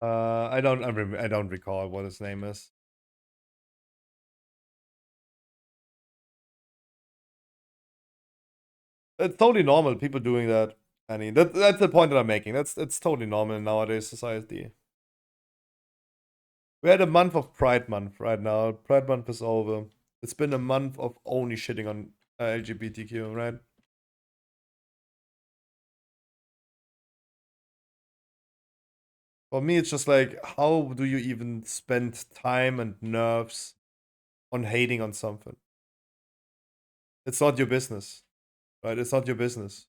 I don't recall what his name is. It's totally normal, people doing that. I mean, that's the point that I'm making. It's totally normal in nowadays society. We had a month of Pride Month right now. Pride Month is over. It's been a month of only shitting on LGBTQ, right? For me, it's just like, how do you even spend time and nerves on hating on something? It's not your business, right? It's not your business.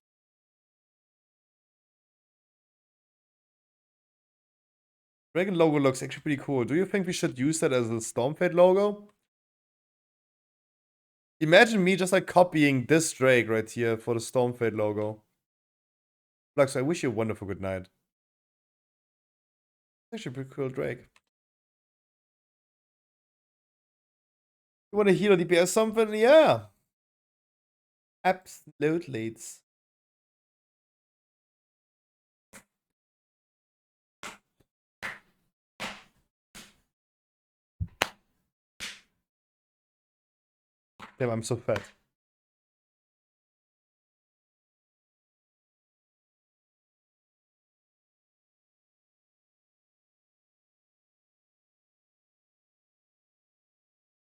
Dragon logo looks actually pretty cool. Do you think we should use that as a Stormfade logo? Imagine me just like copying this Drake right here for the Stormfade logo. Flux, I wish you a wonderful good night. Actually, pretty cool Drake. You want to heal or DPS something? Yeah. Absolutely. Damn, I'm so fat.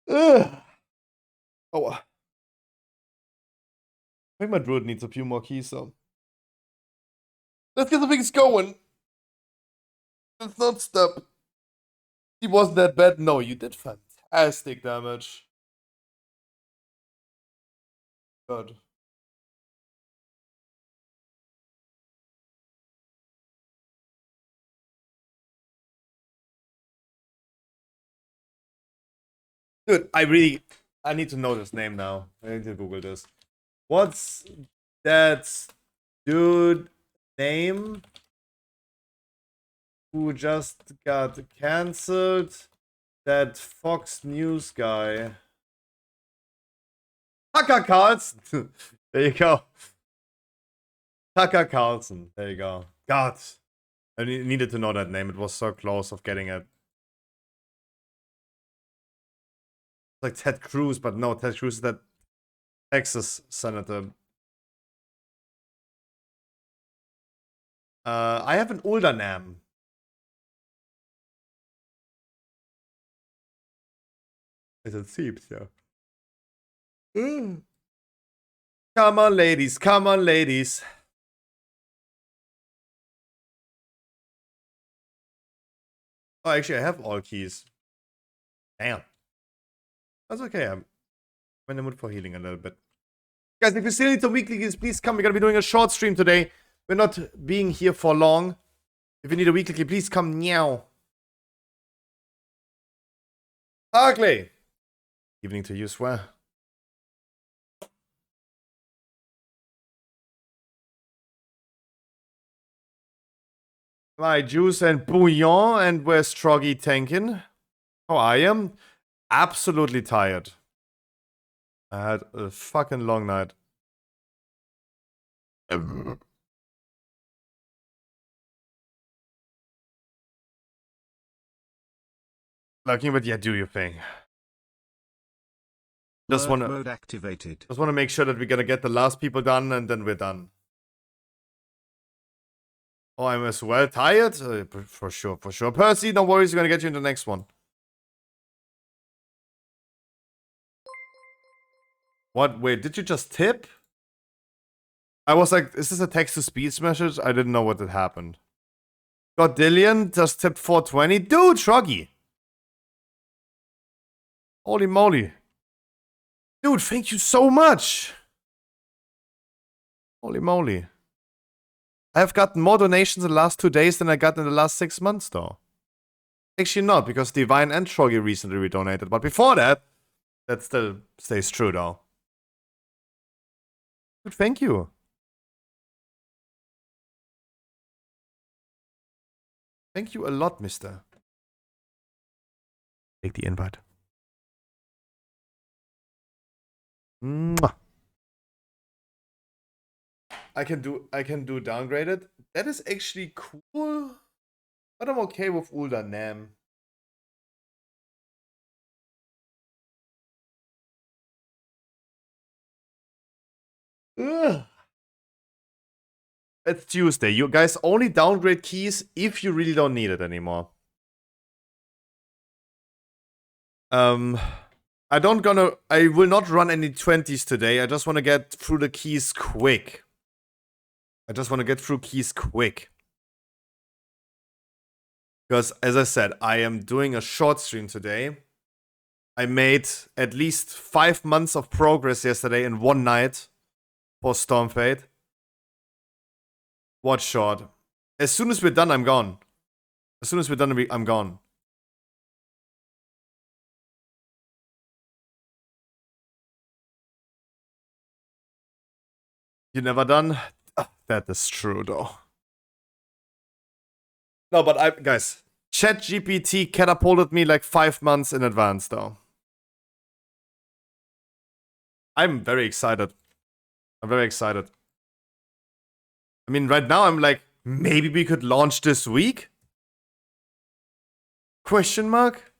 Ugh. Oh. I think my druid needs a few more keys, though. Let's get the things going. Let's not stop. He wasn't that bad. No, you did fantastic damage. Good. Dude, I need to know this name now. I need to Google this. What's that dude name who just got cancelled? That Fox News guy. Tucker Carlson. There you go. Tucker Carlson. There you go. God. I needed to know that name. It was so close of getting it. Like Ted Cruz, but no, Ted Cruz is that Texas senator. I have an older name. As it seems, yeah. Come on, ladies. Come on, ladies. Oh, actually, I have all keys. Damn. That's okay. I'm in the mood for healing a little bit. Guys, if you still need some weekly keys, please come. We're going to be doing a short stream today. We're not being here for long. If you need a weekly key, please come now. Ugly. Evening to you, swear. My juice and bouillon, and where's Troggy tanking? How are you? Absolutely tired. I had a fucking long night. Lucky, but yeah, do your thing. Just Work wanna mode activated. Just wanna make sure that we're gonna get the last people done, and then we're done. Oh, I'm as well tired? For sure, for sure. Percy, no worries, we're gonna get you in the next one. What? Wait, did you just tip? I was like, is this a text-to-speech message? I didn't know what had happened. God, Dillian just tipped 420. Dude, Shruggy. Holy moly. Dude, thank you so much. Holy moly. I have gotten more donations in the last 2 days than I got in the last 6 months, though. Actually not, because Divine and Troggy recently redonated. But before that, that still stays true, though. Dude, thank you. Thank you a lot, mister. Take the invite. Mwah. I can do downgraded. That is actually cool. But I'm okay with Ulda Nam. Ugh. It's Tuesday. You guys only downgrade keys if you really don't need it anymore. I will not run any 20s today. I just want to get through the keys quick. I just want to get through keys quick. Because, as I said, I am doing a short stream today. I made at least 5 months of progress yesterday in one night for Stormfade. What short? As soon as we're done, I'm gone. As soon as we're done, I'm gone. You never done? That is true, though. No, but guys, ChatGPT catapulted me like 5 months in advance, though. I'm very excited. I'm very excited. I mean, right now I'm like, maybe we could launch this week? Question mark?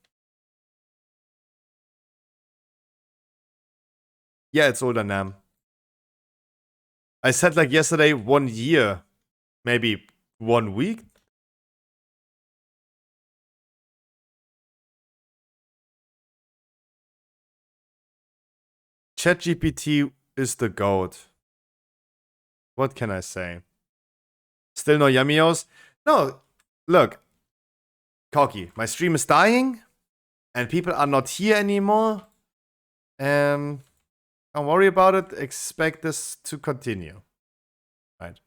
Yeah, it's older Nam. I said like yesterday, 1 year. Maybe 1 week? ChatGPT is the GOAT. What can I say? Still no Yamios? No, look. Cocky, my stream is dying. And people are not here anymore. Don't worry about it. Expect this to continue. Right.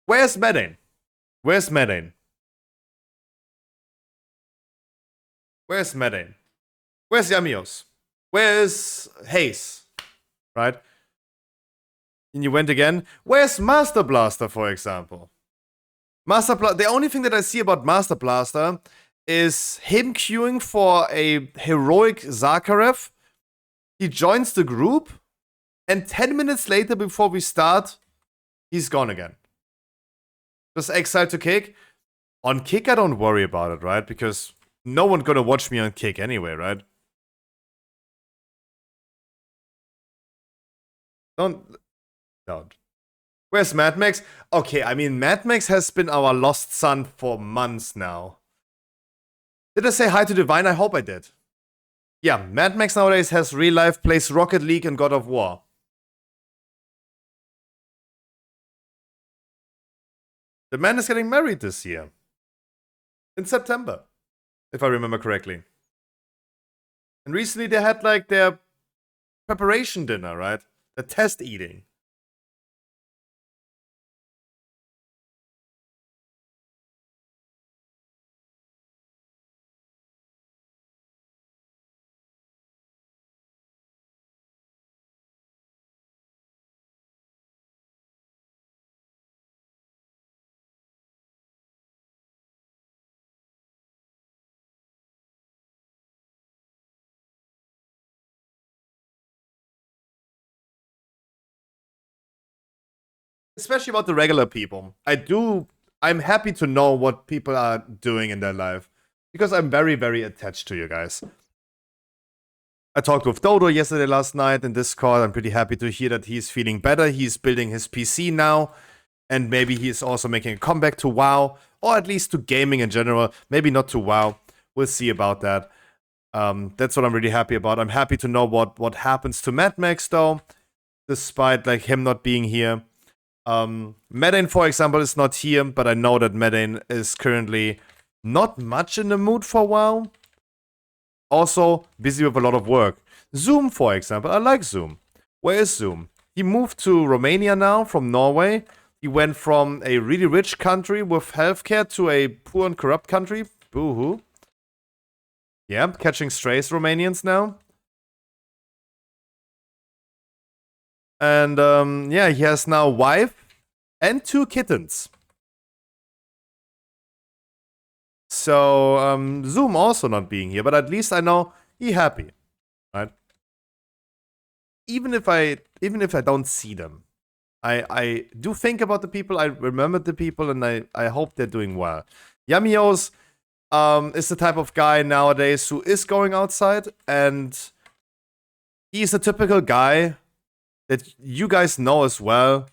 Where's Medane? Where's Medane? Where's Medane? Where's Yamios? Where's Hayes? Right? And you went again. Where's Master Blaster, for example? The only thing that I see about Master Blaster is him queuing for a heroic Zakharev. He joins the group, and 10 minutes later, before we start, he's gone again. Just exile to Kick. On Kick, I don't worry about it, right? Because no one gonna watch me on Kick anyway, right? Don't. Where's Mad Max? Okay, I mean, Mad Max has been our lost son for months now. Did I say hi to Divine? I hope I did. Yeah, Mad Max nowadays has real life, plays Rocket League and God of War. The man is getting married this year. In September, if I remember correctly. And recently they had like their preparation dinner, right? The test eating. Especially about the regular people. I'm happy to know what people are doing in their life. Because I'm very, very attached to you guys. I talked with Dodo yesterday last night in Discord. I'm pretty happy to hear that he's feeling better. He's building his PC now. And maybe he's also making a comeback to WoW. Or at least to gaming in general. Maybe not to WoW. We'll see about that. That's what I'm really happy about. I'm happy to know what happens to Mad Max though. Despite like him not being here. Medane, for example, is not here, but I know that Medane is currently not much in the mood for WoW. Also, busy with a lot of work. Zoom, for example, I like Zoom. Where is Zoom? He moved to Romania now from Norway. He went from a really rich country with healthcare to a poor and corrupt country. Boo-hoo. Yeah, catching strays, Romanians now. And yeah, he has now a wife and 2 kittens. So Zoom also not being here, but at least I know he happy, right? Even if I don't see them, I do think about the people. I remember the people, and I hope they're doing well. Yamios is the type of guy nowadays who is going outside, and he's a typical guy that you guys know as well.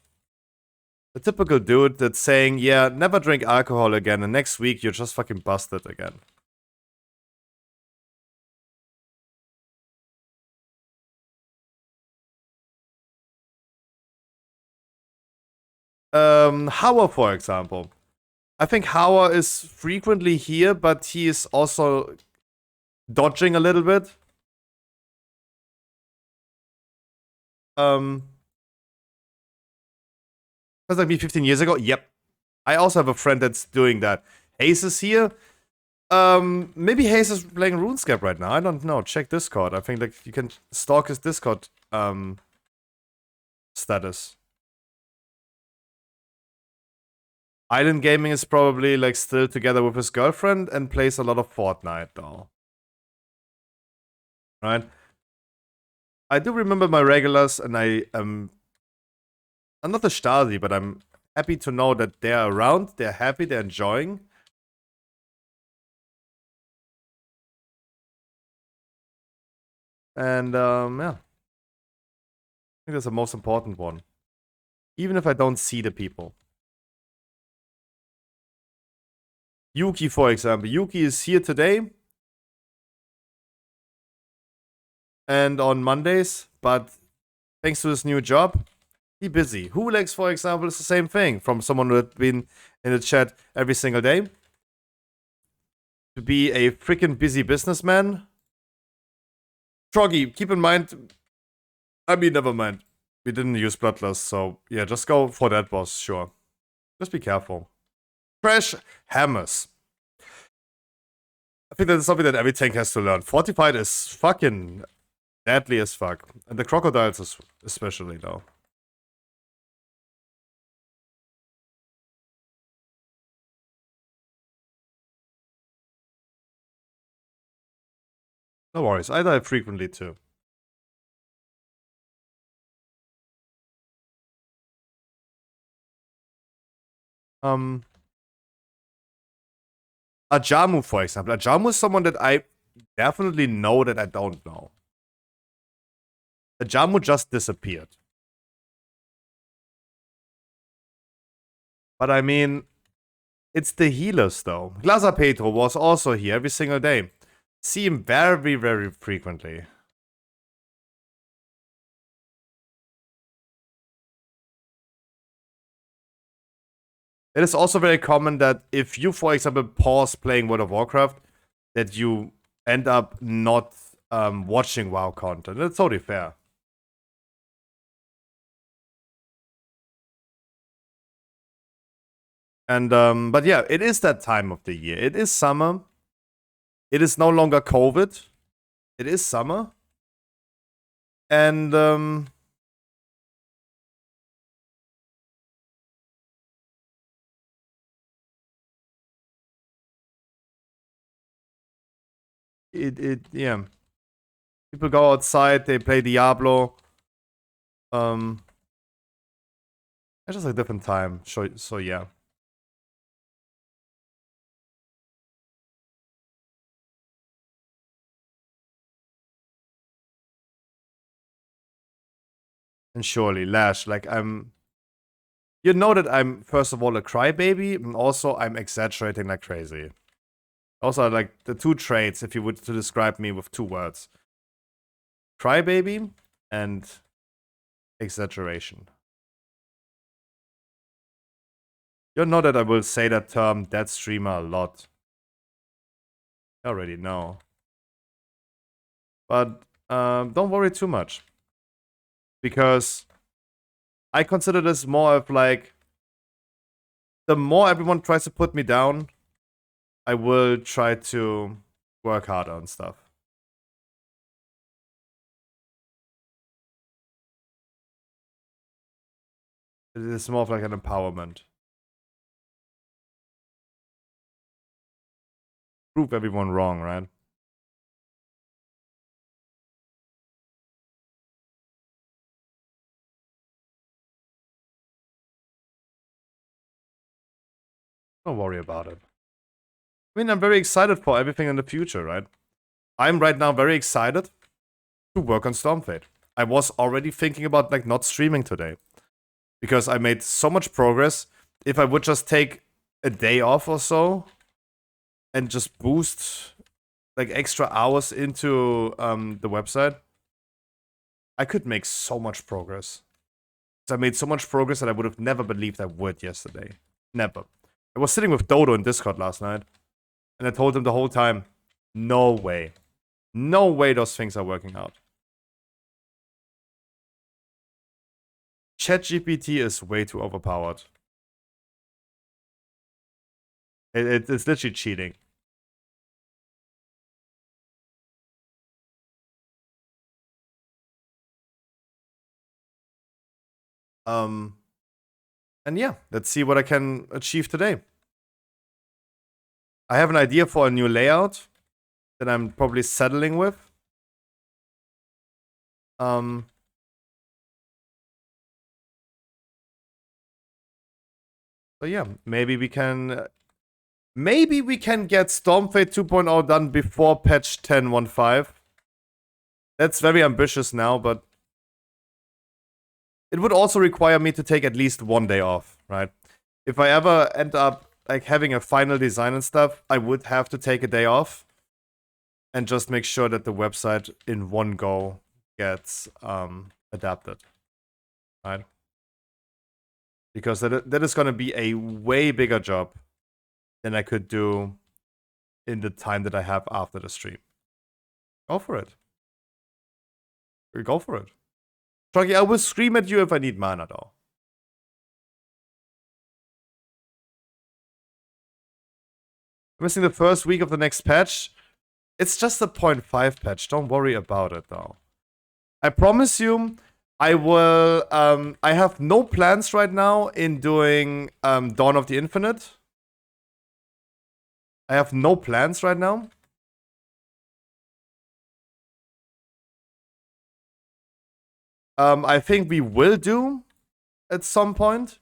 The typical dude that's saying, yeah, never drink alcohol again, and next week you're just fucking busted again. Howard, for example. I think Hauer is frequently here, but he is also dodging a little bit. Was like me 15 years ago? Yep. I also have a friend that's doing that. Hayes is here. Maybe Hayes is playing RuneScape right now. I don't know. Check Discord. I think like you can stalk his Discord status. Island Gaming is probably like still together with his girlfriend and plays a lot of Fortnite though. Right? I do remember my regulars, and I'm not the Stasi, but I'm happy to know that they're around, they're happy, they're enjoying. And yeah. I think that's the most important one. Even if I don't see the people. Yuki, for example. Yuki is here today. And on Mondays, but thanks to his new job, he's busy. Hulex, for example, is the same thing from someone who had been in the chat every single day. To be a freaking busy businessman. Troggy, keep in mind. I mean, never mind. We didn't use Bloodlust, so yeah, just go for that boss, sure. Just be careful. Crash hammers. I think that's something that every tank has to learn. Fortified is fucking deadly as fuck. And the crocodiles especially, though. No worries, I die frequently too. Ajamu, for example. Ajamu is someone that I definitely know that I don't know. Ajamu just disappeared. But I mean, it's the healers though. Glaza Petro was also here every single day. See him very, very frequently. It is also very common that if you, for example, pause playing World of Warcraft, that you end up not watching WoW content. That's totally fair. And but yeah, it is that time of the year. It is summer. It is no longer COVID. It is summer. And yeah. People go outside, they play Diablo. It's just a different time. So yeah. And surely, Lash, like you know that I'm first of all a crybaby, and also I'm exaggerating like crazy. Also, like the two traits, if you would to describe me with two words: crybaby and exaggeration. You know that I will say that term dead streamer a lot. I already know. But don't worry too much. Because I consider this more of like, the more everyone tries to put me down, I will try to work harder on stuff. It is more of like an empowerment. Prove everyone wrong, right? Don't worry about it. I mean, I'm very excited for everything in the future, right? I'm right now very excited to work on Stormfade. I was already thinking about like not streaming today. Because I made so much progress. If I would just take a day off or so and just boost like extra hours into the website, I could make so much progress. I made so much progress that I would have never believed I would yesterday. Never. I was sitting with Dodo in Discord last night, and I told him the whole time, no way. No way those things are working out. ChatGPT is way too overpowered. It's literally cheating. And yeah, let's see what I can achieve today. I have an idea for a new layout that I'm probably settling with. So yeah, maybe we can get Stormfade 2.0 done before patch 10.15. That's very ambitious now, but it would also require me to take at least one day off, right? If I ever end up like having a final design and stuff, I would have to take a day off and just make sure that the website in one go gets adapted, right? Because that is going to be a way bigger job than I could do in the time that I have after the stream. Go for it. Go for it. Chucky, I will scream at you if I need mana, though. Missing the first week of the next patch. It's just a 0.5 patch. Don't worry about it, though. I promise you, I will. I have no plans right now in doing Dawn of the Infinite. I have no plans right now. I think we will do at some point.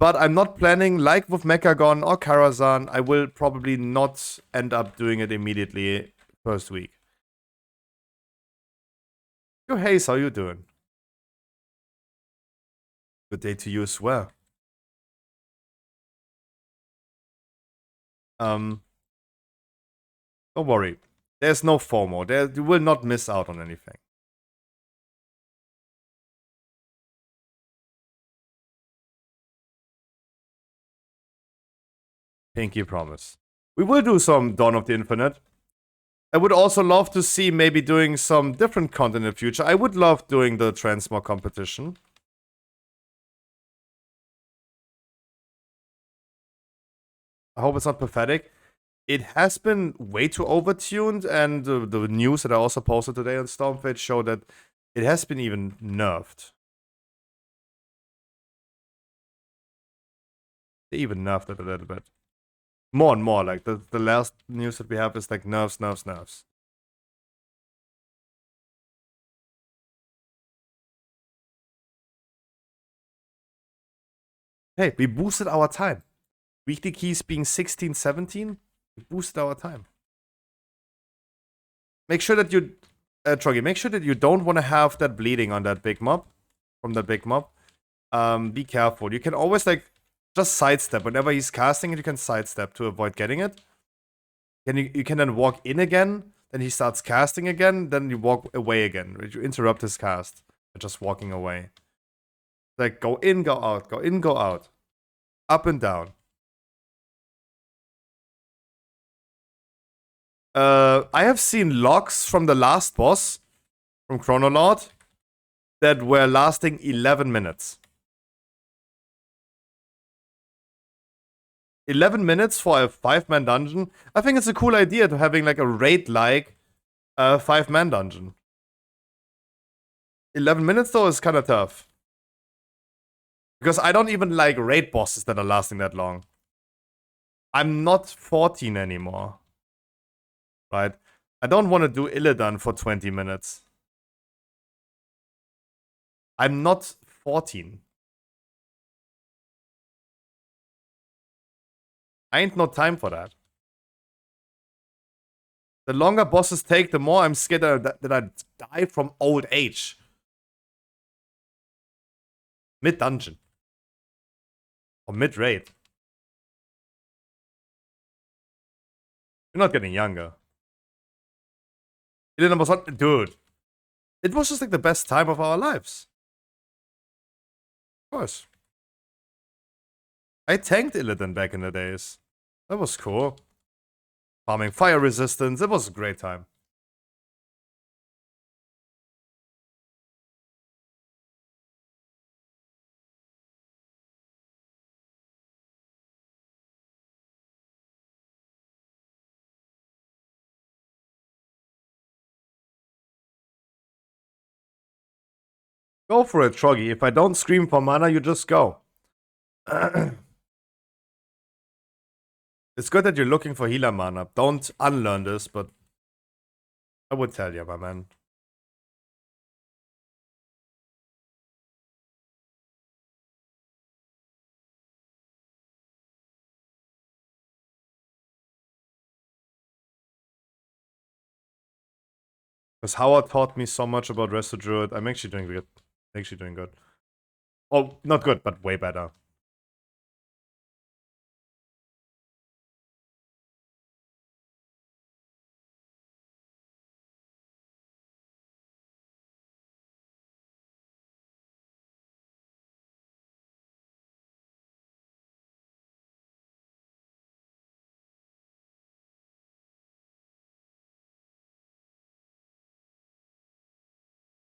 But I'm not planning, like with Mechagon or Karazhan, I will probably not end up doing it immediately first week. Yo, Hayes, how you doing? Good day to you as well. Don't worry. There's no FOMO. You will not miss out on anything. Pinky promise. We will do some Dawn of the Infinite. I would also love to see maybe doing some different content in the future. I would love doing the Transmog competition. I hope it's not pathetic. It has been way too overtuned, and the news that I also posted today on Stormfade show that it has been even nerfed. They even nerfed it a little bit. More and more, like the last news that we have is like nerfs. Hey, we boosted our time. Weekly keys being 16, 17, we boosted our time. Make sure that you, Troggy, make sure that you don't want to have that bleeding on that big mob, from that big mob. Be careful. You can always like just sidestep. Whenever he's casting it, you can sidestep to avoid getting it. And you can then walk in again, then he starts casting again, then you walk away again. You interrupt his cast by just walking away. Like go in, go out, go in, go out. Up and down. I have seen logs from the last boss, from Chronolod, that were lasting 11 minutes. 11 minutes for a 5-man dungeon? I think it's a cool idea to having like a raid-like 5-man dungeon. 11 minutes though is kind of tough. Because I don't even like raid bosses that are lasting that long. I'm not 14 anymore. Right? I don't want to do Illidan for 20 minutes. I'm not 14. I ain't no time for that. The longer bosses take, the more I'm scared that I die from old age. Mid-dungeon. Or mid-raid. You're not getting younger. Illidan was not... Dude. It was just like the best time of our lives. Of course. I tanked Illidan back in the days. That was cool. Farming fire resistance. It was a great time. Go for it, Troggy. If I don't scream for mana, you just go. It's good that you're looking for healer mana. Don't unlearn this, but I would tell you, my man. Because Howard taught me so much about Resto Druid. I'm actually doing good. Actually doing good. Oh, not good, but way better.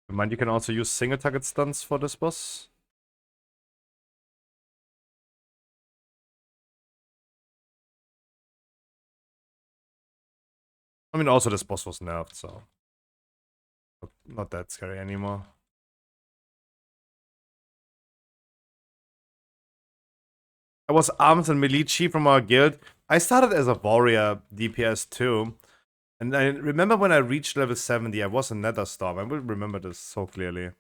Mind you can also use single target stunts for this boss. I mean, also this boss was nerfed, so not that scary anymore. I was arms and melee chief from our guild. I started as a warrior DPS too. And I remember when I reached level 70, I was a Netherstorm. I will remember this so clearly.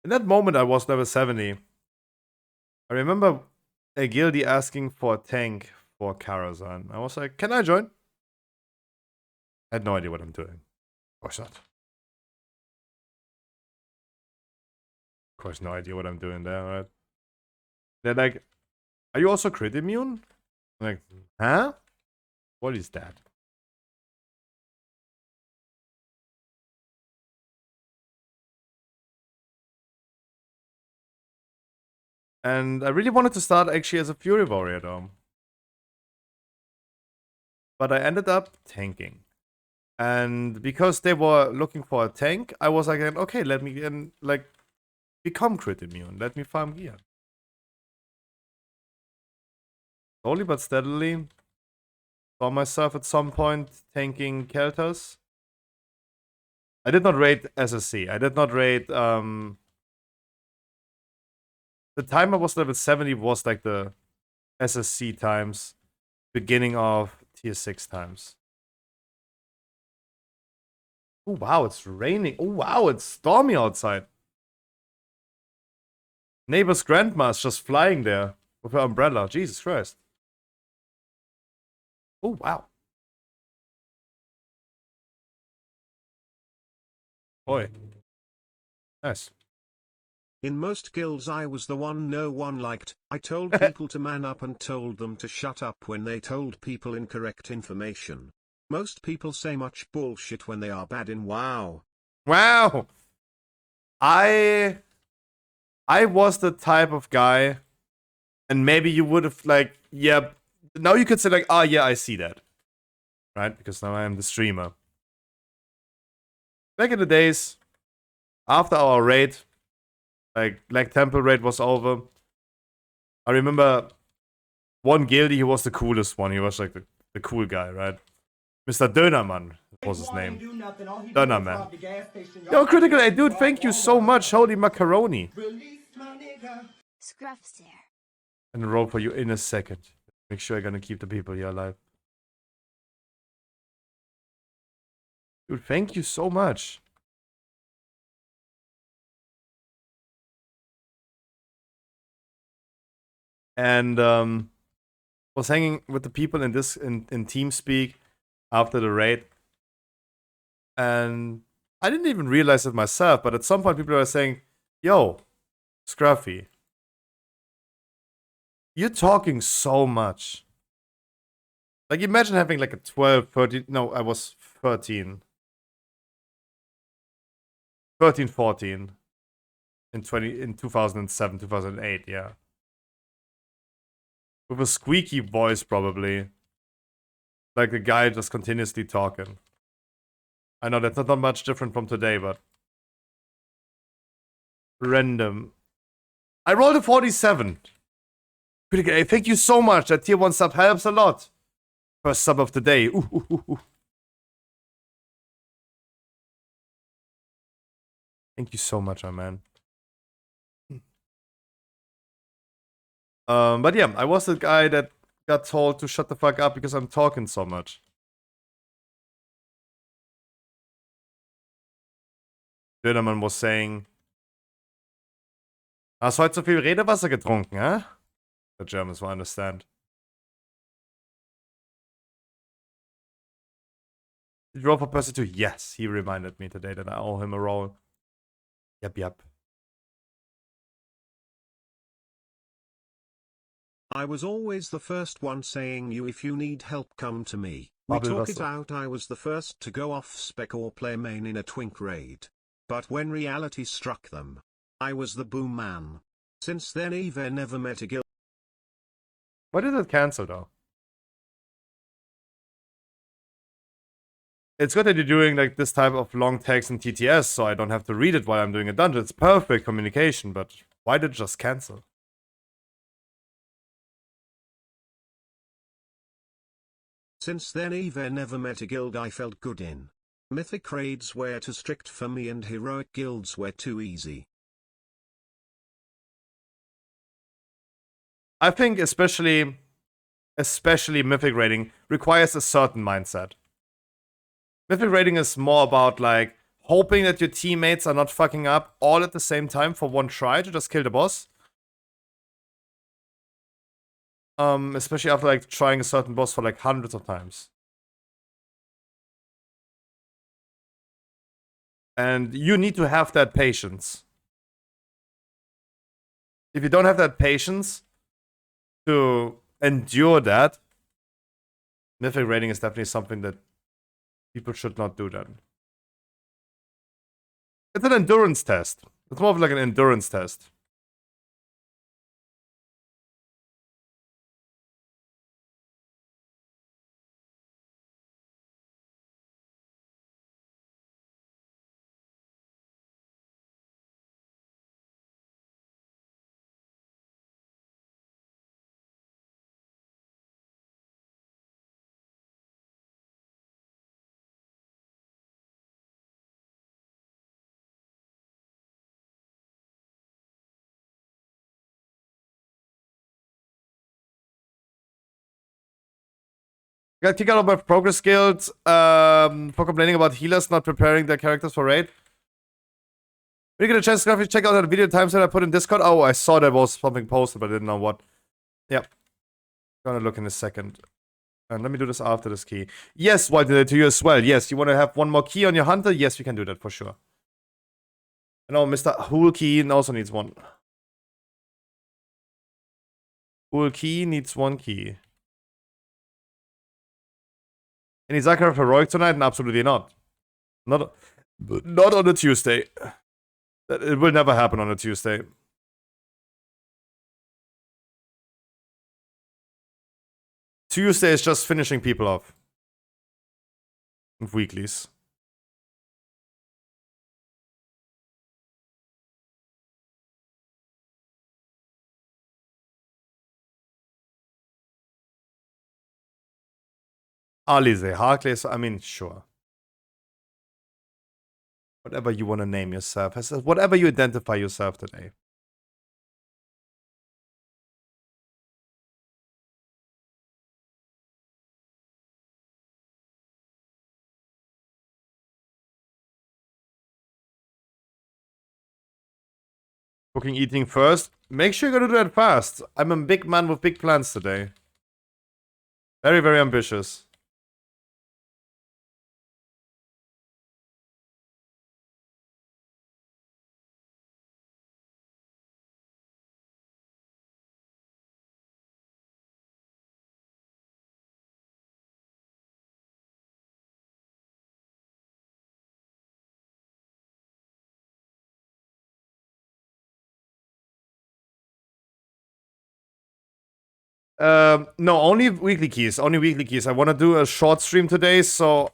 In that moment, I was level 70. I remember a guildie asking for a tank for Karazhan. I was like, can I join? I had no idea what I'm doing. Of course not. Of course, no idea what I'm doing there, right? They're like, are you also crit immune? I'm like, huh? What is that? And I really wanted to start actually as a Fury Warrior though. But I ended up tanking. And because they were looking for a tank, I was like, okay, let me like become crit immune. Let me farm gear. Slowly but steadily, saw myself at some point tanking Keltas. I did not raid SSC. I did not raid. The time I was level 70 was like the SSC times, beginning of tier 6 times. Oh wow, it's raining. Oh wow, it's stormy outside. Neighbor's grandma is just flying there with her umbrella. Jesus Christ. Oh wow. Boy. Nice. In most guilds I was the one no one liked. I told people to man up and told them to shut up when they told people incorrect information. Most people say much bullshit when they are bad in WoW. Wow. I was the type of guy, and maybe you would have like, yeah, now you could say like, oh yeah, I see that. Right? Because now I am the streamer. Back in the days, after our raid, like Black Temple raid was over, I remember one guildie, he was the coolest one. He was like the cool guy, right? Mr. Dönerman was his name. Dönerman. Yo, Critical A, dude, thank you so much. Holy macaroni. Scruff's there. And roll for you in a second. Make sure I'm gonna keep the people here alive. Dude, thank you so much. And was hanging with the people in this in TeamSpeak after the raid. And I didn't even realize it myself, but at some point people were saying, yo, Scruffy, you're talking so much. Like, imagine having like a 12, 13, no, I was 13. 13, 14 in 2007, 2008, yeah. With a squeaky voice, probably. Like the guy just continuously talking. I know that's not much different from today, but... Random. I rolled a 47. Hey, thank you so much. That tier 1 sub helps a lot. First sub of the day. Ooh, ooh, ooh, ooh. Thank you so much, my man. But yeah, I was the guy that got told to shut the fuck up because I'm talking so much. Dönermann was saying, hast heute so viel Redewasser getrunken, huh? The Germans will understand. Did you roll for Percy too? Yes, he reminded me today that I owe him a roll. Yep. I was always the first one saying you if you need help come to me. We talk it out. I was the first to go off spec or play main in a twink raid. But when reality struck them, I was the boom man. Since then Eve never met a guild. Why did it cancel though? It's good that you're doing like this type of long text in TTS so I don't have to read it while I'm doing a dungeon. It's perfect communication, but why did it just cancel? Since then Eve never met a guild I felt good in. Mythic raids were too strict for me and heroic guilds were too easy. I think especially Mythic raiding requires a certain mindset. Mythic raiding is more about like hoping that your teammates are not fucking up all at the same time for one try to just kill the boss. Especially after like trying a certain boss for like hundreds of times. And you need to have that patience. If you don't have that patience to endure that, Mythic raiding is definitely something that people should not do then. It's an endurance test. It's more of like an endurance test. Got kicked out of my progress guild for complaining about healers not preparing their characters for raid. When you get a chance, Scruffy, check out that video times that I put in Discord. Oh, I saw there was something posted, but I didn't know what. Yep. Gonna look in a second. And let me do this after this key. Yes, White, to you as well. Yes, you want to have one more key on your hunter? Yes, we can do that for sure. I know Mr. Hool Key also needs one. Hool Key needs one key. Any Zakar of Heroic tonight? And absolutely not. Not on a Tuesday. It will never happen on a Tuesday. Tuesday is just finishing people off. Weeklies. Alize, Harkless, I mean, sure. Whatever you want to name yourself. Whatever you identify yourself today. Cooking, eating first. Make sure you're gonna do that fast. I'm a big man with big plans today. Very, very ambitious. No, only weekly keys. Only weekly keys. I want to do a short stream today, so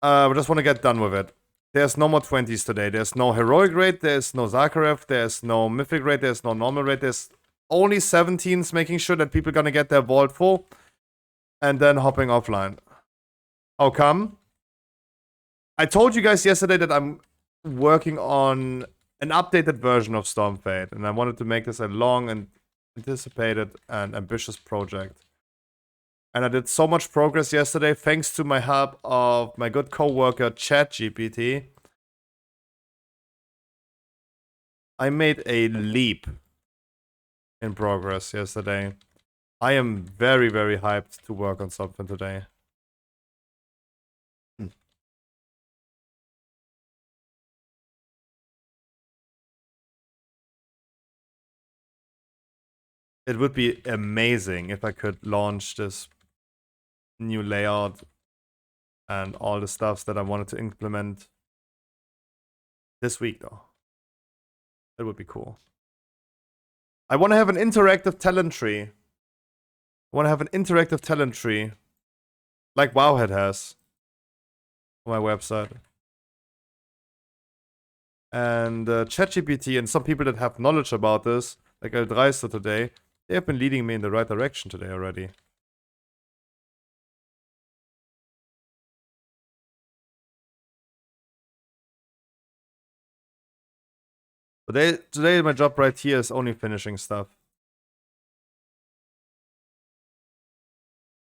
I just want to get done with it. There's no more 20s today. There's no heroic raid. There's no Zakharev. There's no mythic raid. There's no normal raid. There's only 17s, making sure that people are gonna get their vault full, and then hopping offline. How come? I told you guys yesterday that I'm working on an updated version of Stormfade, and I wanted to make this a long and anticipated and ambitious project. And I did so much progress yesterday thanks to my help of my good co-worker ChatGPT. I made a leap in progress yesterday. I am very, very hyped to work on something today. It would be amazing if I could launch this new layout and all the stuffs that I wanted to implement this week, though. It would be cool. I want to have an interactive talent tree. I want to have an interactive talent tree like Wowhead has on my website. And ChatGPT and some people that have knowledge about this, like El Dreister today, they have been leading me in the right direction today already. Today my job right here is only finishing stuff.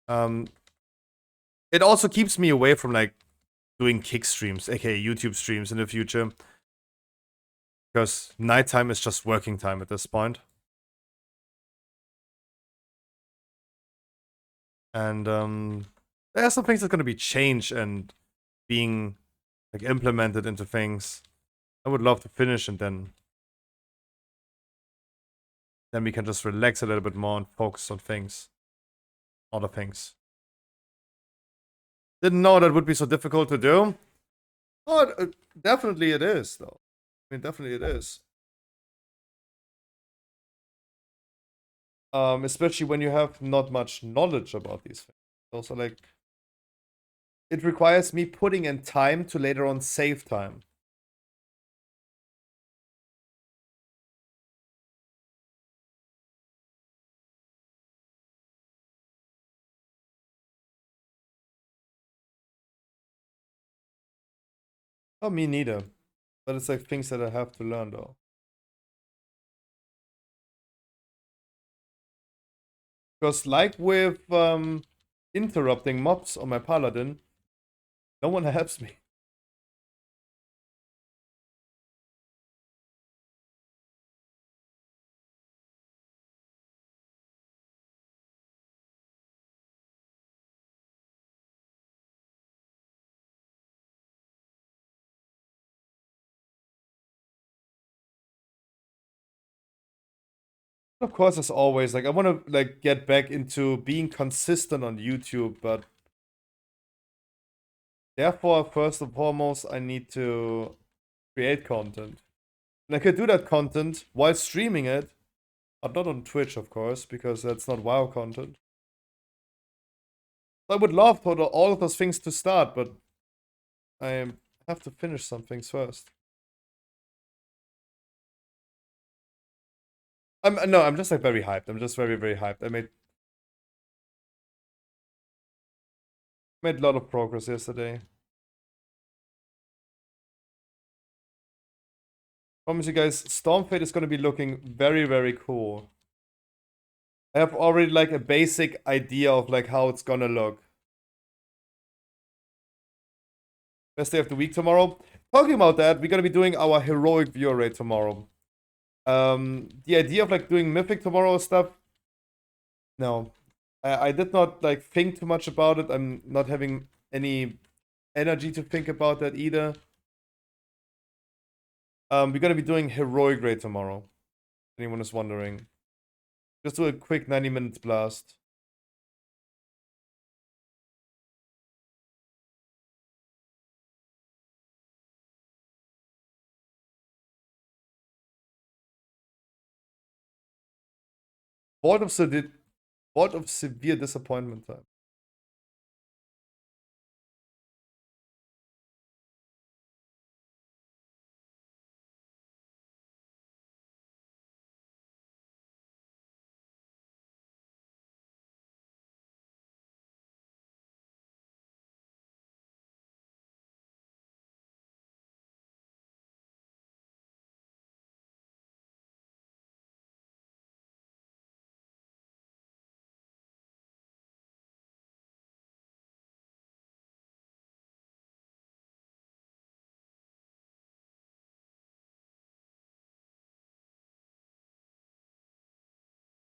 It also keeps me away from like doing kick streams, aka YouTube streams in the future. Because nighttime is just working time at this point. And there are some things that are gonna be changed and being like implemented into things. I would love to finish, and then we can just relax a little bit more and focus on things. Other things. Didn't know that would be so difficult to do. Oh, definitely it is, though. I mean, definitely it is. Especially when you have not much knowledge about these things. Also, like, it requires me putting in time to later on save time. Oh, me neither. But it's like things that I have to learn, though. Because like with interrupting mobs on my paladin, no one helps me. Of course, as always, like I want to like get back into being consistent on YouTube, but therefore, first and foremost, I need to create content. And I can do that content while streaming it, but not on Twitch, of course, because that's not WoW content. I would love for all of those things to start, but I have to finish some things first. I'm just like very hyped. I'm just very, very hyped. I made a lot of progress yesterday. Promise you guys, Stormfade is going to be looking very, very cool. I have already like a basic idea of like how it's gonna look. Best day of the week tomorrow. Talking about that, we're gonna be doing our heroic viewer rate tomorrow. The idea of like doing mythic tomorrow stuff. No, I did not like think too much about it. I'm not having any energy to think about that either. We're gonna be doing heroic raid tomorrow. If anyone is wondering, just do a quick 90 minutes blast. Vault of What of severe disappointment time?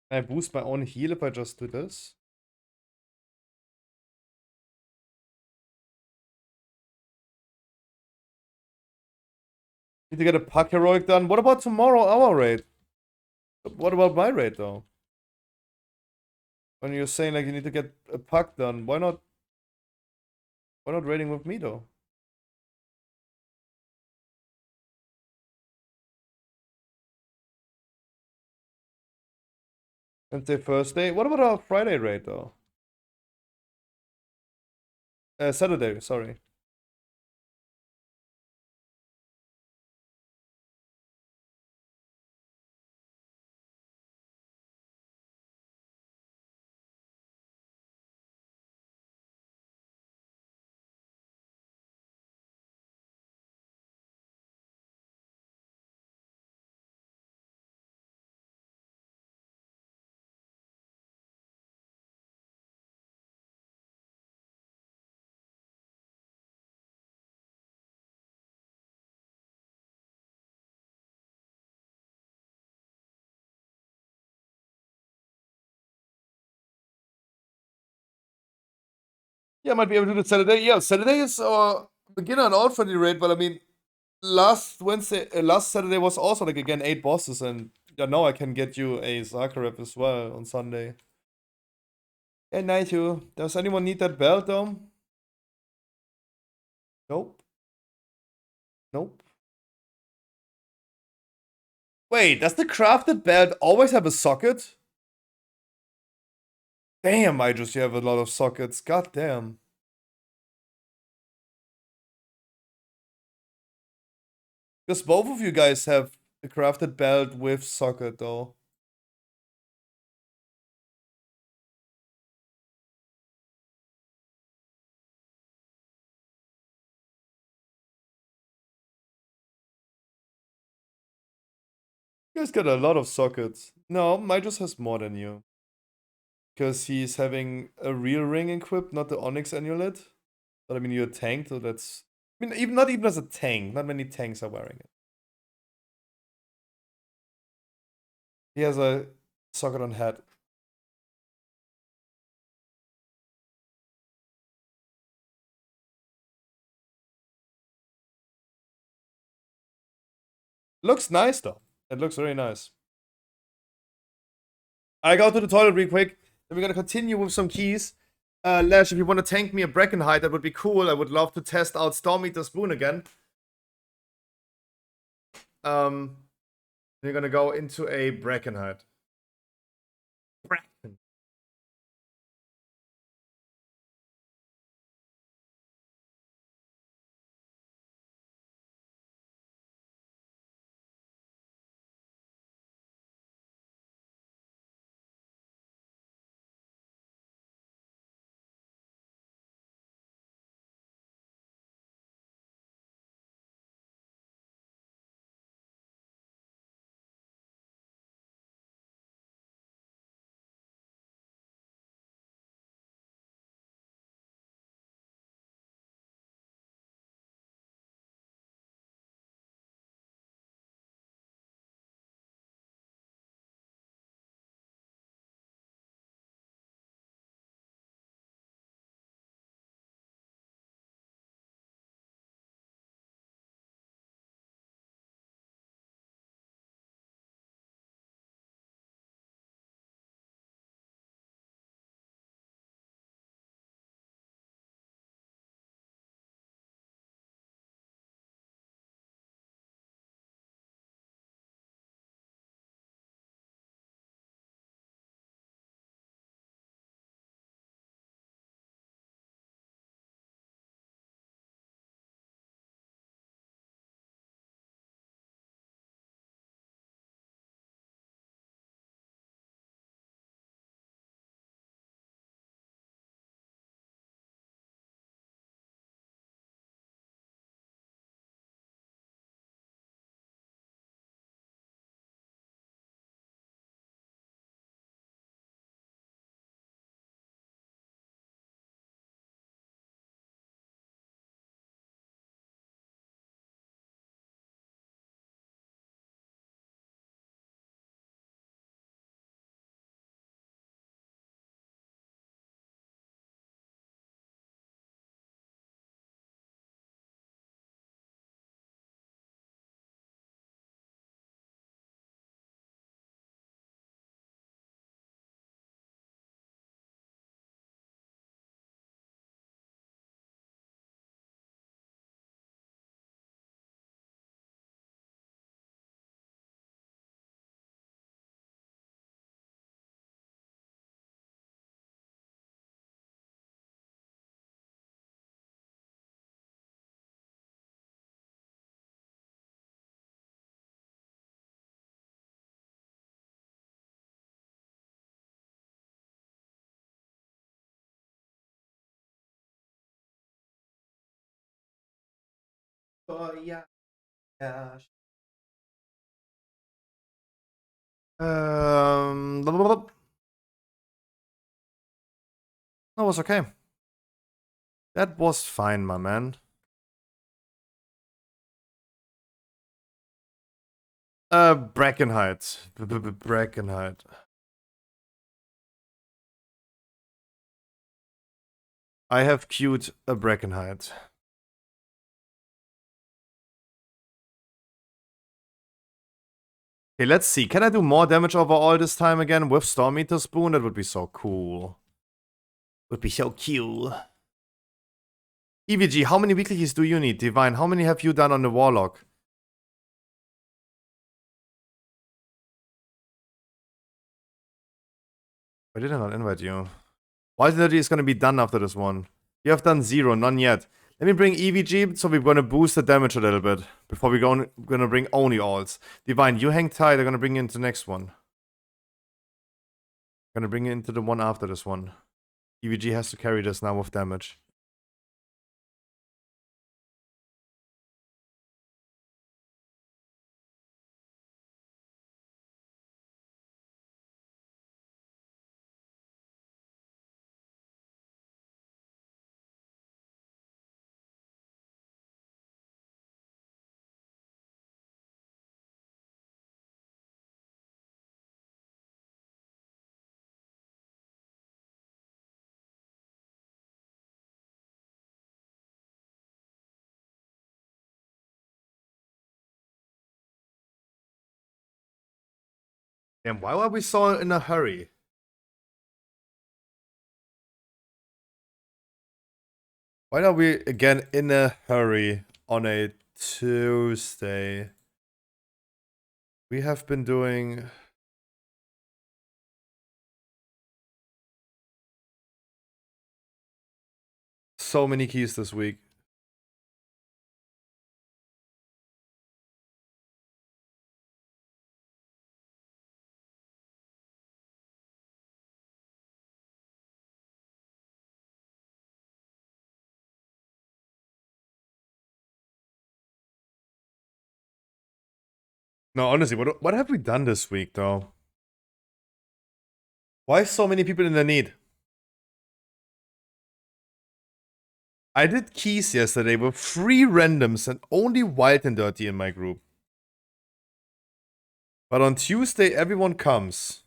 Can I boost my own heal if I just do this? Need to get a puck heroic done. What about tomorrow, our raid? What about my raid though? When you're saying like you need to get a puck done, why not raiding with me though? Wednesday, Thursday. What about our Friday raid though? Saturday, sorry. Yeah, I might be able to do it Saturday. Yeah, Saturday is our beginner and out friendly raid, but I mean, last Saturday was also like again 8 bosses, and yeah, now I can get you a Zagreb as well on Sunday. Hey, night you. Does anyone need that belt though? Nope. Nope. Wait, does the crafted belt always have a socket? Damn, I just have a lot of sockets. God damn. Because both of you guys have the crafted belt with socket though. You guys got a lot of sockets. No, Myjus has more than you. Because he's having a real ring equipped, not the Onyx amulet. But I mean, you're a tank, so that's... I mean, even not even as a tank. Not many tanks are wearing it. He has a socket on head. Looks nice, though. It looks very nice. I go to the toilet real quick. Then we're gonna continue with some keys. Lash, if you want to tank me a Brackenhide, that would be cool. I would love to test out Storm Eater Spoon again. We're gonna go into a Brackenhide. Bracken. Oh, yeah. That was okay. That was fine, my man. Brackenheight. Brackenheight. I have queued a Brackenheight. Okay, let's see. Can I do more damage overall this time again with Storm Eater Spoon? That would be so cool. Would be so cool. EVG, how many weekly keys do you need? Divine, how many have you done on the Warlock? Why did I not invite you? Wild Energy is gonna be done after this one. You have done 0, none yet. Let me bring EVG, so we're gonna boost the damage a little bit. Before we're gonna bring only alts. Divine, you hang tight, I'm gonna bring you into the next one. Gonna bring you into the one after this one. EVG has to carry this now with damage. Damn, why are we so in a hurry? Why are we again in a hurry on a Tuesday? We have been doing... so many keys this week. No, honestly, what have we done this week, though? Why so many people in the need? I did keys yesterday with 3 randoms and only Wild and Dirty in my group. But on Tuesday, everyone comes.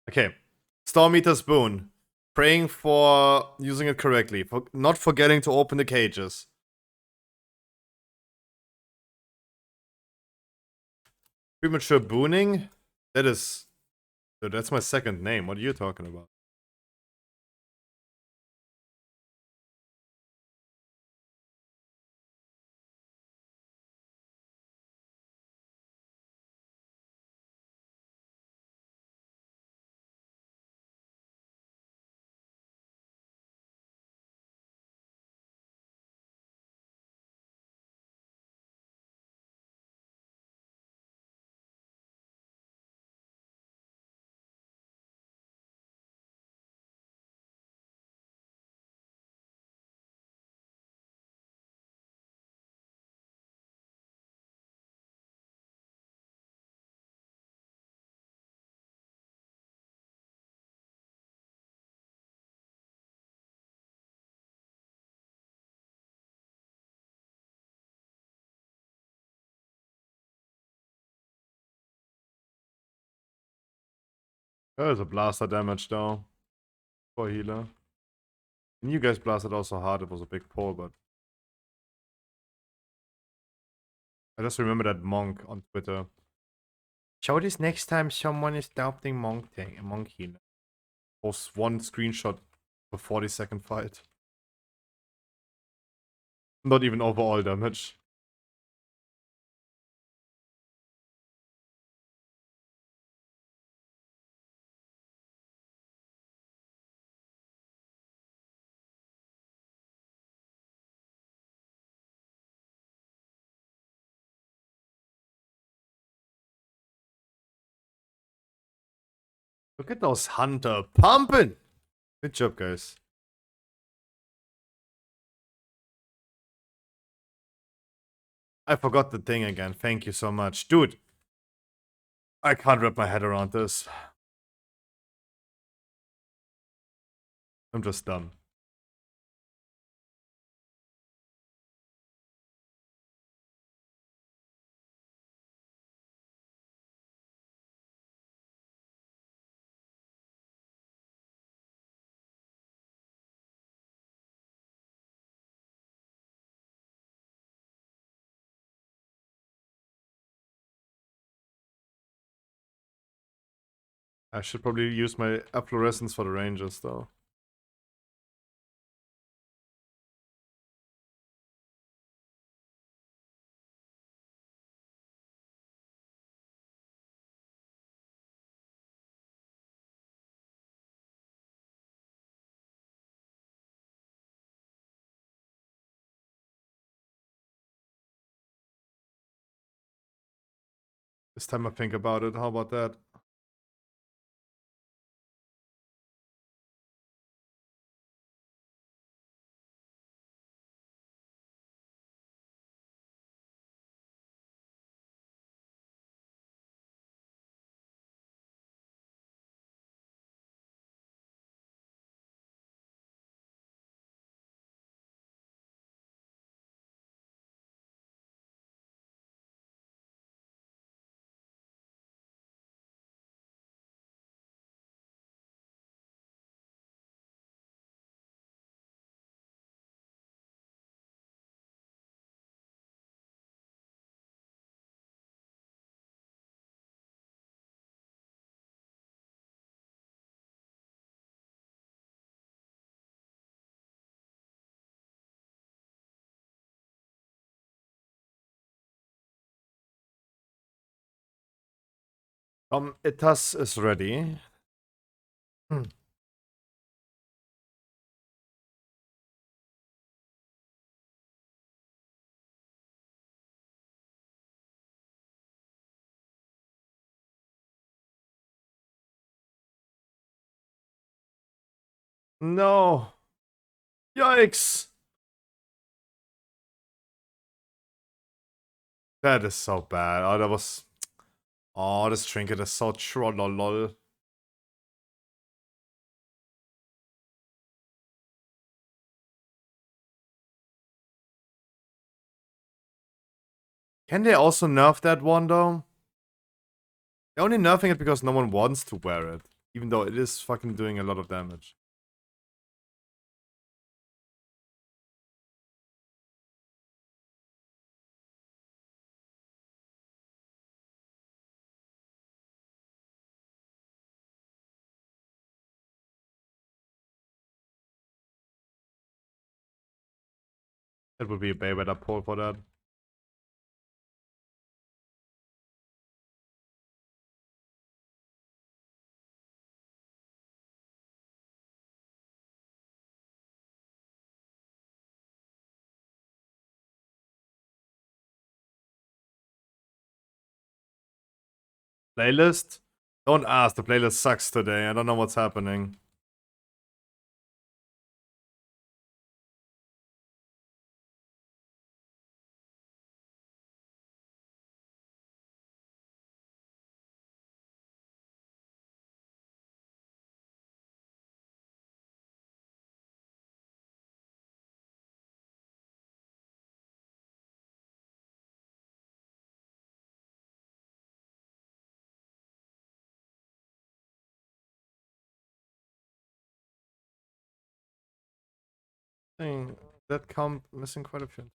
Okay. Storm Eater Spoon. Praying for using it correctly. For not forgetting to open the cages. Premature booning? That is... Dude, that's my second name. What are you talking about? There's a blaster damage though. For a healer. And you guys blasted also hard, it was a big pull, but I just remember that monk on Twitter. Show this next time someone is doubting monk thing, a monk healer. Post one screenshot for 40-second fight. Not even overall damage. Look at those hunter pumping! Good job, guys. I forgot the thing again. Thank you so much. Dude, I can't wrap my head around this. I'm just done. I should probably use my efflorescence for the rangers, though. This time I think about it. How about that? Itas is ready. No. Yikes. That is so bad. Oh, that was... Oh, this trinket is so trollolol. Can they also nerf that one, though? They're only nerfing it because no one wants to wear it. Even though it is fucking doing a lot of damage. That would be a Bayweather pull for that. Playlist? Don't ask, the playlist sucks today. I don't know what's happening. Thing that comp missing quite a few.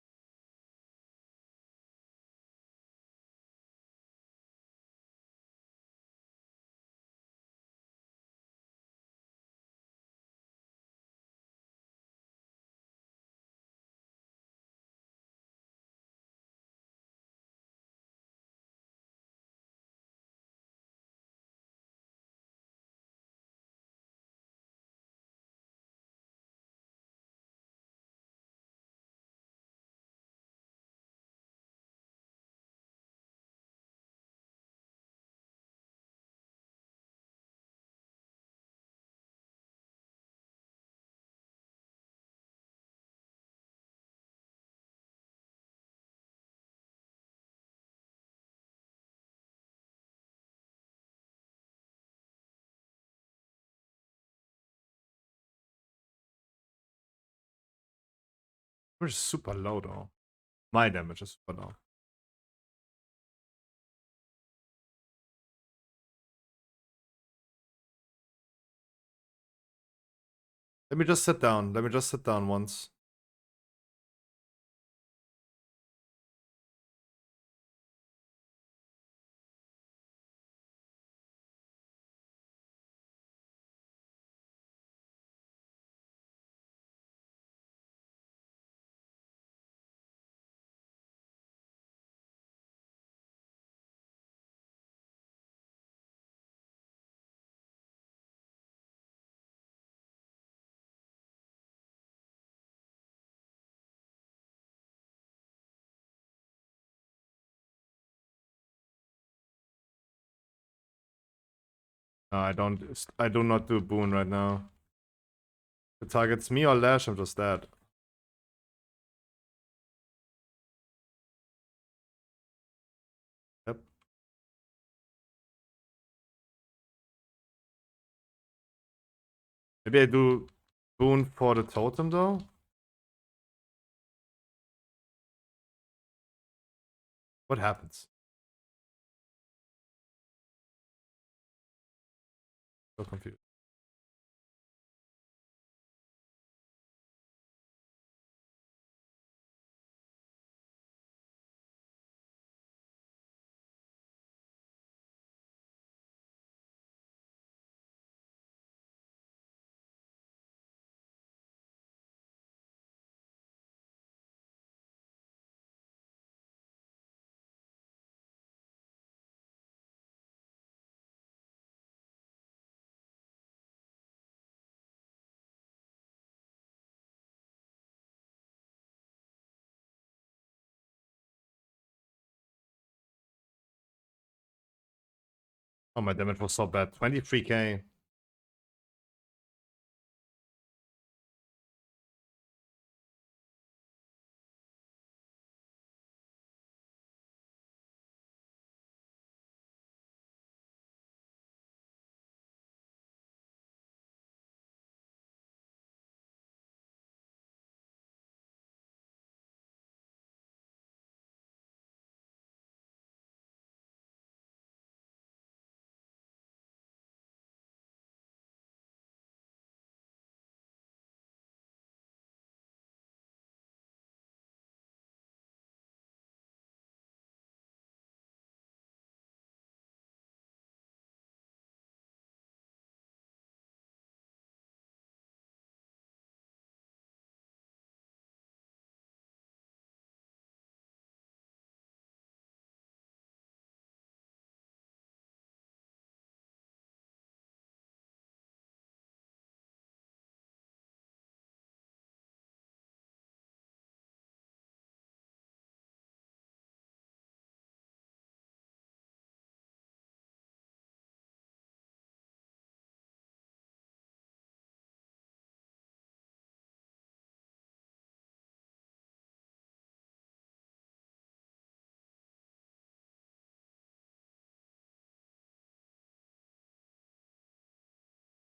Which is super low though. My damage is super low. Let me just sit down. Let me just sit down once. No, I do not do boon right now. If it targets me or Lash, I'm just dead. Yep. Maybe I do boon for the totem though. What happens? So confused. Oh, my damage was so bad. 23k.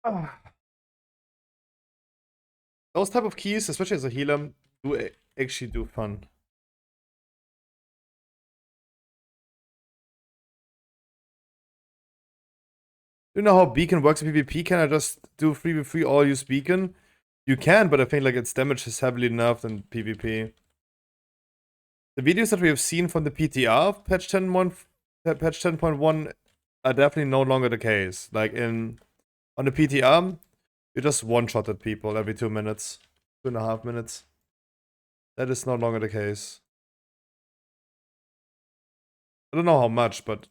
Ah. Those type of keys, especially as a healer, do actually do fun. Do you know how beacon works in PvP? Can I just do 3v3 all use beacon? You can, but I think like its damage is heavily nerfed in PvP. The videos that we have seen from the PTR of patch 10.1 are definitely no longer the case. Like on the PTR, you just one-shotted people every 2 minutes, 2.5 minutes. That is no longer the case. I don't know how much, but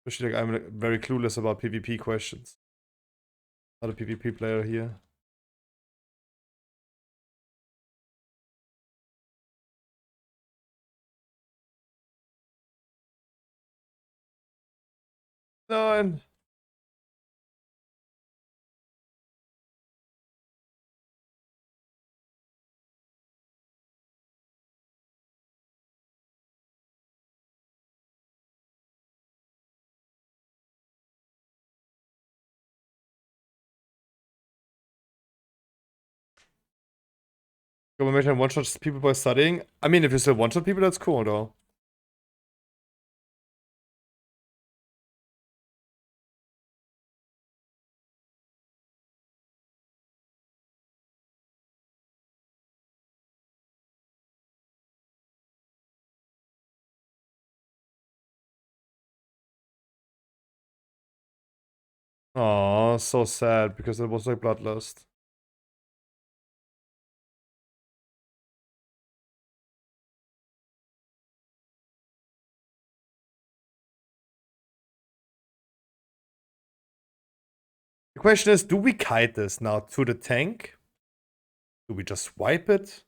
especially like I'm like, very clueless about PvP questions. Not a PvP player here. No, and government one-shots people by studying. I mean, if you still one-shot people, that's cool though. Oh, so sad because it was like bloodlust. The question is, do we kite this now to the tank? Do we just wipe it?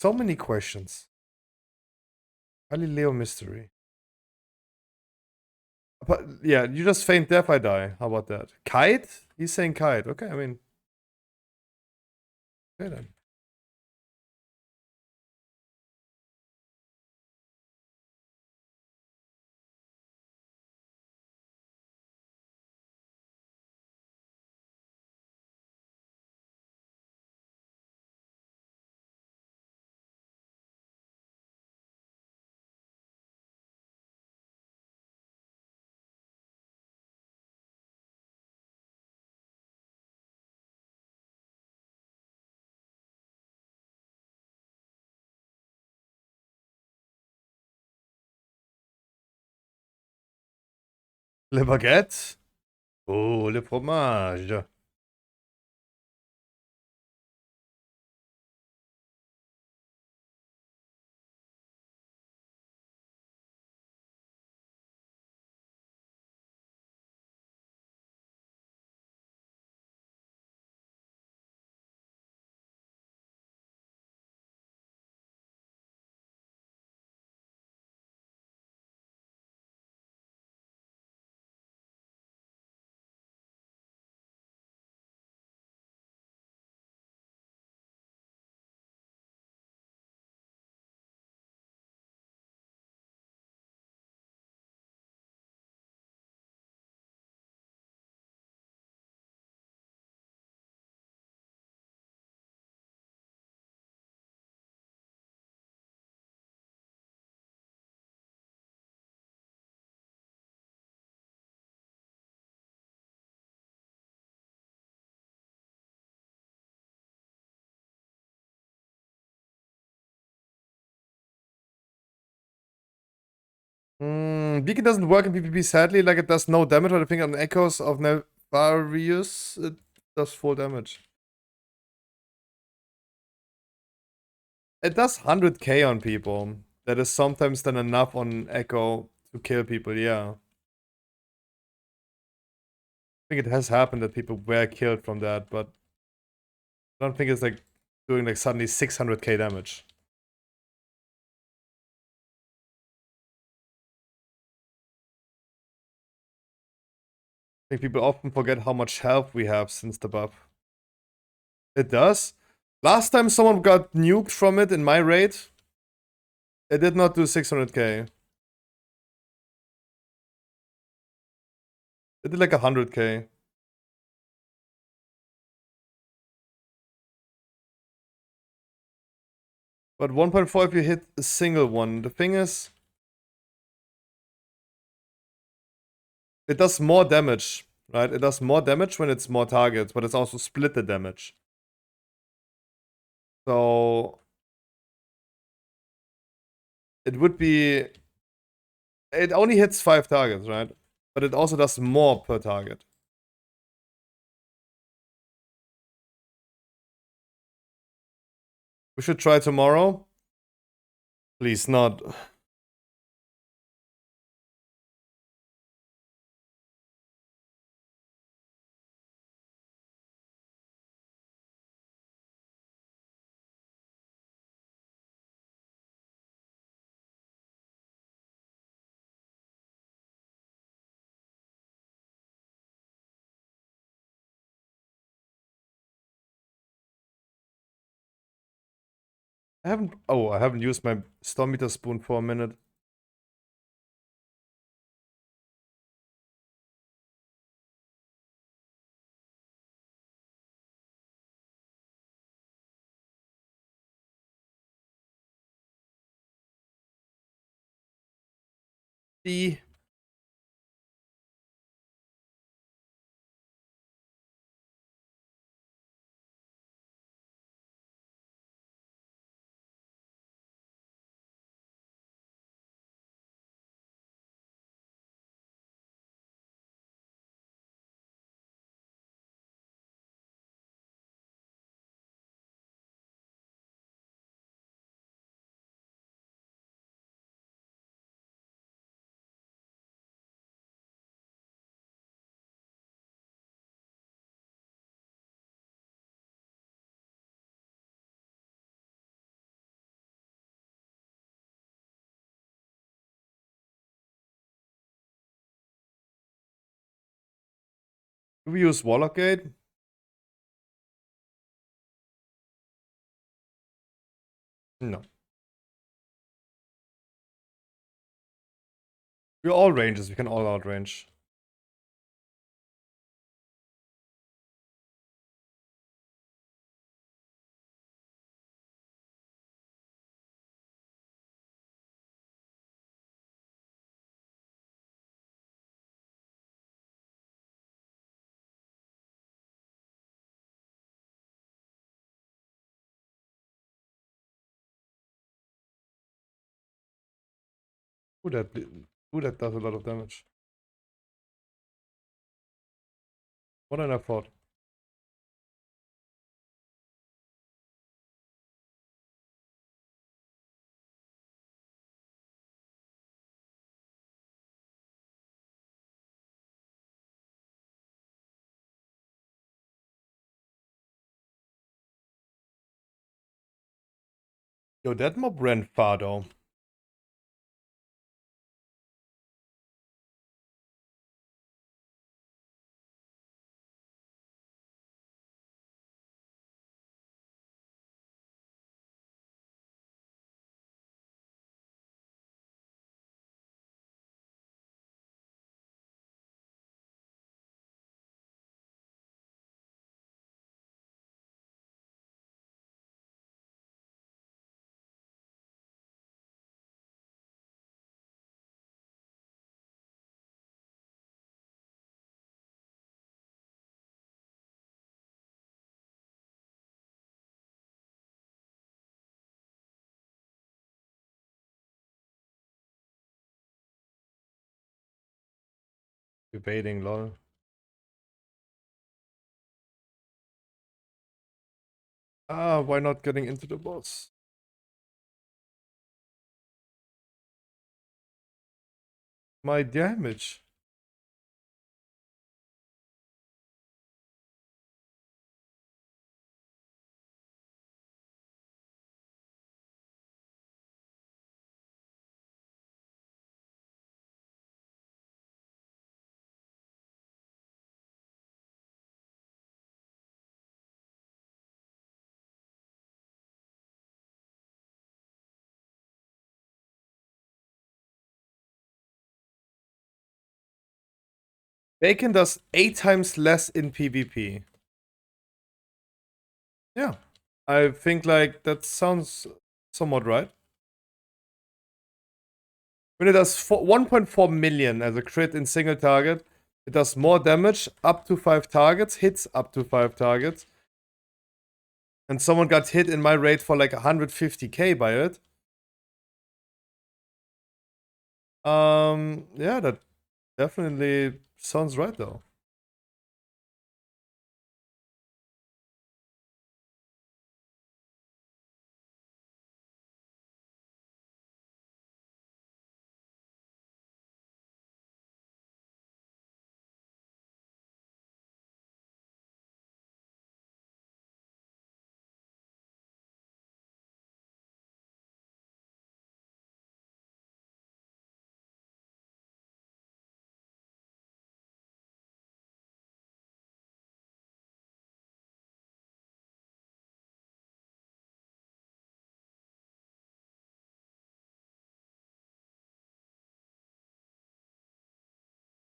So many questions. Galileo mystery. But yeah, you just feign death, I die. How about that? Kite? He's saying kite. Okay, I mean. Okay then. Le baguette? Oh, le fromage. Beacon doesn't work in PvP sadly, like it does no damage, but I think on Echoes of Nefarious, it does full damage. It does 100k on people. That is sometimes then enough on Echo to kill people, yeah. I think it has happened that people were killed from that, but I don't think it's like doing like suddenly 600k damage. I think people often forget how much health we have since the buff. It does? Last time someone got nuked from it in my raid, it did not do 600k. It did like 100k. But 1.4 if you hit a single one. The thing is, it does more damage right? It does more damage when it's more targets, but it's also split the damage. So it would be... It only hits 5 targets, right? But it also does more per target. We should try tomorrow. Please not. I haven't used my Storm Meter Spoon for a minute. B. Do we use Warlock Gate? No. We're all ranges, we can all outrange. Ooh, that does a lot of damage. More than I thought. Yo, that mob ran far though. Evading, lol. Ah, why not getting into the boss? My damage. Bacon does 8 times less in PvP. Yeah. I think like that sounds somewhat right. When it does 1.4 million as a crit in single target, It does more damage up to 5 targets, hits up to 5 targets. And someone got hit in my raid for like 150k by it. Yeah, that definitely sounds right though.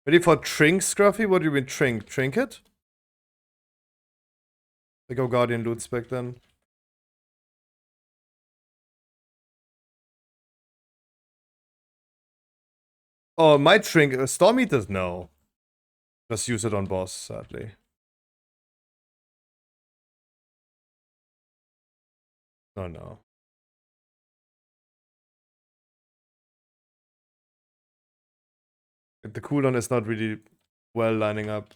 Ready for Trink, Scruffy? What do you mean Trink? Trinket? The Go Guardian loot spec then. Oh, my Trink, Storm Eaters? No. Just use it on boss, sadly. Oh no. The cooldown is not really well lining up.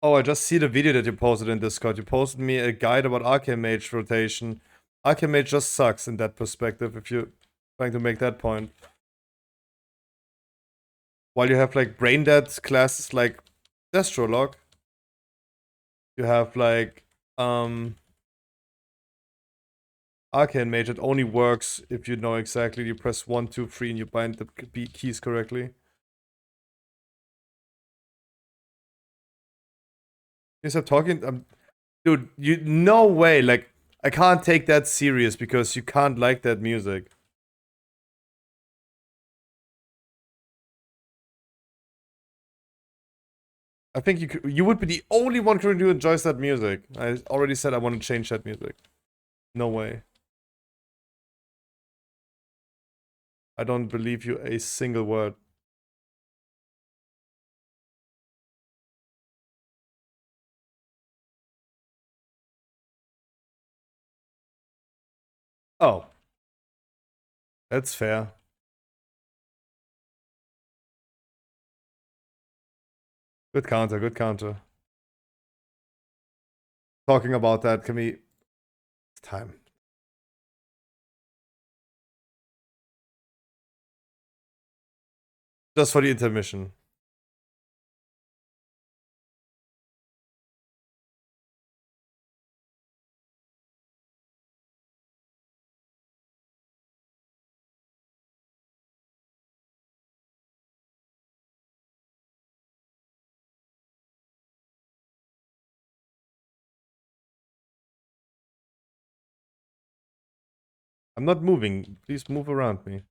Oh, I just see the video that you posted in Discord. You posted me a guide about Arcane Mage rotation. Arcane Mage just sucks in that perspective if you're trying to make that point. While you have like brain dead classes like Destrolog, you have like Arcane Mage. It only works if you know exactly. You press 1, 2, 3 and you bind the keys correctly. You stop talking? Dude, you no way. Like, I can't take that serious because you can't like that music. I think you would be the only one currently who enjoys that music. I already said I want to change that music. No way. I don't believe you a single word. Oh. That's fair. Good counter, good counter. Talking about that, can we... It's time. Just for the intermission. I'm not moving. Please move around me.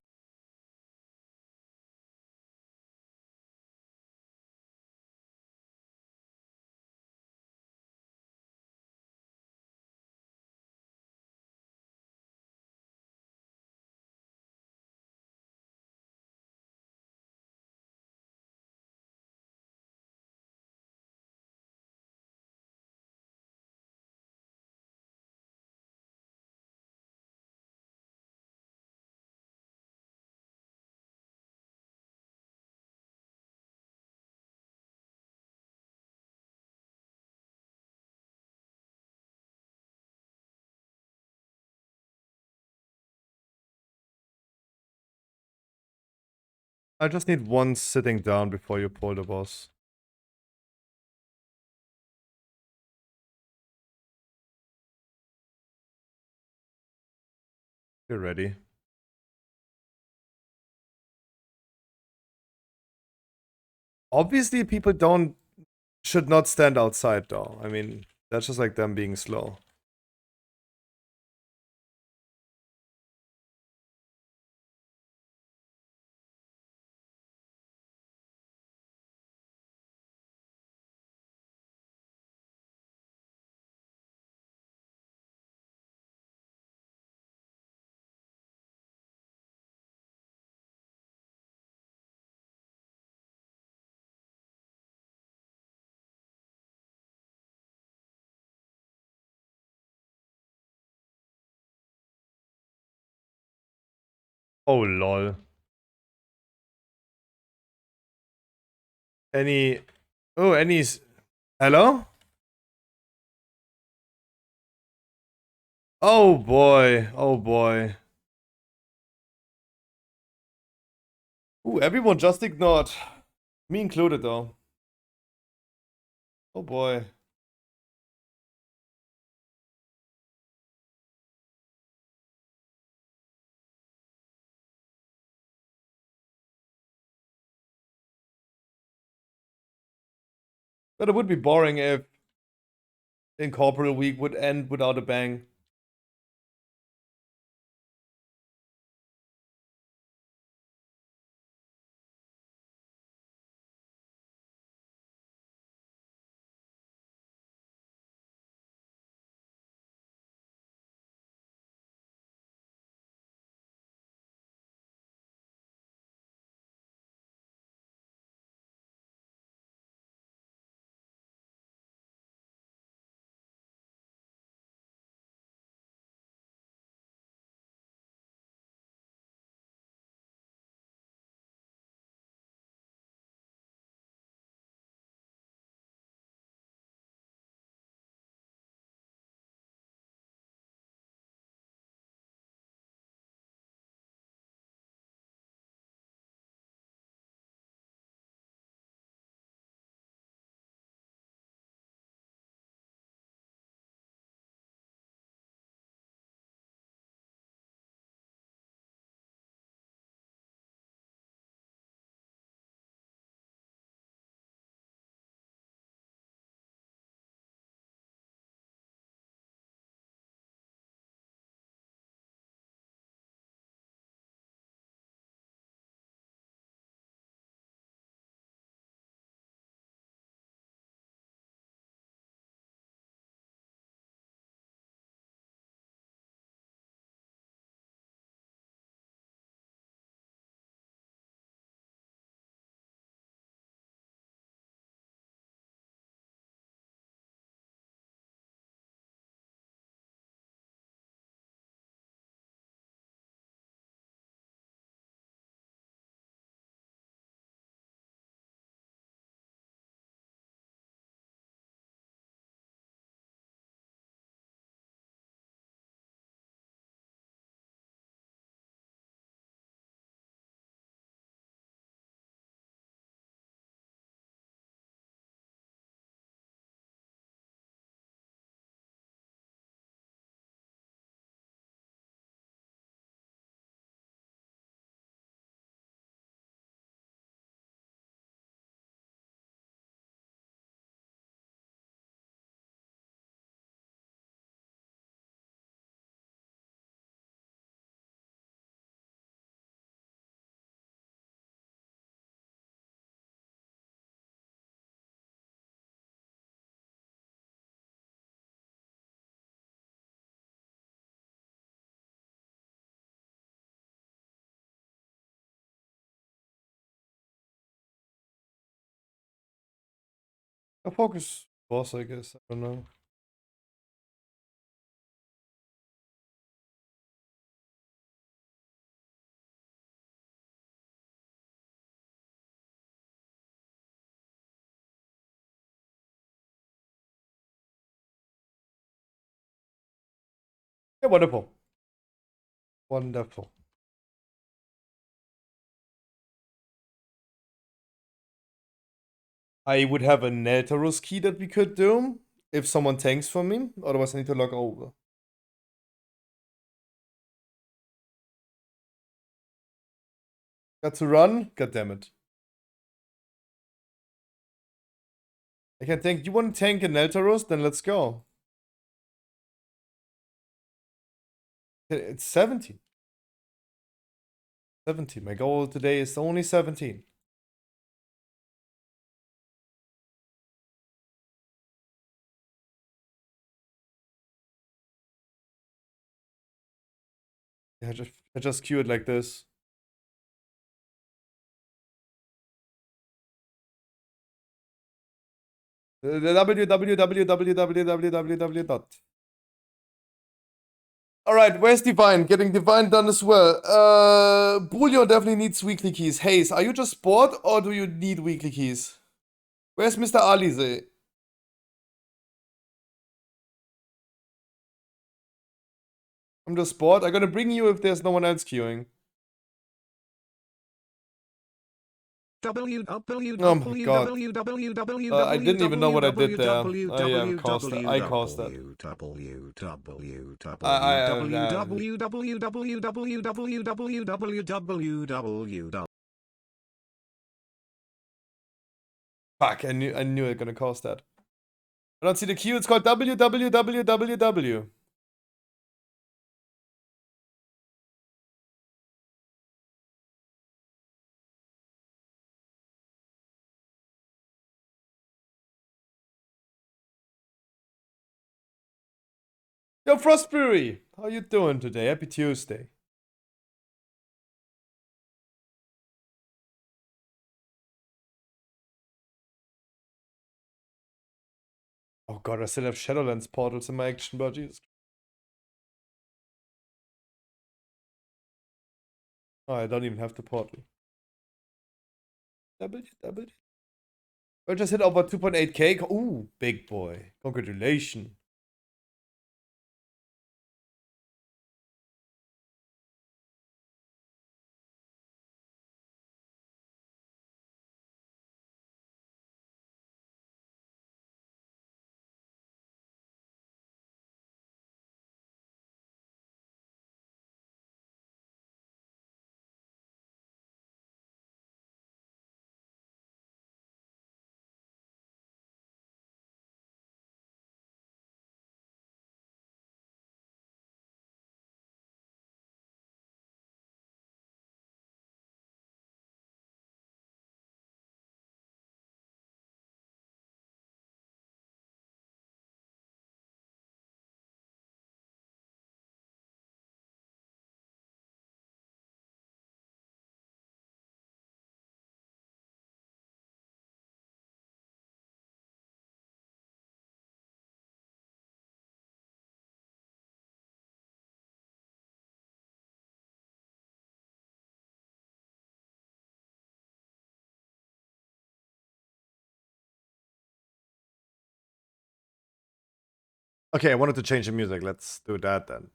I just need one sitting down before you pull the boss. You're ready. Obviously, people should not stand outside though. I mean, that's just like them being slow. Oh, lol. Any... Oh, any's... Hello? Oh, boy. Oh, boy. Ooh, everyone just ignored. Me included, though. Oh, boy. But it would be boring if Incorporeal Week would end without a bang. A focus boss, I guess. I don't know. Yeah, wonderful. Wonderful. I would have a Neltarus key that we could do if someone tanks for me. Otherwise, I need to log over. Got to run? God damn it. I can tank. You want to tank a Neltarus? Then let's go. It's 17. 17. My goal today is only 17. Yeah, I just queue it like this. www. Alright, where's Divine? Getting Divine done as well. Bullion definitely needs weekly keys. Hayes, are you just bored or do you need weekly keys? Where's Mr. Alize? I'm just bored. I'm gonna bring you if there's no one else queuing. Oh my god. I didn't even know what I did there. Oh yeah, I caused that. I caused that. Fuck, I knew I was gonna cause that. I don't see the queue, it's called www. Yo, Frostberry! How you doing today? Happy Tuesday. Oh god, I still have Shadowlands portals in my action bar, Jesus. Oh, I don't even have the portal. www. I just hit over 2.8k. Ooh, big boy. Congratulations. Okay, I wanted to change the music. Let's do that then.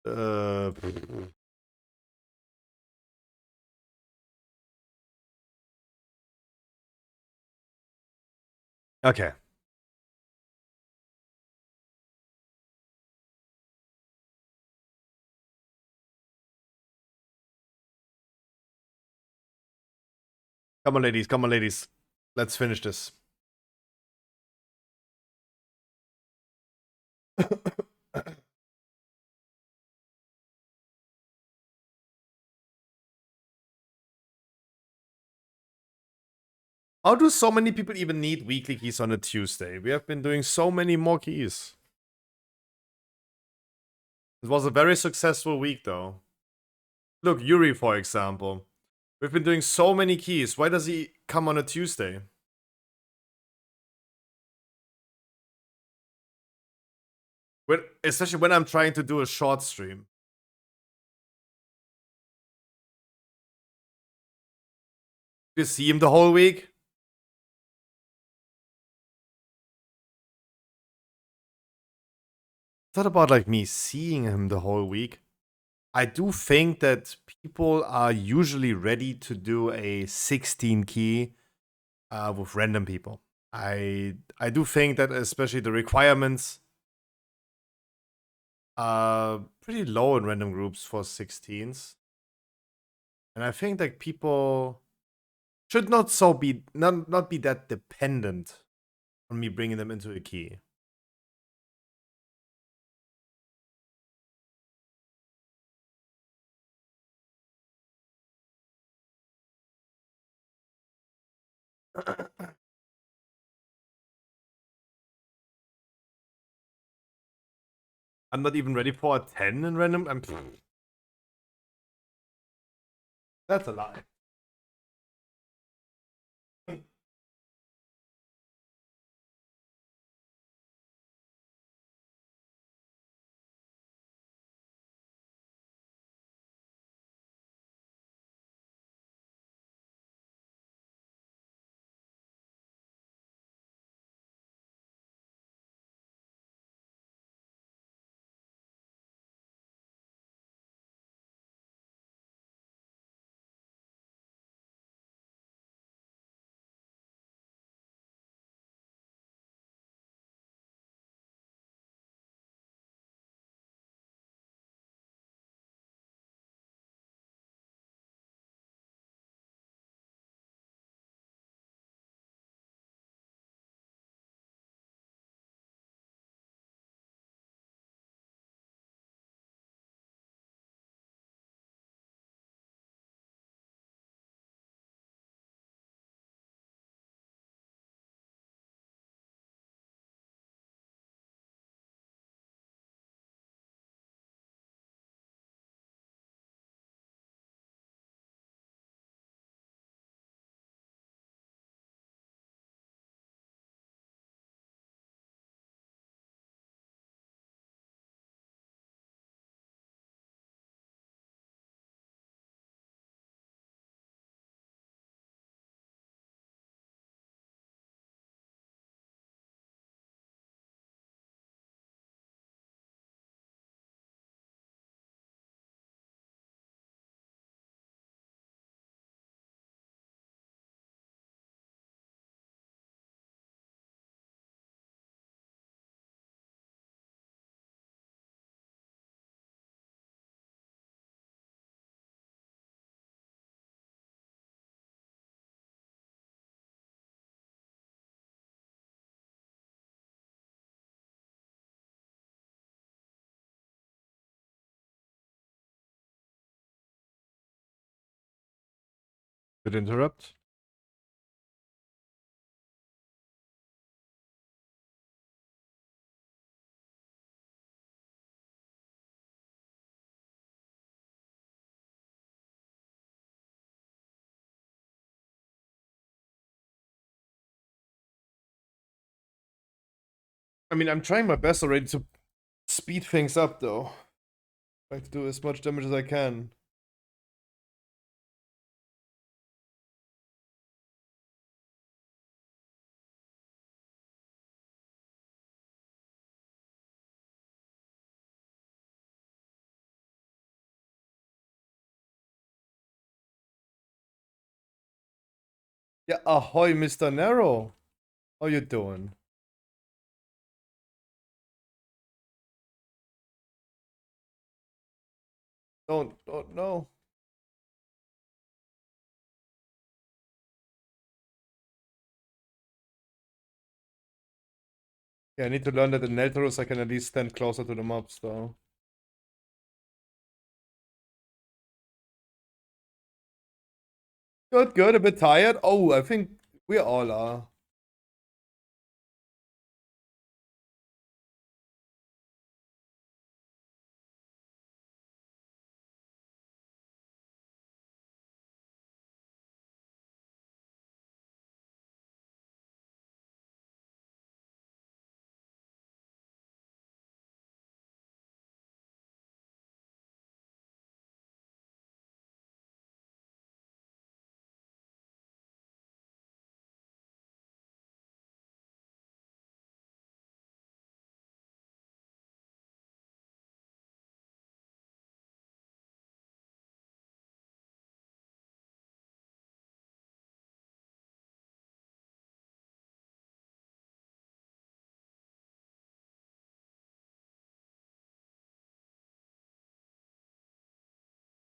uh, okay. Come on, ladies. Come on, ladies. Let's finish this. How do so many people even need weekly keys on a Tuesday? We have been doing so many more keys. It was a very successful week, though. Look, Yuri, for example. We've been doing so many keys. Why does he come on a Tuesday? Especially when I'm trying to do a short stream. You see him the whole week? It's not about like me seeing him the whole week. I do think that people are usually ready to do a 16 key with random people. I do think that especially the requirements are pretty low in random groups for 16s. And I think that people should not be that dependent on me bringing them into a key. I'm not even ready for a 10 in random. That's a lie. Did it interrupt? I mean, I'm trying my best already to speed things up, though. Trying to do as much damage as I can. Yeah, ahoy, Mr. Nero. How you doing? Don't, no. Yeah, I need to learn that in Neltaros I can at least stand closer to the mobs, though. Good, good. A bit tired. Oh, I think we all are.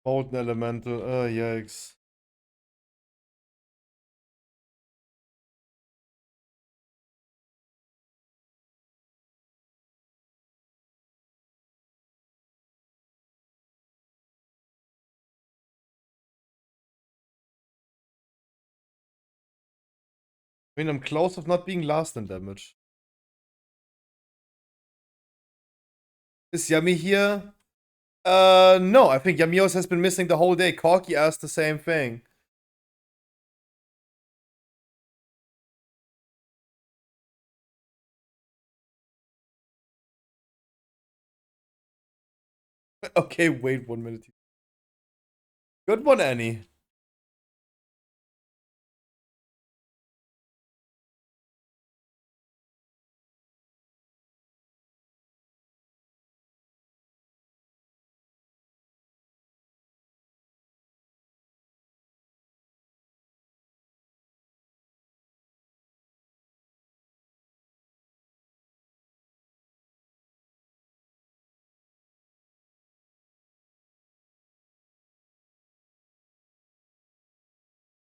Molten Elemental. Yikes. I mean, I'm close of not being last in damage. Is Yummy here? No, I think Yamios has been missing the whole day. Corky asked the same thing. Okay, wait 1 minute. Good one, Annie.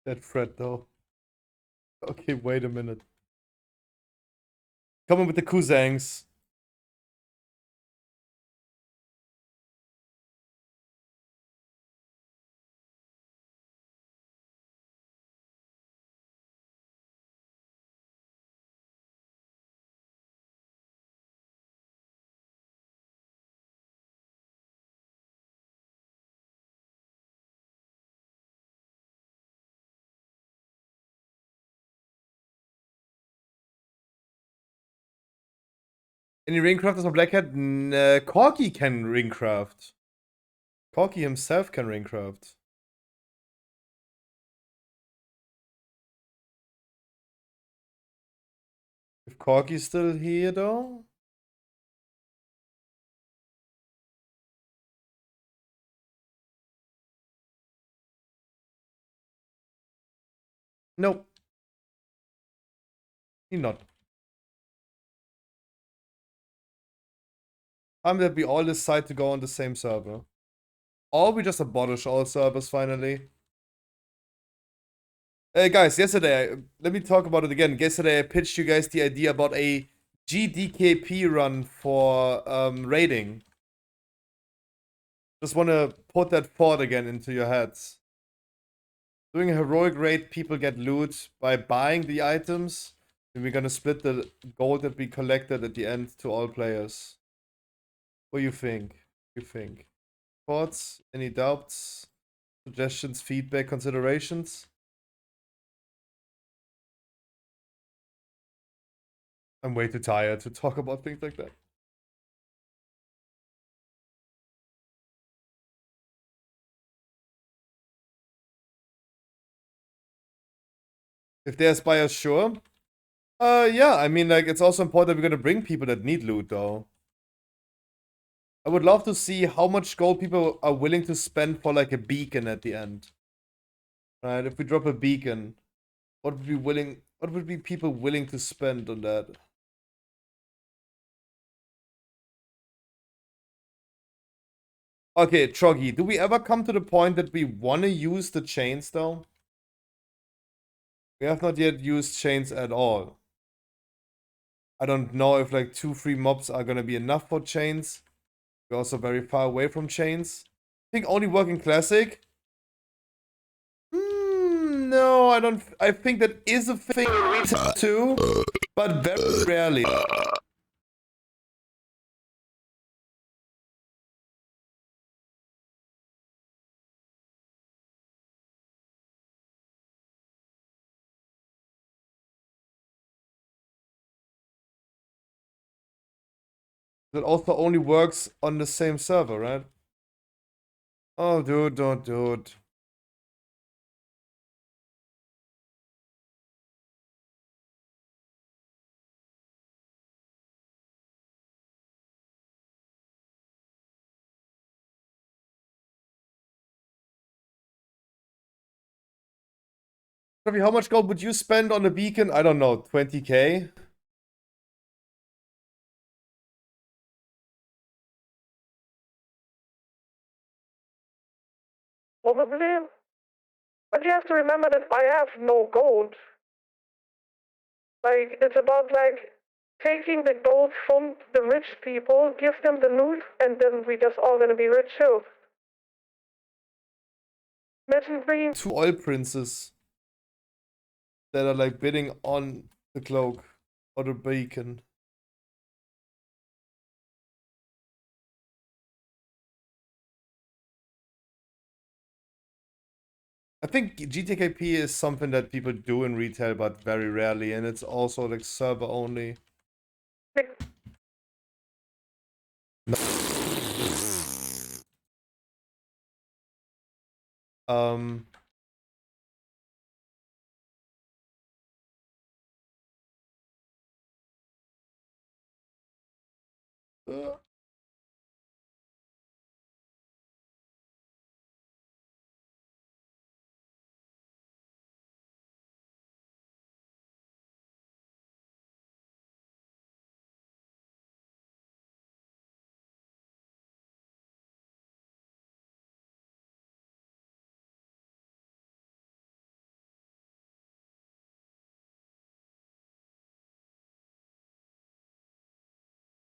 That threat, though. Okay, wait a minute. Coming with the Kuzangs. Any ringcrafters on Black Hat? Corky can ringcraft. Corky himself can ringcraft. If Corky's still here, though? Nope. He not. Time that we all decide to go on the same server. Or we just abolish all servers finally. Hey guys, yesterday, let me talk about it again. Yesterday I pitched you guys the idea about a GDKP run for raiding. Just want to put that thought again into your heads. Doing a heroic raid, people get loot by buying the items. And we're gonna split the gold that we collected at the end to all players. What do you think? Thoughts? Any doubts? Suggestions? Feedback? Considerations? I'm way too tired to talk about things like that. If there's buyers, sure. Yeah, I mean, like, it's also important that we're gonna bring people that need loot, though. I would love to see how much gold people are willing to spend for, like, a beacon at the end. Right, if we drop a beacon, what would be people willing to spend on that? Okay, Troggy, do we ever come to the point that we want to use the chains, though? We have not yet used chains at all. I don't know if, like, 2 free mobs are gonna be enough for chains. We're also very far away from chains. I think only work in Classic. No, I don't. I think that is a thing in retail too, but very rarely. That also only works on the same server, right? Oh, dude, don't do it. How much gold would you spend on a beacon? I don't know, 20k? Probably. But you have to remember that I have no gold. Like, it's about, like, taking the gold from the rich people, give them the loot, and then we just all gonna be rich too. Imagine bringing 2 oil princes that are like bidding on the cloak or the beacon. I think GTKP is something that people do in retail, but very rarely, and it's also like server only. Um.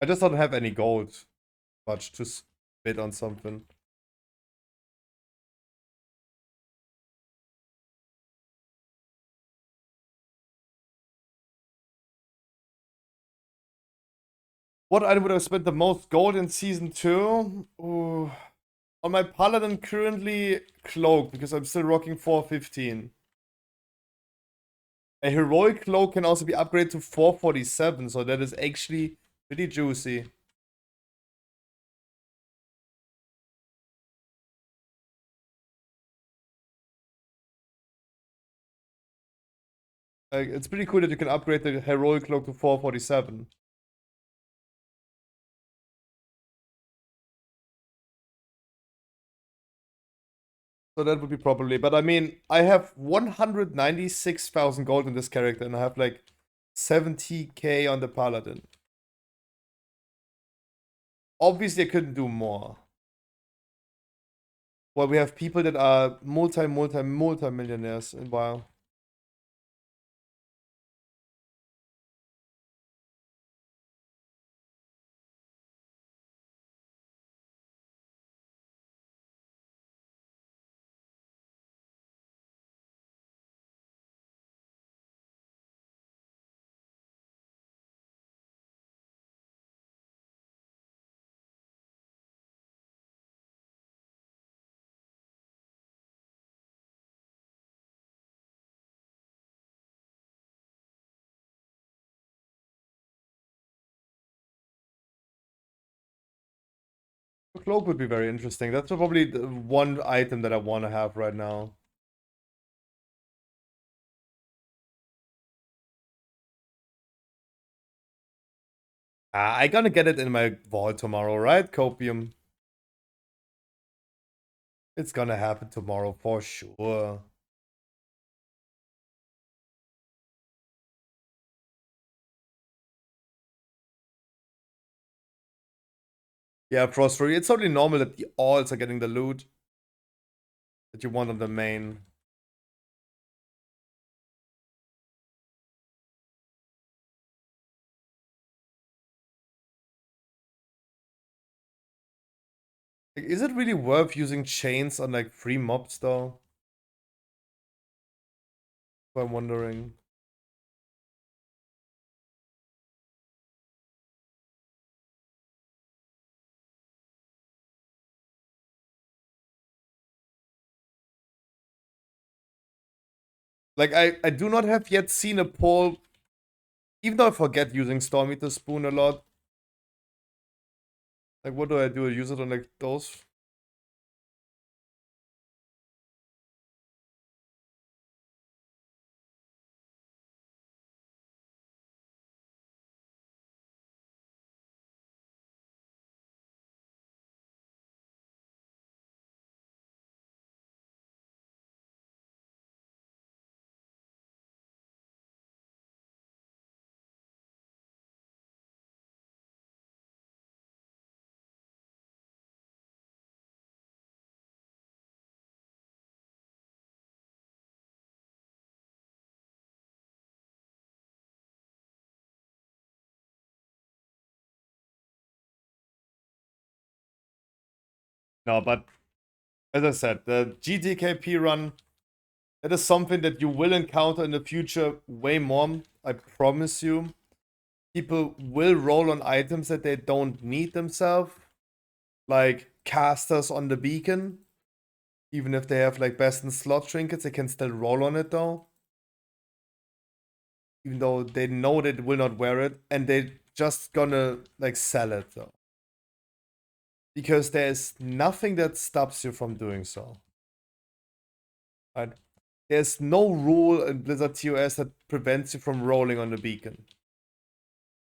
I just don't have any gold much to bid on something. What item would I spend the most gold in season 2? Ooh. On my paladin currently cloak, because I'm still rocking 415. A heroic cloak can also be upgraded to 447, so that is actually pretty juicy. Like, it's pretty cool that you can upgrade the heroic cloak to 447. So that would be probably, but I mean, I have 196,000 gold in this character, and I have like 70k on the paladin. Obviously, I couldn't do more. Well, we have people that are multi-millionaires in WoW. cloak would be very interesting. That's probably the one item that I want to have right now. I gonna get it in my vault tomorrow, right? Copium. It's gonna happen tomorrow for sure. Yeah, Frostfury. It's totally normal that the alts are getting the loot that you want on the main. Like, is it really worth using chains on like free mobs though? I'm wondering. Like I do not have yet seen a poll, even though I forget using Storm Eater Spoon a lot. Like what do I do? I use it on like those. No, but as I said, the GTKP run, that is something that you will encounter in the future way more. I promise you. People will roll on items that they don't need themselves, like casters on the beacon. Even if they have like best in slot trinkets, they can still roll on it though. Even though they know they will not wear it, and they just gonna like sell it though. Because there's nothing that stops you from doing so. Right? There's no rule in Blizzard TOS that prevents you from rolling on the beacon.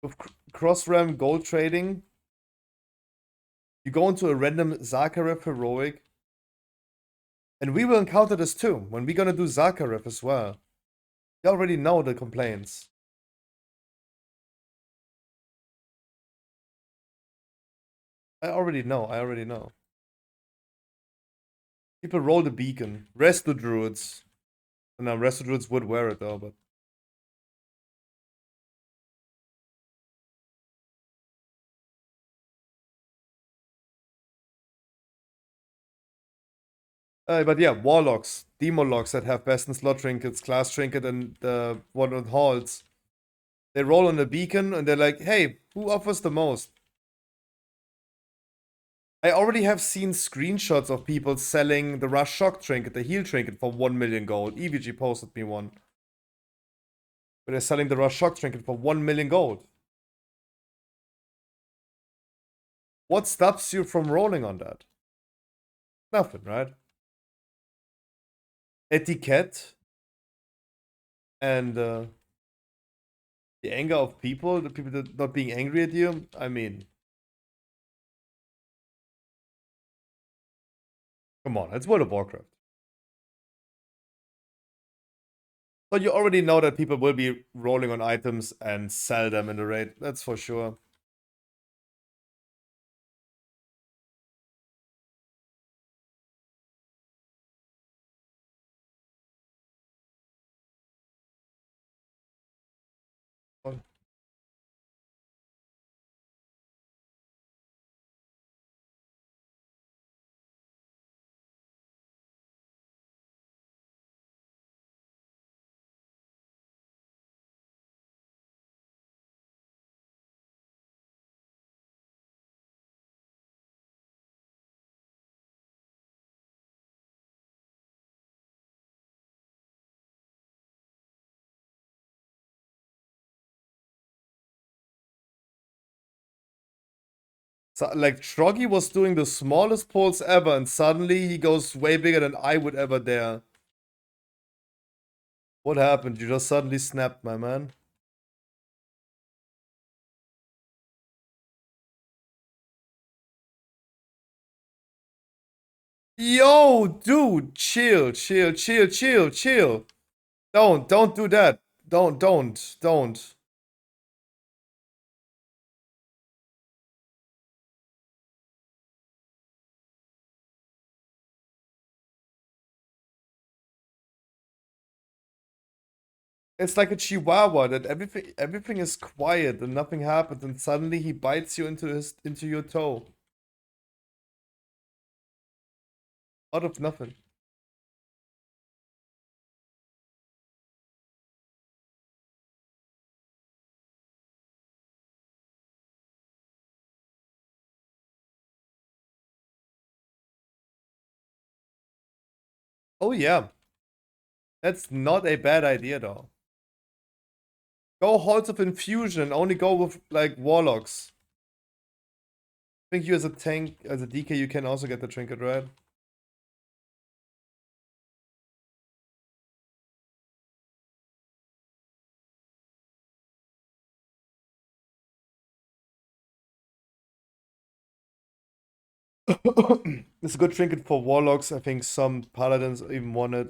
With cross-realm gold trading, you go into a random Zakharov heroic, and we will encounter this too when we're gonna do Zakharov as well. You already know the complaints. I already know. People roll the beacon. Resto druids. No, resto druids would wear it though, but. But yeah, warlocks, demon that have best in slot trinkets, class trinket, and the one on halls. They roll on the beacon and they're like, hey, who offers the most? I already have seen screenshots of people selling the Rush Shock trinket, the heal trinket, for 1 million gold. EVG posted me one. But they're selling the Rush Shock trinket for 1 million gold. What stops you from rolling on that? Nothing, right? Etiquette and the anger of people, the people that not being angry at you. I mean, come on, it's World of Warcraft. But you already know that people will be rolling on items and sell them in the raid. That's for sure. So, like, Troggy was doing the smallest pulls ever, and suddenly he goes way bigger than I would ever dare. What happened? You just suddenly snapped, my man. Yo, dude, chill, chill, chill, chill, chill. Don't do that. Don't. It's like a chihuahua that everything is quiet and nothing happens, and suddenly he bites you into your toe. Out of nothing. Oh yeah. That's not a bad idea though. Go Halls of Infusion and only go with like Warlocks. I think you as a tank, as a DK, you can also get the trinket, right? It's a good trinket for Warlocks. I think some Paladins even want it.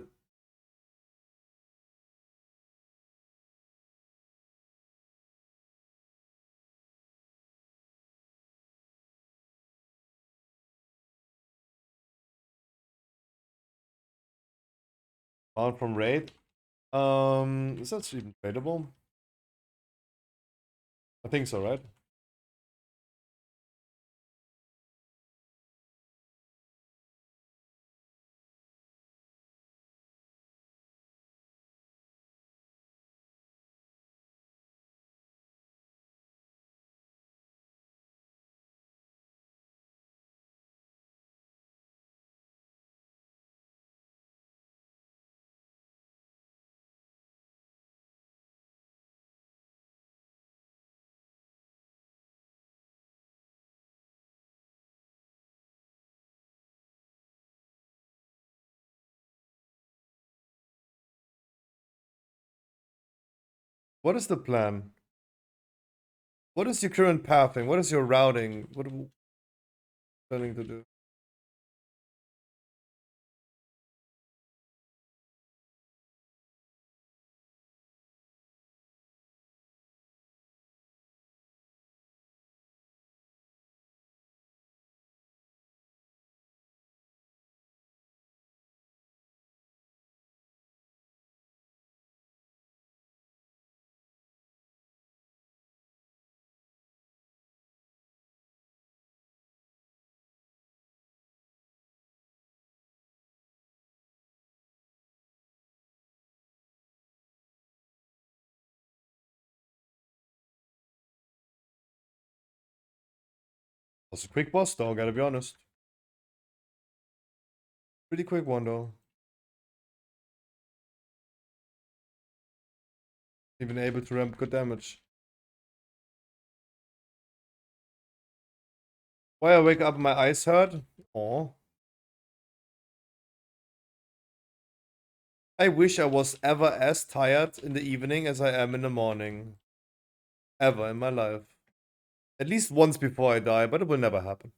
Mount from Raid. Is that even tradable? I think so, right? What is the plan? What is your current pathing? What is your routing? What are you planning to do? Was a quick boss though, gotta be honest. Pretty quick one though. Even able to ramp good damage. Why I wake up and my eyes hurt? Oh. I wish I was ever as tired in the evening as I am in the morning. Ever in my life. At least once before I die, but it will never happen.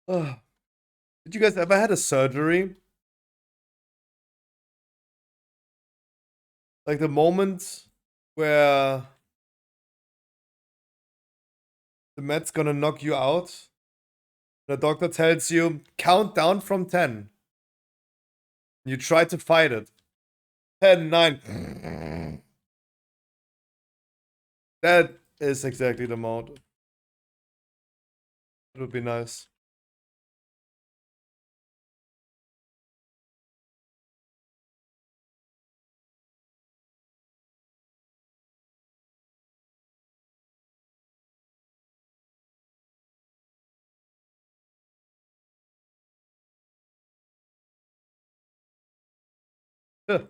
Ugh. Did you guys ever had a surgery? Like the moment where the med's gonna knock you out. The doctor tells you, count down from 10. You try to fight it. 10, 9. That is exactly the mode. It would be nice. The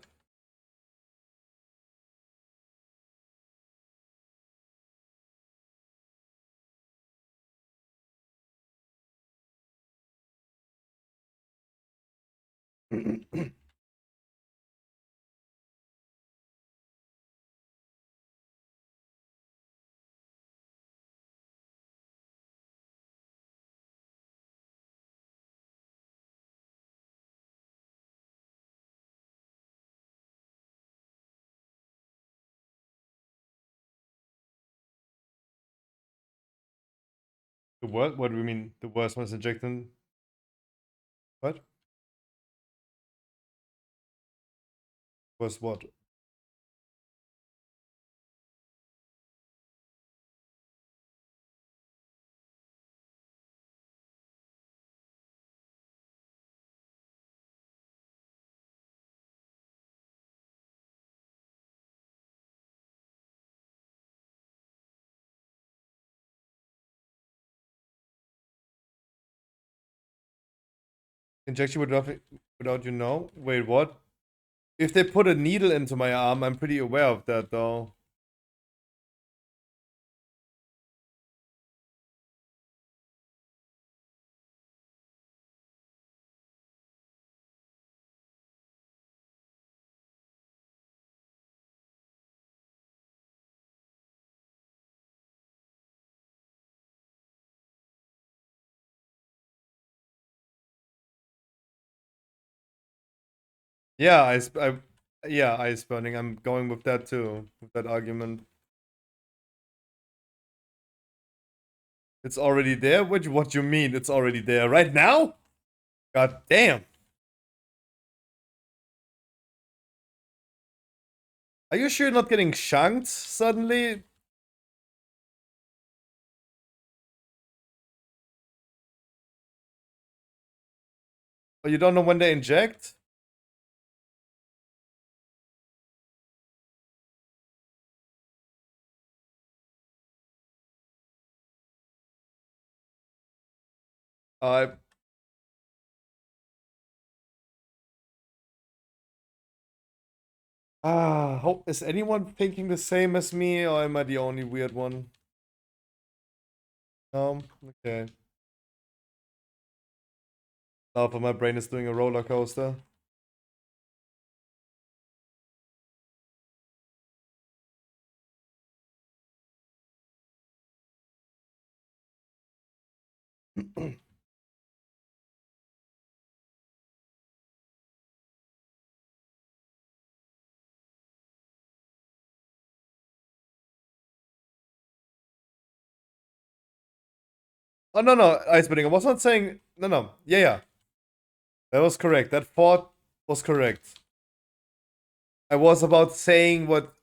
what? What do we mean? The worst one's injecting? What? Was what? Injection without you know? Wait, what? If they put a needle into my arm, I'm pretty aware of that though. Yeah, yeah, ice burning. I'm going with that too, with that argument. It's already there? What you mean it's already there? Right now? God damn. Are you sure you're not getting shanked suddenly? Or you don't know when they inject? I hope is anyone thinking the same as me, or am I the only weird one? Okay. Now for my brain is doing a roller coaster. Oh no, ice burning. I was not saying no. Yeah. That was correct. That thought was correct. I was about saying what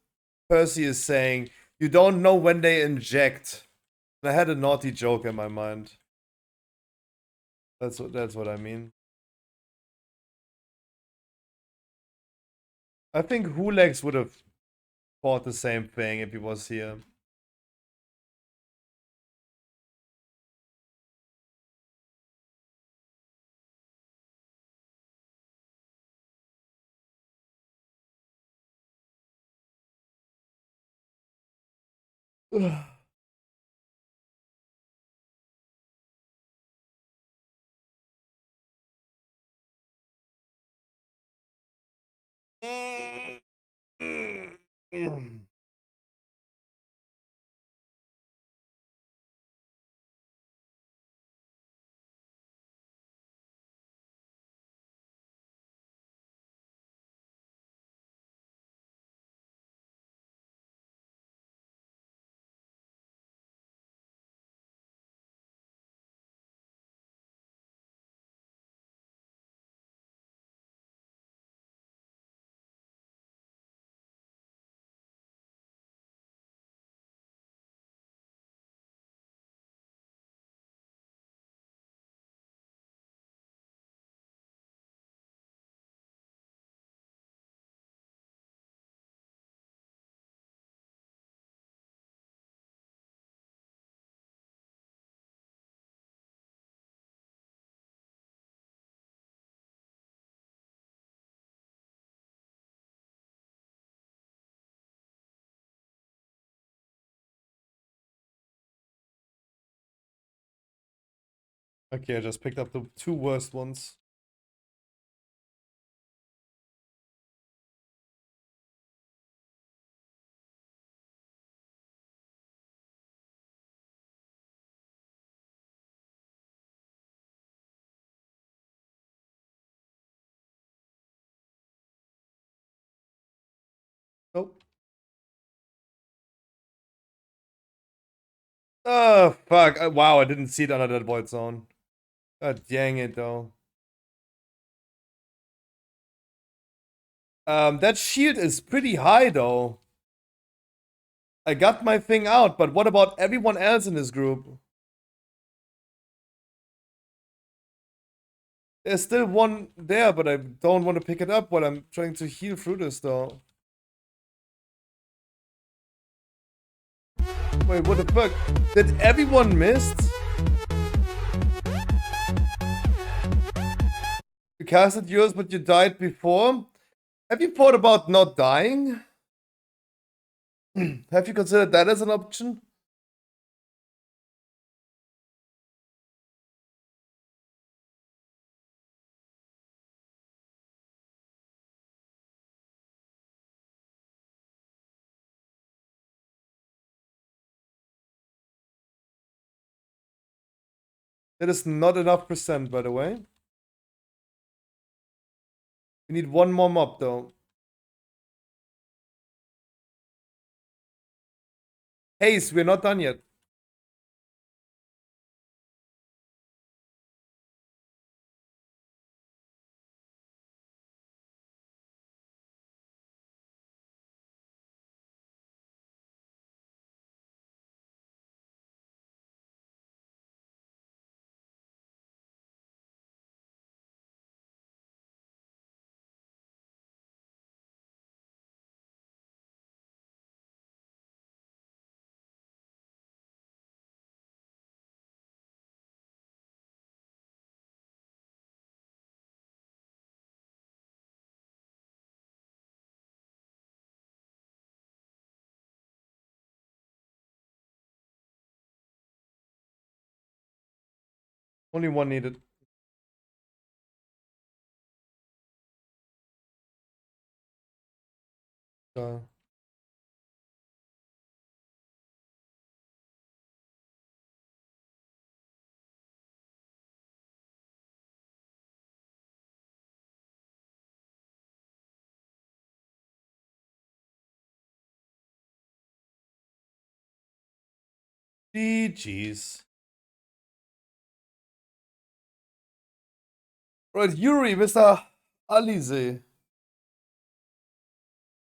Percy is saying. You don't know when they inject. And I had a naughty joke in my mind. That's what I mean. I think Hulex would have thought the same thing if he was here. Okay, I just picked up the 2 worst ones. Nope. Oh, fuck. Wow, I didn't see it under that void zone. God dang it, though. That shield is pretty high, though. I got my thing out, but what about everyone else in this group? There's still one there, but I don't want to pick it up while I'm trying to heal through this, though. Wait, what the fuck? Did everyone miss? You casted yours, but you died before? Have you thought about not dying? Have you considered that as an option? That is not enough percent, by the way. We need one more mob, though. Haze, we're not done yet. Only one needed. Uh, GG's. Right, Yuri, Mr. Alize.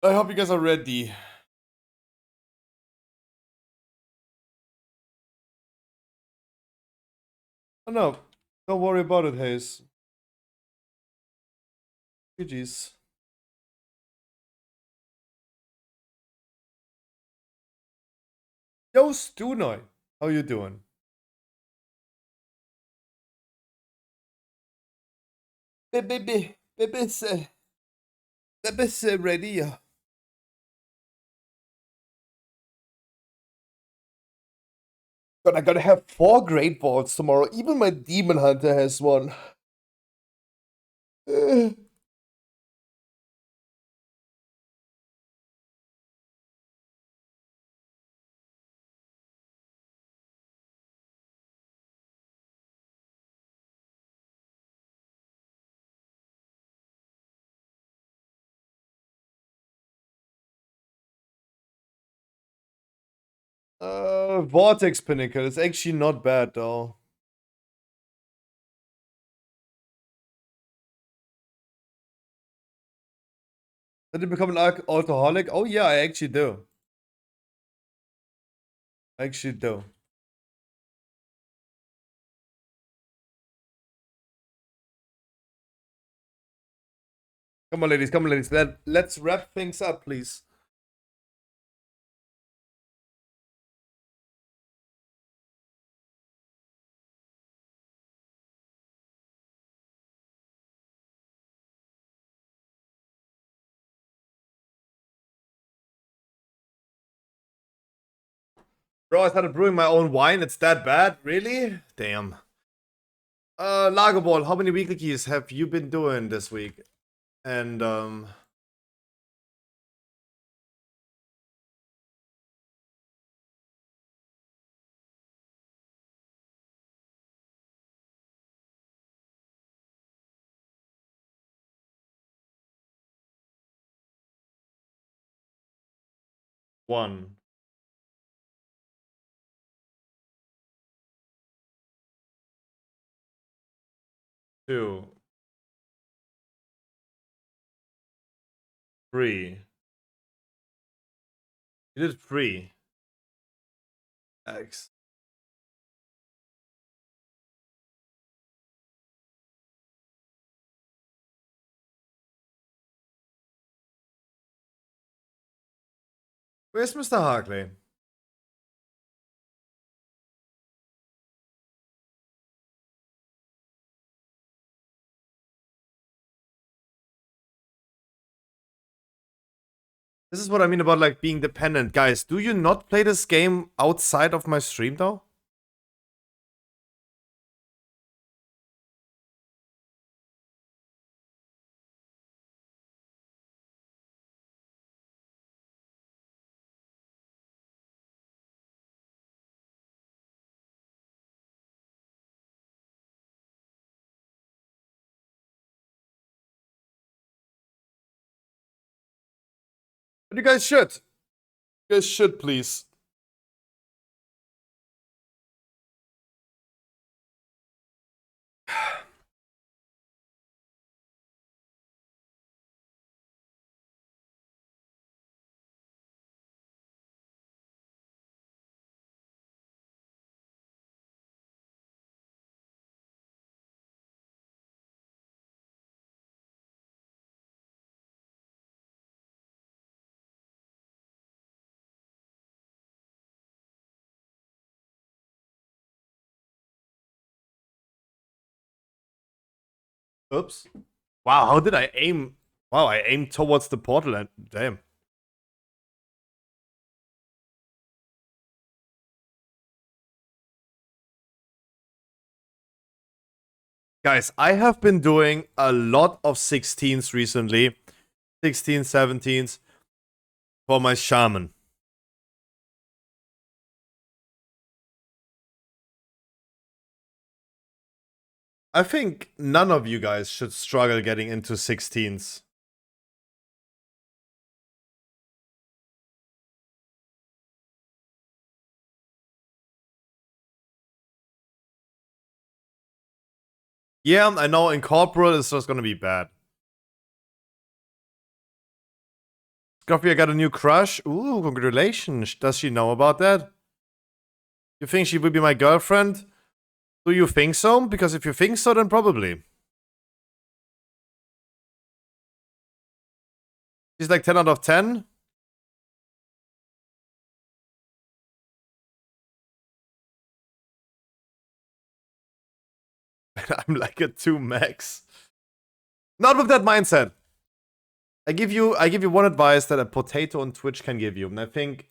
I hope you guys are ready. Oh no, don't worry about it, Haze. GG's. Yo, Stunoy, how you doing? Baby's ready. But I gotta have 4 great balls tomorrow. Even my demon hunter has one. Vortex Pinnacle is actually not bad though. Did you become an alcoholic? Oh yeah, I actually do. I actually do. Come on, ladies. Come on, ladies. Let's wrap things up, please. Bro, I started brewing my own wine. It's that bad? Really? Damn. Lagerball, how many weekly keys have you been doing this week? And, one. 2. 3. You did 3. X. Where's Mr. Harkley? This is what I mean about like being dependent. Guys, do you not play this game outside of my stream though? But you guys should. You guys should, please. Oops. Wow, how did I aim? Wow, I aimed towards the portal and damn. Guys, I have been doing a lot of 16s recently. 16s, 17s for my shaman. I think none of you guys should struggle getting into 16s. Yeah, I know in corporate it's just gonna be bad. Scoffy, I got a new crush. Ooh, congratulations. Does she know about that? You think she will be my girlfriend? Do you think so? Because if you think so, then probably. She's like 10 out of 10. I'm like a 2 max. Not with that mindset. I give you one advice that a potato on Twitch can give you. And I think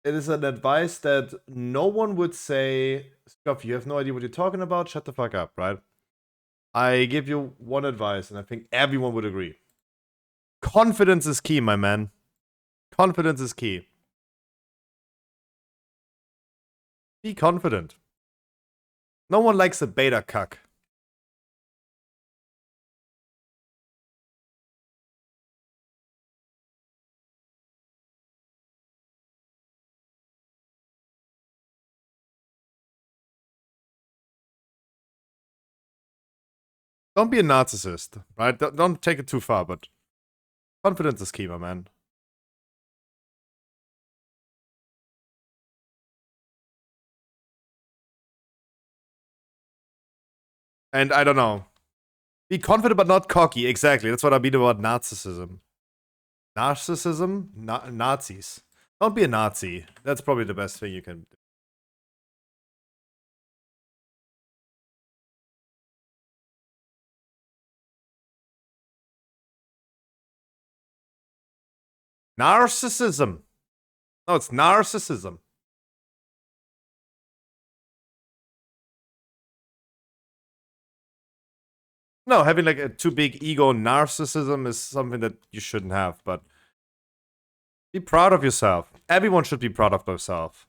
it is an advice that no one would say, Scuff, you have no idea what you're talking about, shut the fuck up, right? I give you one advice, and I think everyone would agree. Confidence is key, my man. Confidence is key. Be confident. No one likes a beta cuck. Don't be a narcissist, right? Don't take it too far, but confidence is key, my man. And I don't know. Be confident but not cocky. Exactly. That's what I mean about narcissism. Narcissism? Nazis. Don't be a Nazi. That's probably the best thing you can do. Narcissism. No, it's narcissism. No, having like a too big ego narcissism is something that you shouldn't have, but be proud of yourself. Everyone should be proud of themselves.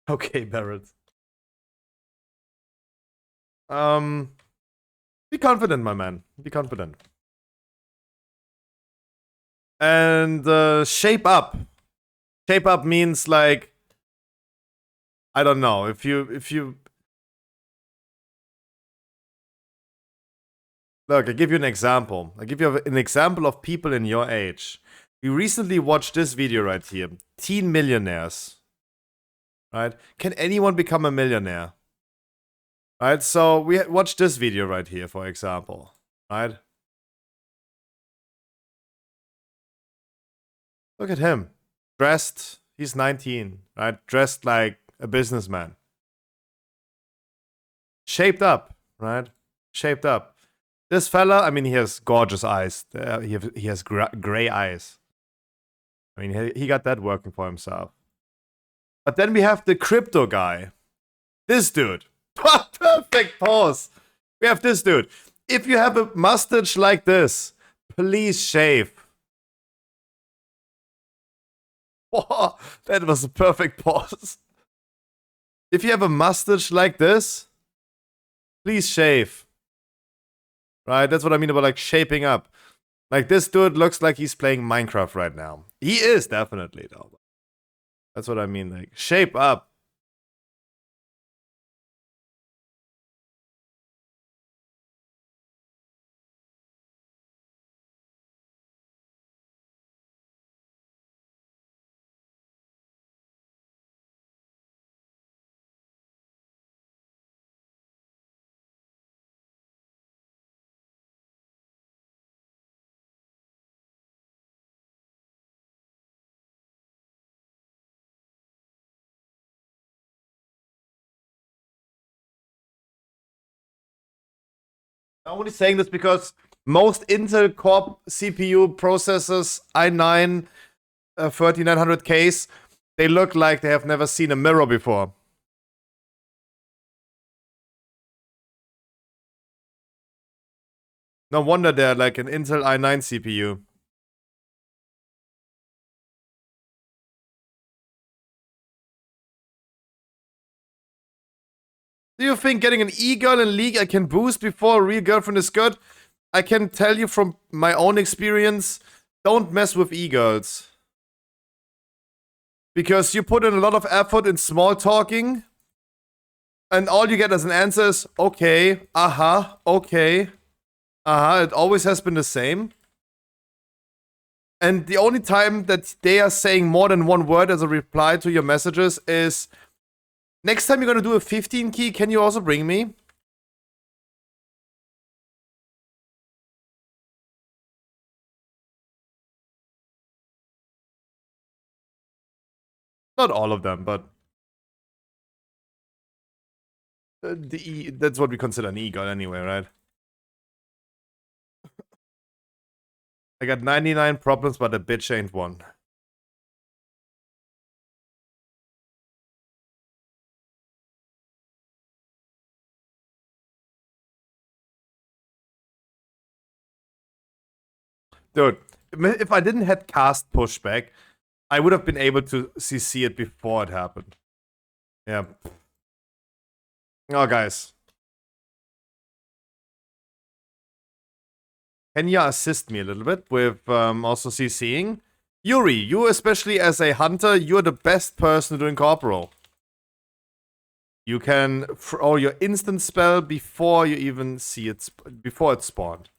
Okay, Barrett. Be confident, my man. Be confident. And shape up. Shape up means like, I don't know, if you look, I give you an example. I give you an example of people in your age. We recently watched this video right here. Teen millionaires. Right? Can anyone become a millionaire? Right? So we watched this video right here, for example. Right? Look at him. Dressed, he's 19, right? Dressed like a businessman. Shaped up, right? Shaped up. This fella, I mean, he has gorgeous eyes. He has gray eyes. I mean, he got that working for himself. But then we have the crypto guy. This dude. Perfect pose. We have this dude. If you have a mustache like this, please shave. Oh, that was a perfect pause. If you have a mustache like this, please shave. Right? That's what I mean about like shaping up. Like this dude looks like he's playing Minecraft right now. He is definitely though. That's what I mean. Like shape up. I'm only saying this because most Intel Core CPU processors, i9 3900Ks, they look like they have never seen a mirror before. No wonder they're like an Intel i9 CPU. Do you think getting an e-girl in League I can boost before a real girlfriend is good? I can tell you from my own experience, don't mess with e-girls. Because you put in a lot of effort in small talking, and all you get as an answer is, okay, okay, it always has been the same. And the only time that they are saying more than one word as a reply to your messages is, next time you're gonna do a 15 key, can you also bring me? Not all of them, but that's what we consider an e-girl anyway, right? I got 99 problems, but a bitch ain't one. Dude, if I didn't had cast pushback, I would have been able to CC it before it happened. Yeah. Oh, guys. Can you assist me a little bit with also CCing? Yuri, you especially as a hunter, you're the best person to do Corporal. You can throw your instant spell before you even see it, before it spawned.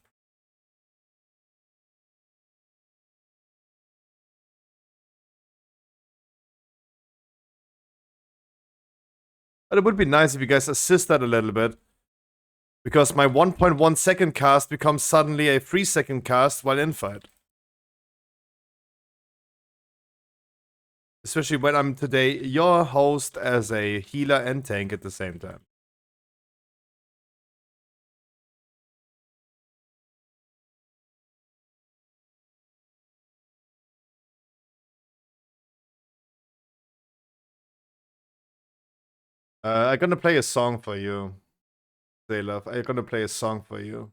But it would be nice if you guys assist that a little bit. Because my 1.1 second cast becomes suddenly a 3-second cast while in fight. Especially when I'm today your host as a healer and tank at the same time. I'm gonna play a song for you. Say love. I'm gonna play a song for you.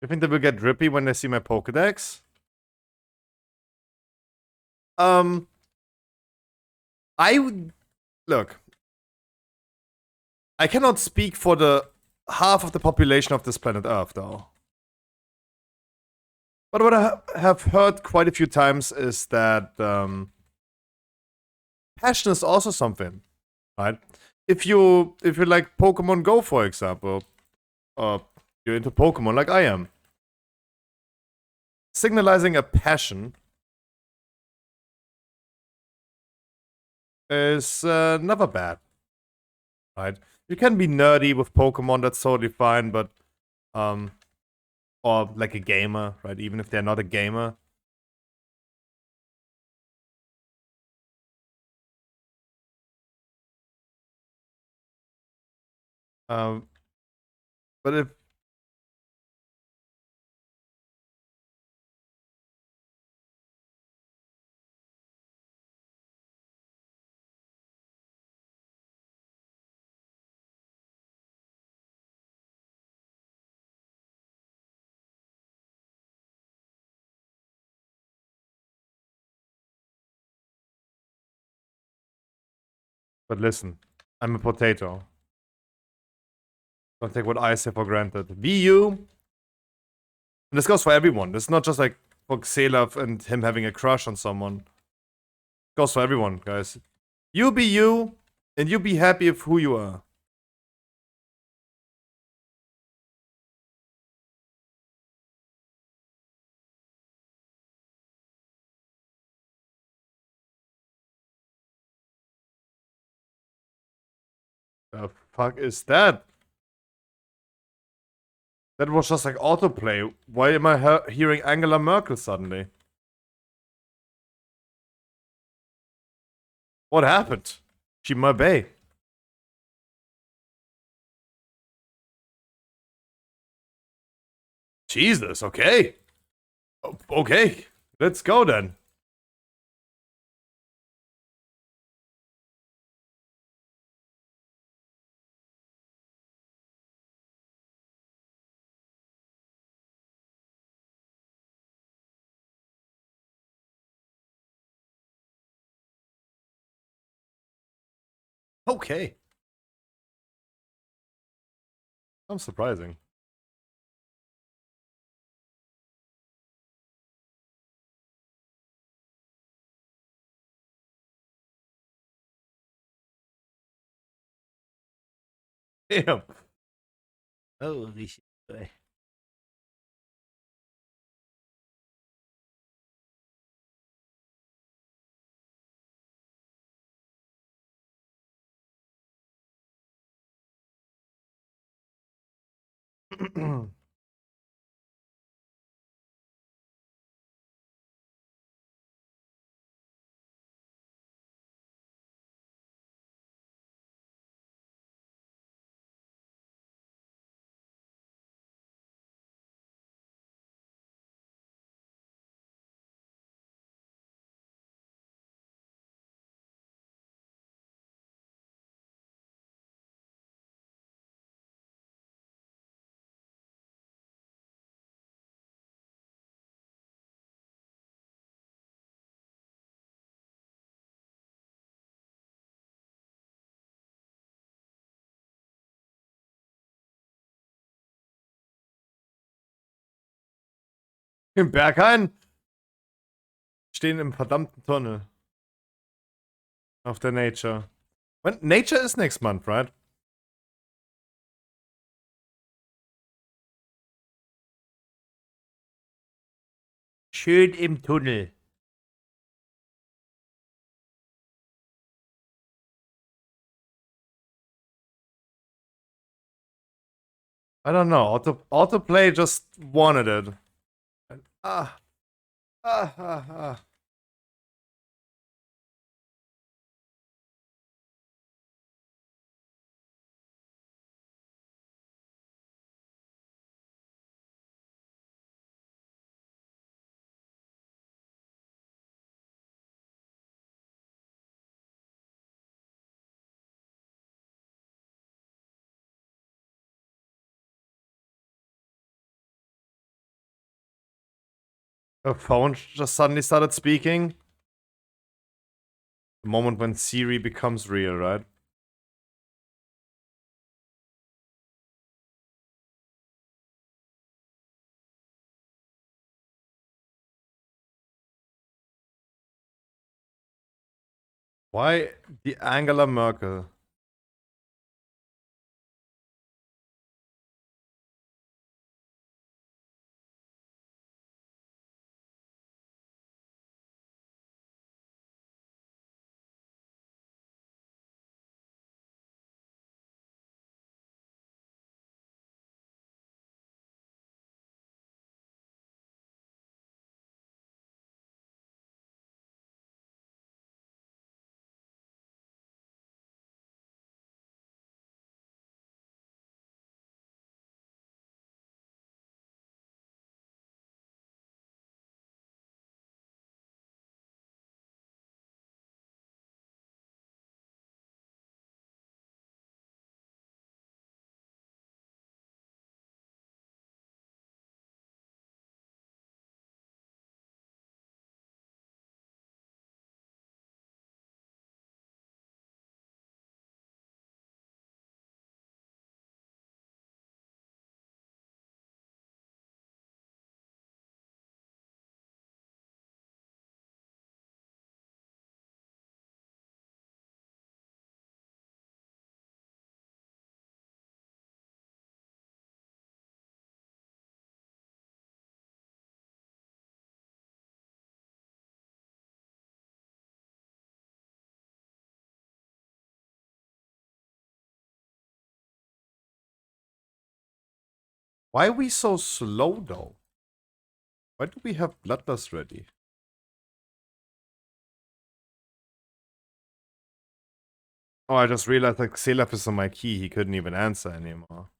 You think they will get drippy when they see my Pokedex? I would look. I cannot speak for the half of the population of this planet Earth, though. But what I have heard quite a few times is that passion is also something, right? If you like Pokemon Go, for example, or you're into Pokemon like I am, signalizing a passion is never bad, right? You can be nerdy with Pokemon, that's totally fine, but or like a gamer, right? Even if they're not a gamer. But if but listen, I'm a potato. Don't take what I say for granted. Be you. And this goes for everyone. This is not just like for Xelav and him having a crush on someone. It goes for everyone, guys. You be you, and you be happy with who you are. The fuck is that? That was just like autoplay. Why am I hearing Angela Merkel suddenly? What happened? She my bae. Jesus, okay. Okay, let's go then. Okay. I'm surprising. Damn. Holy shit. Boy. Im Berghain stehen im verdammten Tunnel. Auf der Nature. When Nature is next month, right? Schön im Tunnel. I don't know. Autoplay just wanted it. Ah. Ah, ah, ah. A phone just suddenly started speaking. The moment when Siri becomes real, right? Why the Angela Merkel? Why are we so slow though? Why do we have Bloodlust ready? Oh, I just realized that Xelaf is on my key. He couldn't even answer anymore.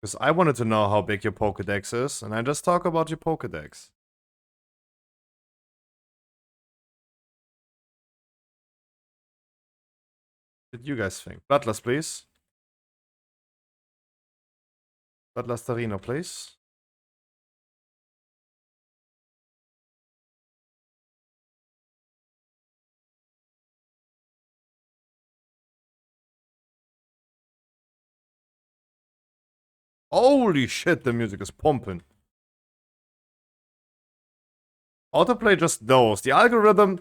Because I wanted to know how big your Pokedex is, and I just talk about your Pokedex. What did you guys think? Bloodlust, please. Bloodlust Arena, please. Holy shit, the music is pumping. Autoplay just knows. The algorithm,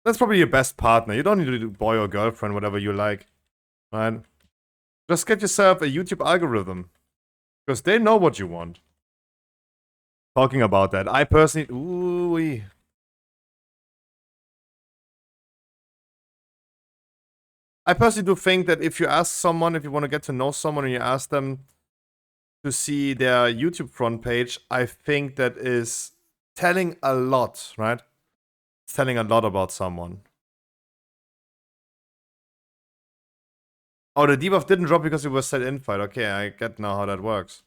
that's probably your best partner. You don't need to do boy or girlfriend, whatever you like. Right? Just get yourself a YouTube algorithm. Because they know what you want. Talking about that, I personally... Ooh. I personally do think that if you ask someone, if you want to get to know someone and you ask them to see their YouTube front page, I think that is telling a lot, right? It's telling a lot about someone. Oh, the debuff didn't drop because it was set infight. Okay, I get now how that works.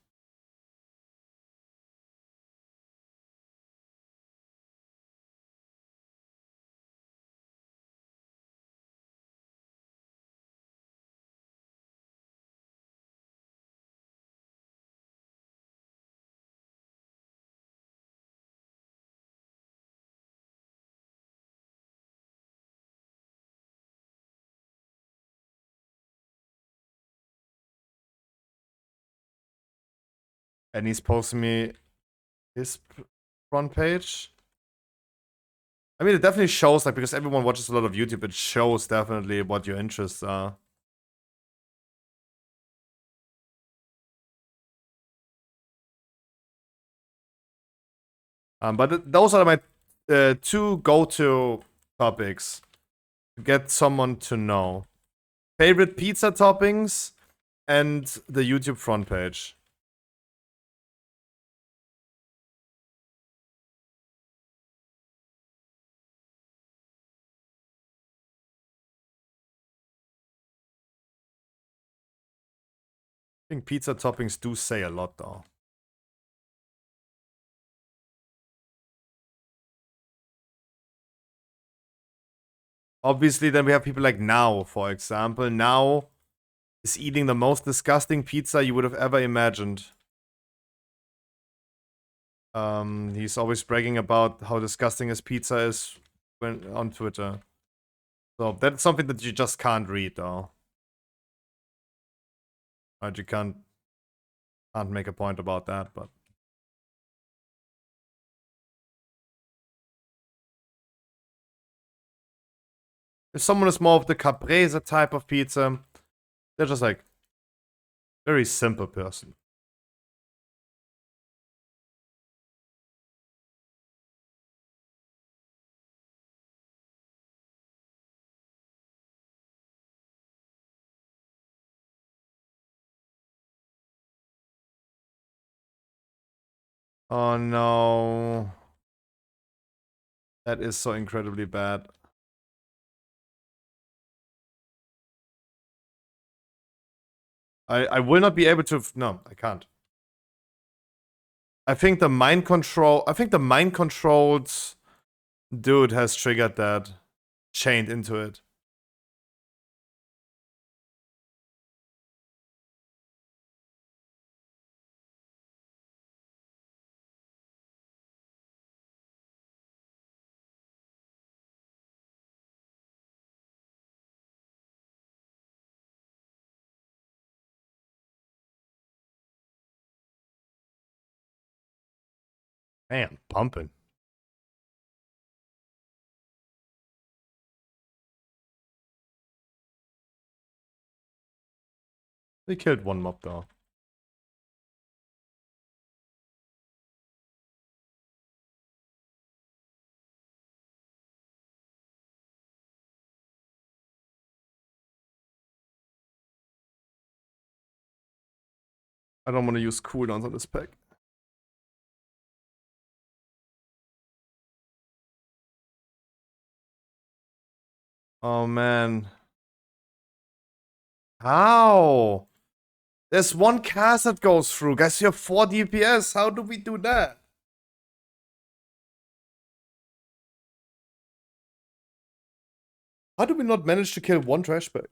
And he's posting me his front page. I mean, it definitely shows, like, because everyone watches a lot of YouTube, it shows definitely what your interests are. But those are my two go-to topics to get someone to know. Favorite pizza toppings and the YouTube front page. I think pizza toppings do say a lot, though. obviously, then we have people like Now, for example. Now is eating the most disgusting pizza you would have ever imagined. He's always bragging about how disgusting his pizza is when on Twitter. So that's something that you just can't read, though. Right, you can't make a point about that, but if someone is more of the caprese type of pizza, they're just like very simple person. Oh no. That is so incredibly bad. I will not be able to. No, I can't. I think the mind controlled dude has triggered that. Chained into it. Man, pumping. They killed one mob though. I don't want to use cooldowns on this pack. Oh man. How? There's one cast that goes through. Guys, you have 4 DPS. How do we do that? How do we not manage to kill one trash bag?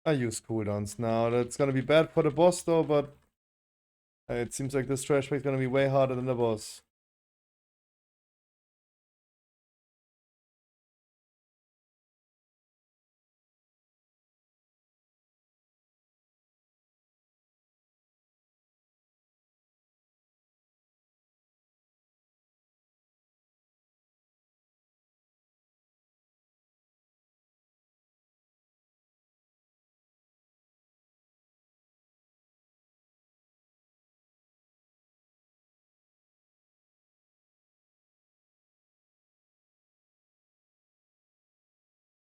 I use cooldowns now. That's gonna be bad for the boss though, but it seems like this trash bag's gonna be way harder than the boss.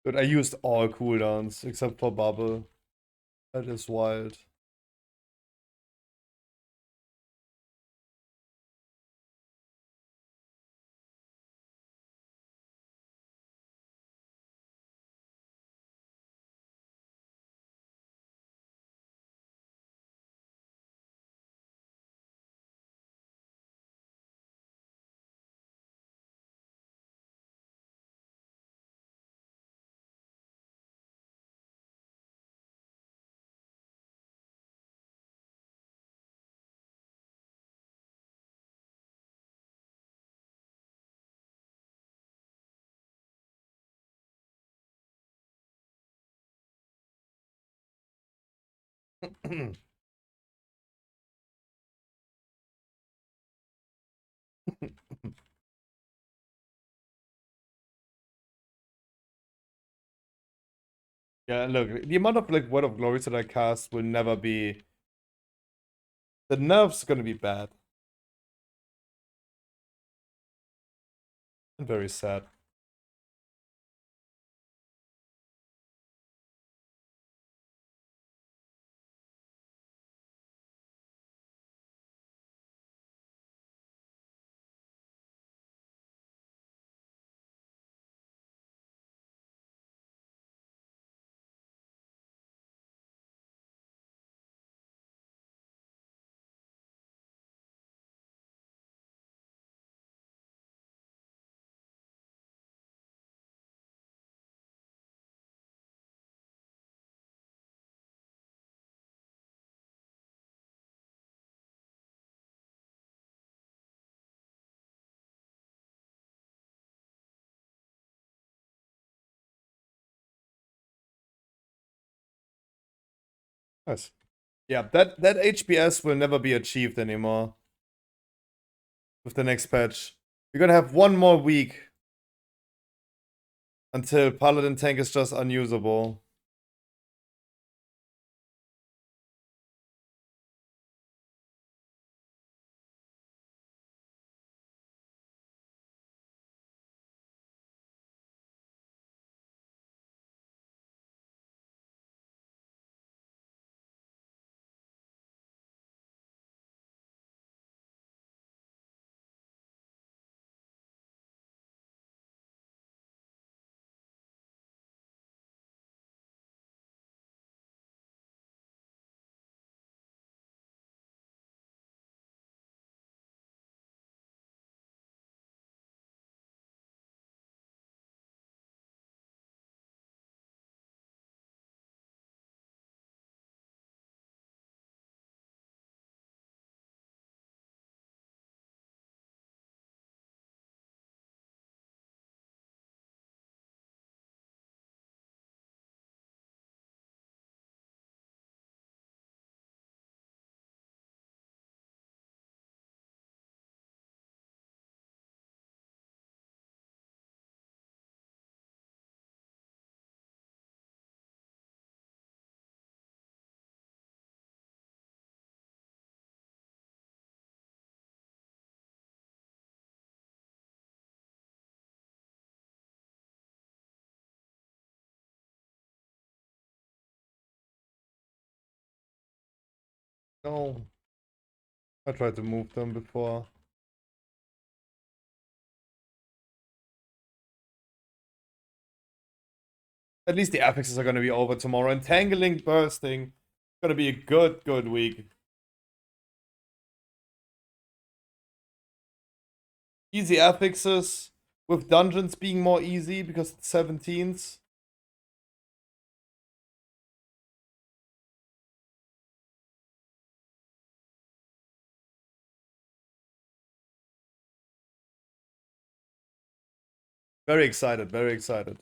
But I used all cooldowns except for bubble. That is wild. Yeah, look, the amount of like Word of Glories that I cast will never be. The nerf's gonna be bad. And very sad. Nice. Yeah, that HPS will never be achieved anymore. With the next patch. We're gonna have one more week. Until Paladin tank is just unusable. No. I tried to move them before. At least the affixes are gonna be over tomorrow. Entangling, bursting. Gonna be a good week. Easy affixes. With dungeons being more easy because it's 17s. Very excited, very excited.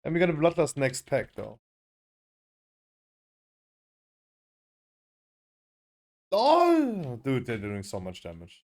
And we got a Bloodlust next pack though. Oh, dude, they're doing so much damage.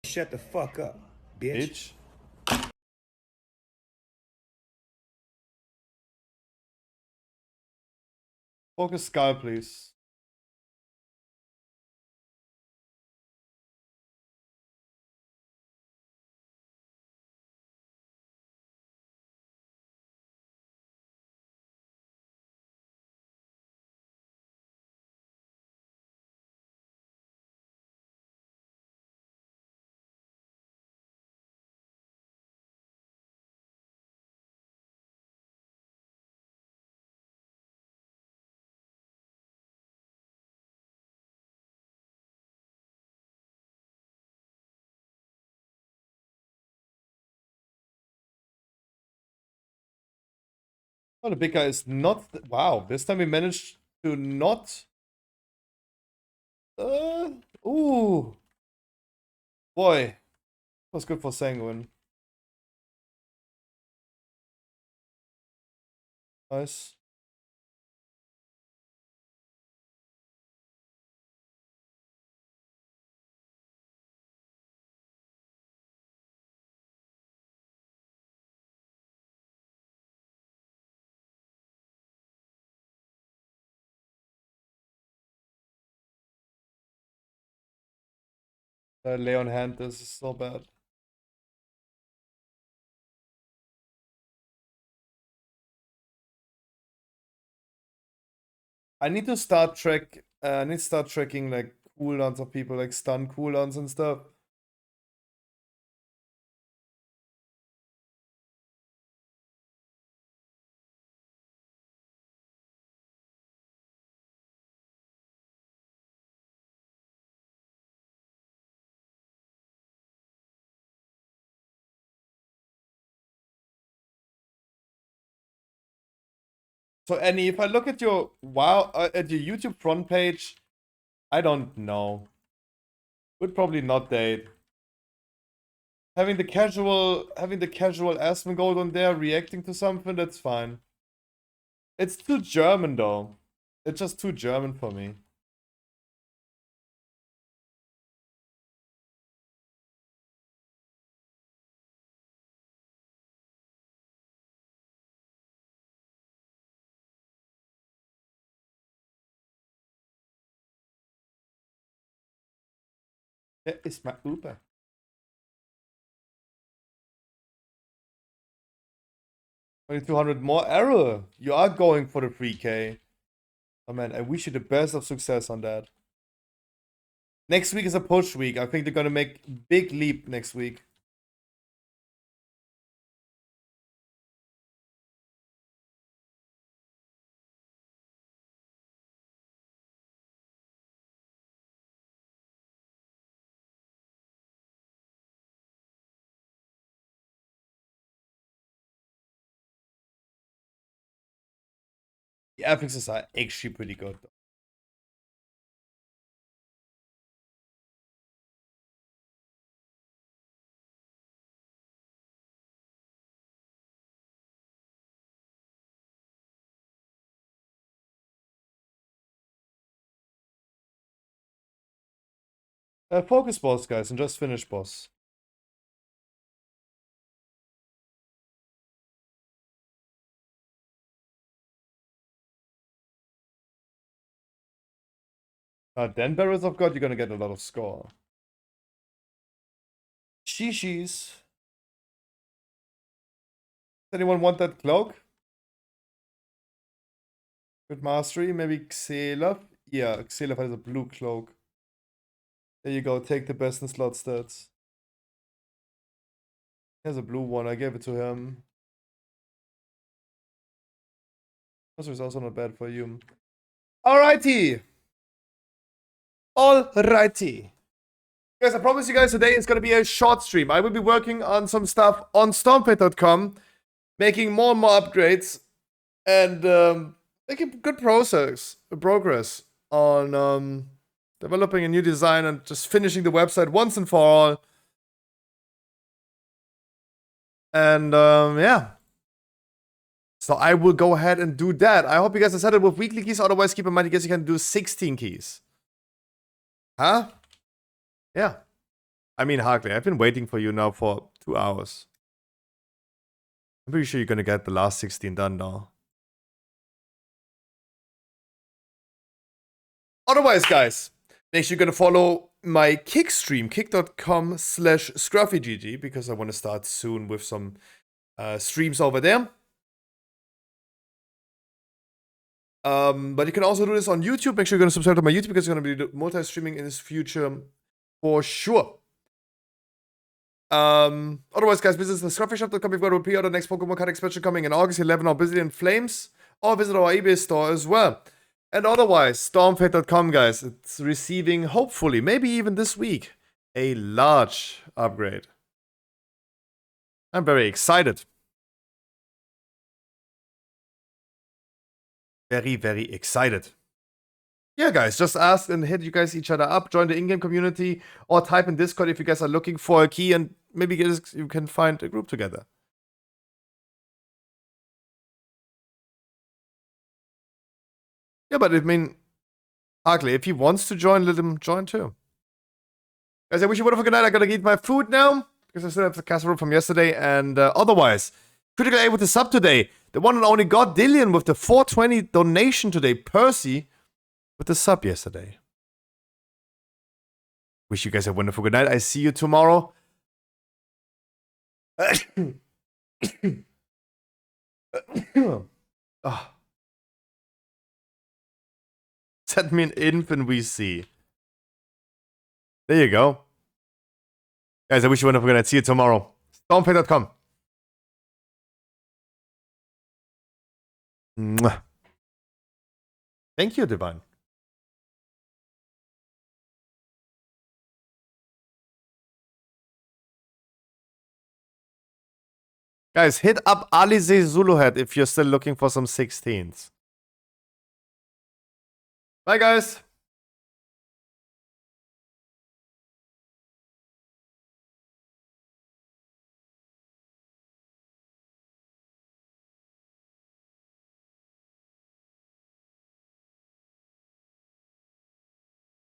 Shut the fuck up, bitch. Bitch. Focus Skull, please. Oh, the big guy is not... Wow, this time we managed to not... Ooh. Boy. Was good for Sanguine. Nice. Leon hand, this is so bad. I need to start tracking like cooldowns of people, like stun cooldowns and stuff. So Annie, if I look at your at your YouTube front page, I don't know. Would probably not date. Having the casual Asmongold on there reacting to something, that's fine. It's too German though. It's just too German for me. Wer ist my Uber? 2200 more error. You are going for the 3K. Oh man, I wish you the best of success on that. Next week is a push week. I think they're gonna make big leap next week. The affixes are actually pretty good. Focus boss, guys, and just finish boss. Then Barrels of God, you're gonna get a lot of score. Shishis. Does anyone want that cloak? Good mastery, maybe Xelaf? Yeah, Xelaf has a blue cloak. There you go, take the best in slot stats. He has a blue one, I gave it to him. This is also not bad for you. Alrighty! Alrighty. Guys, I promise you guys today is going to be a short stream. I will be working on some stuff on stormfate.com, making more and more upgrades, and making good progress on developing a new design and just finishing the website once and for all. And yeah. So I will go ahead and do that. I hope you guys are set up with weekly keys. Otherwise, keep in mind, you guys can do 16 keys. Huh? Yeah. I mean, Harkley, I've been waiting for you now for 2 hours. I'm pretty sure you're gonna get the last 16 done now. Otherwise, guys, make sure you're gonna follow my Kick stream, kick.com/scruffygg, because I want to start soon with some streams over there. But you can also do this on YouTube. Make sure you're going to subscribe to my YouTube because you're going to be multi-streaming in this future for sure. Otherwise, guys, visit the scruffyshop.com. We've got a pre-order next Pokemon card expansion coming in August 11 or Busy in Flames, or visit our eBay store as well. And otherwise, stormfate.com, guys, it's receiving, hopefully, maybe even this week, a large upgrade. I'm very excited. very, very excited. Yeah, guys, just ask and hit you guys each other up. Join the in-game community or type in Discord if you guys are looking for a key and maybe you can find a group together. Yeah, but I mean, Ugly, if he wants to join, let him join too. Guys, I wish you a wonderful good night. I gotta eat my food now because I still have the casserole from yesterday. And otherwise, Critical A with the sub today. The one and only God Dillion with the 420 donation today. Percy with the sub yesterday. Wish you guys a wonderful good night. I see you tomorrow. Oh. Send me an infant we see. There you go. Guys, I wish you a wonderful good night. See you tomorrow. Stormfade.com. Mwah. Thank you, Divine. Guys, hit up Alize Zuluhead if you're still looking for some 16s. Bye, guys.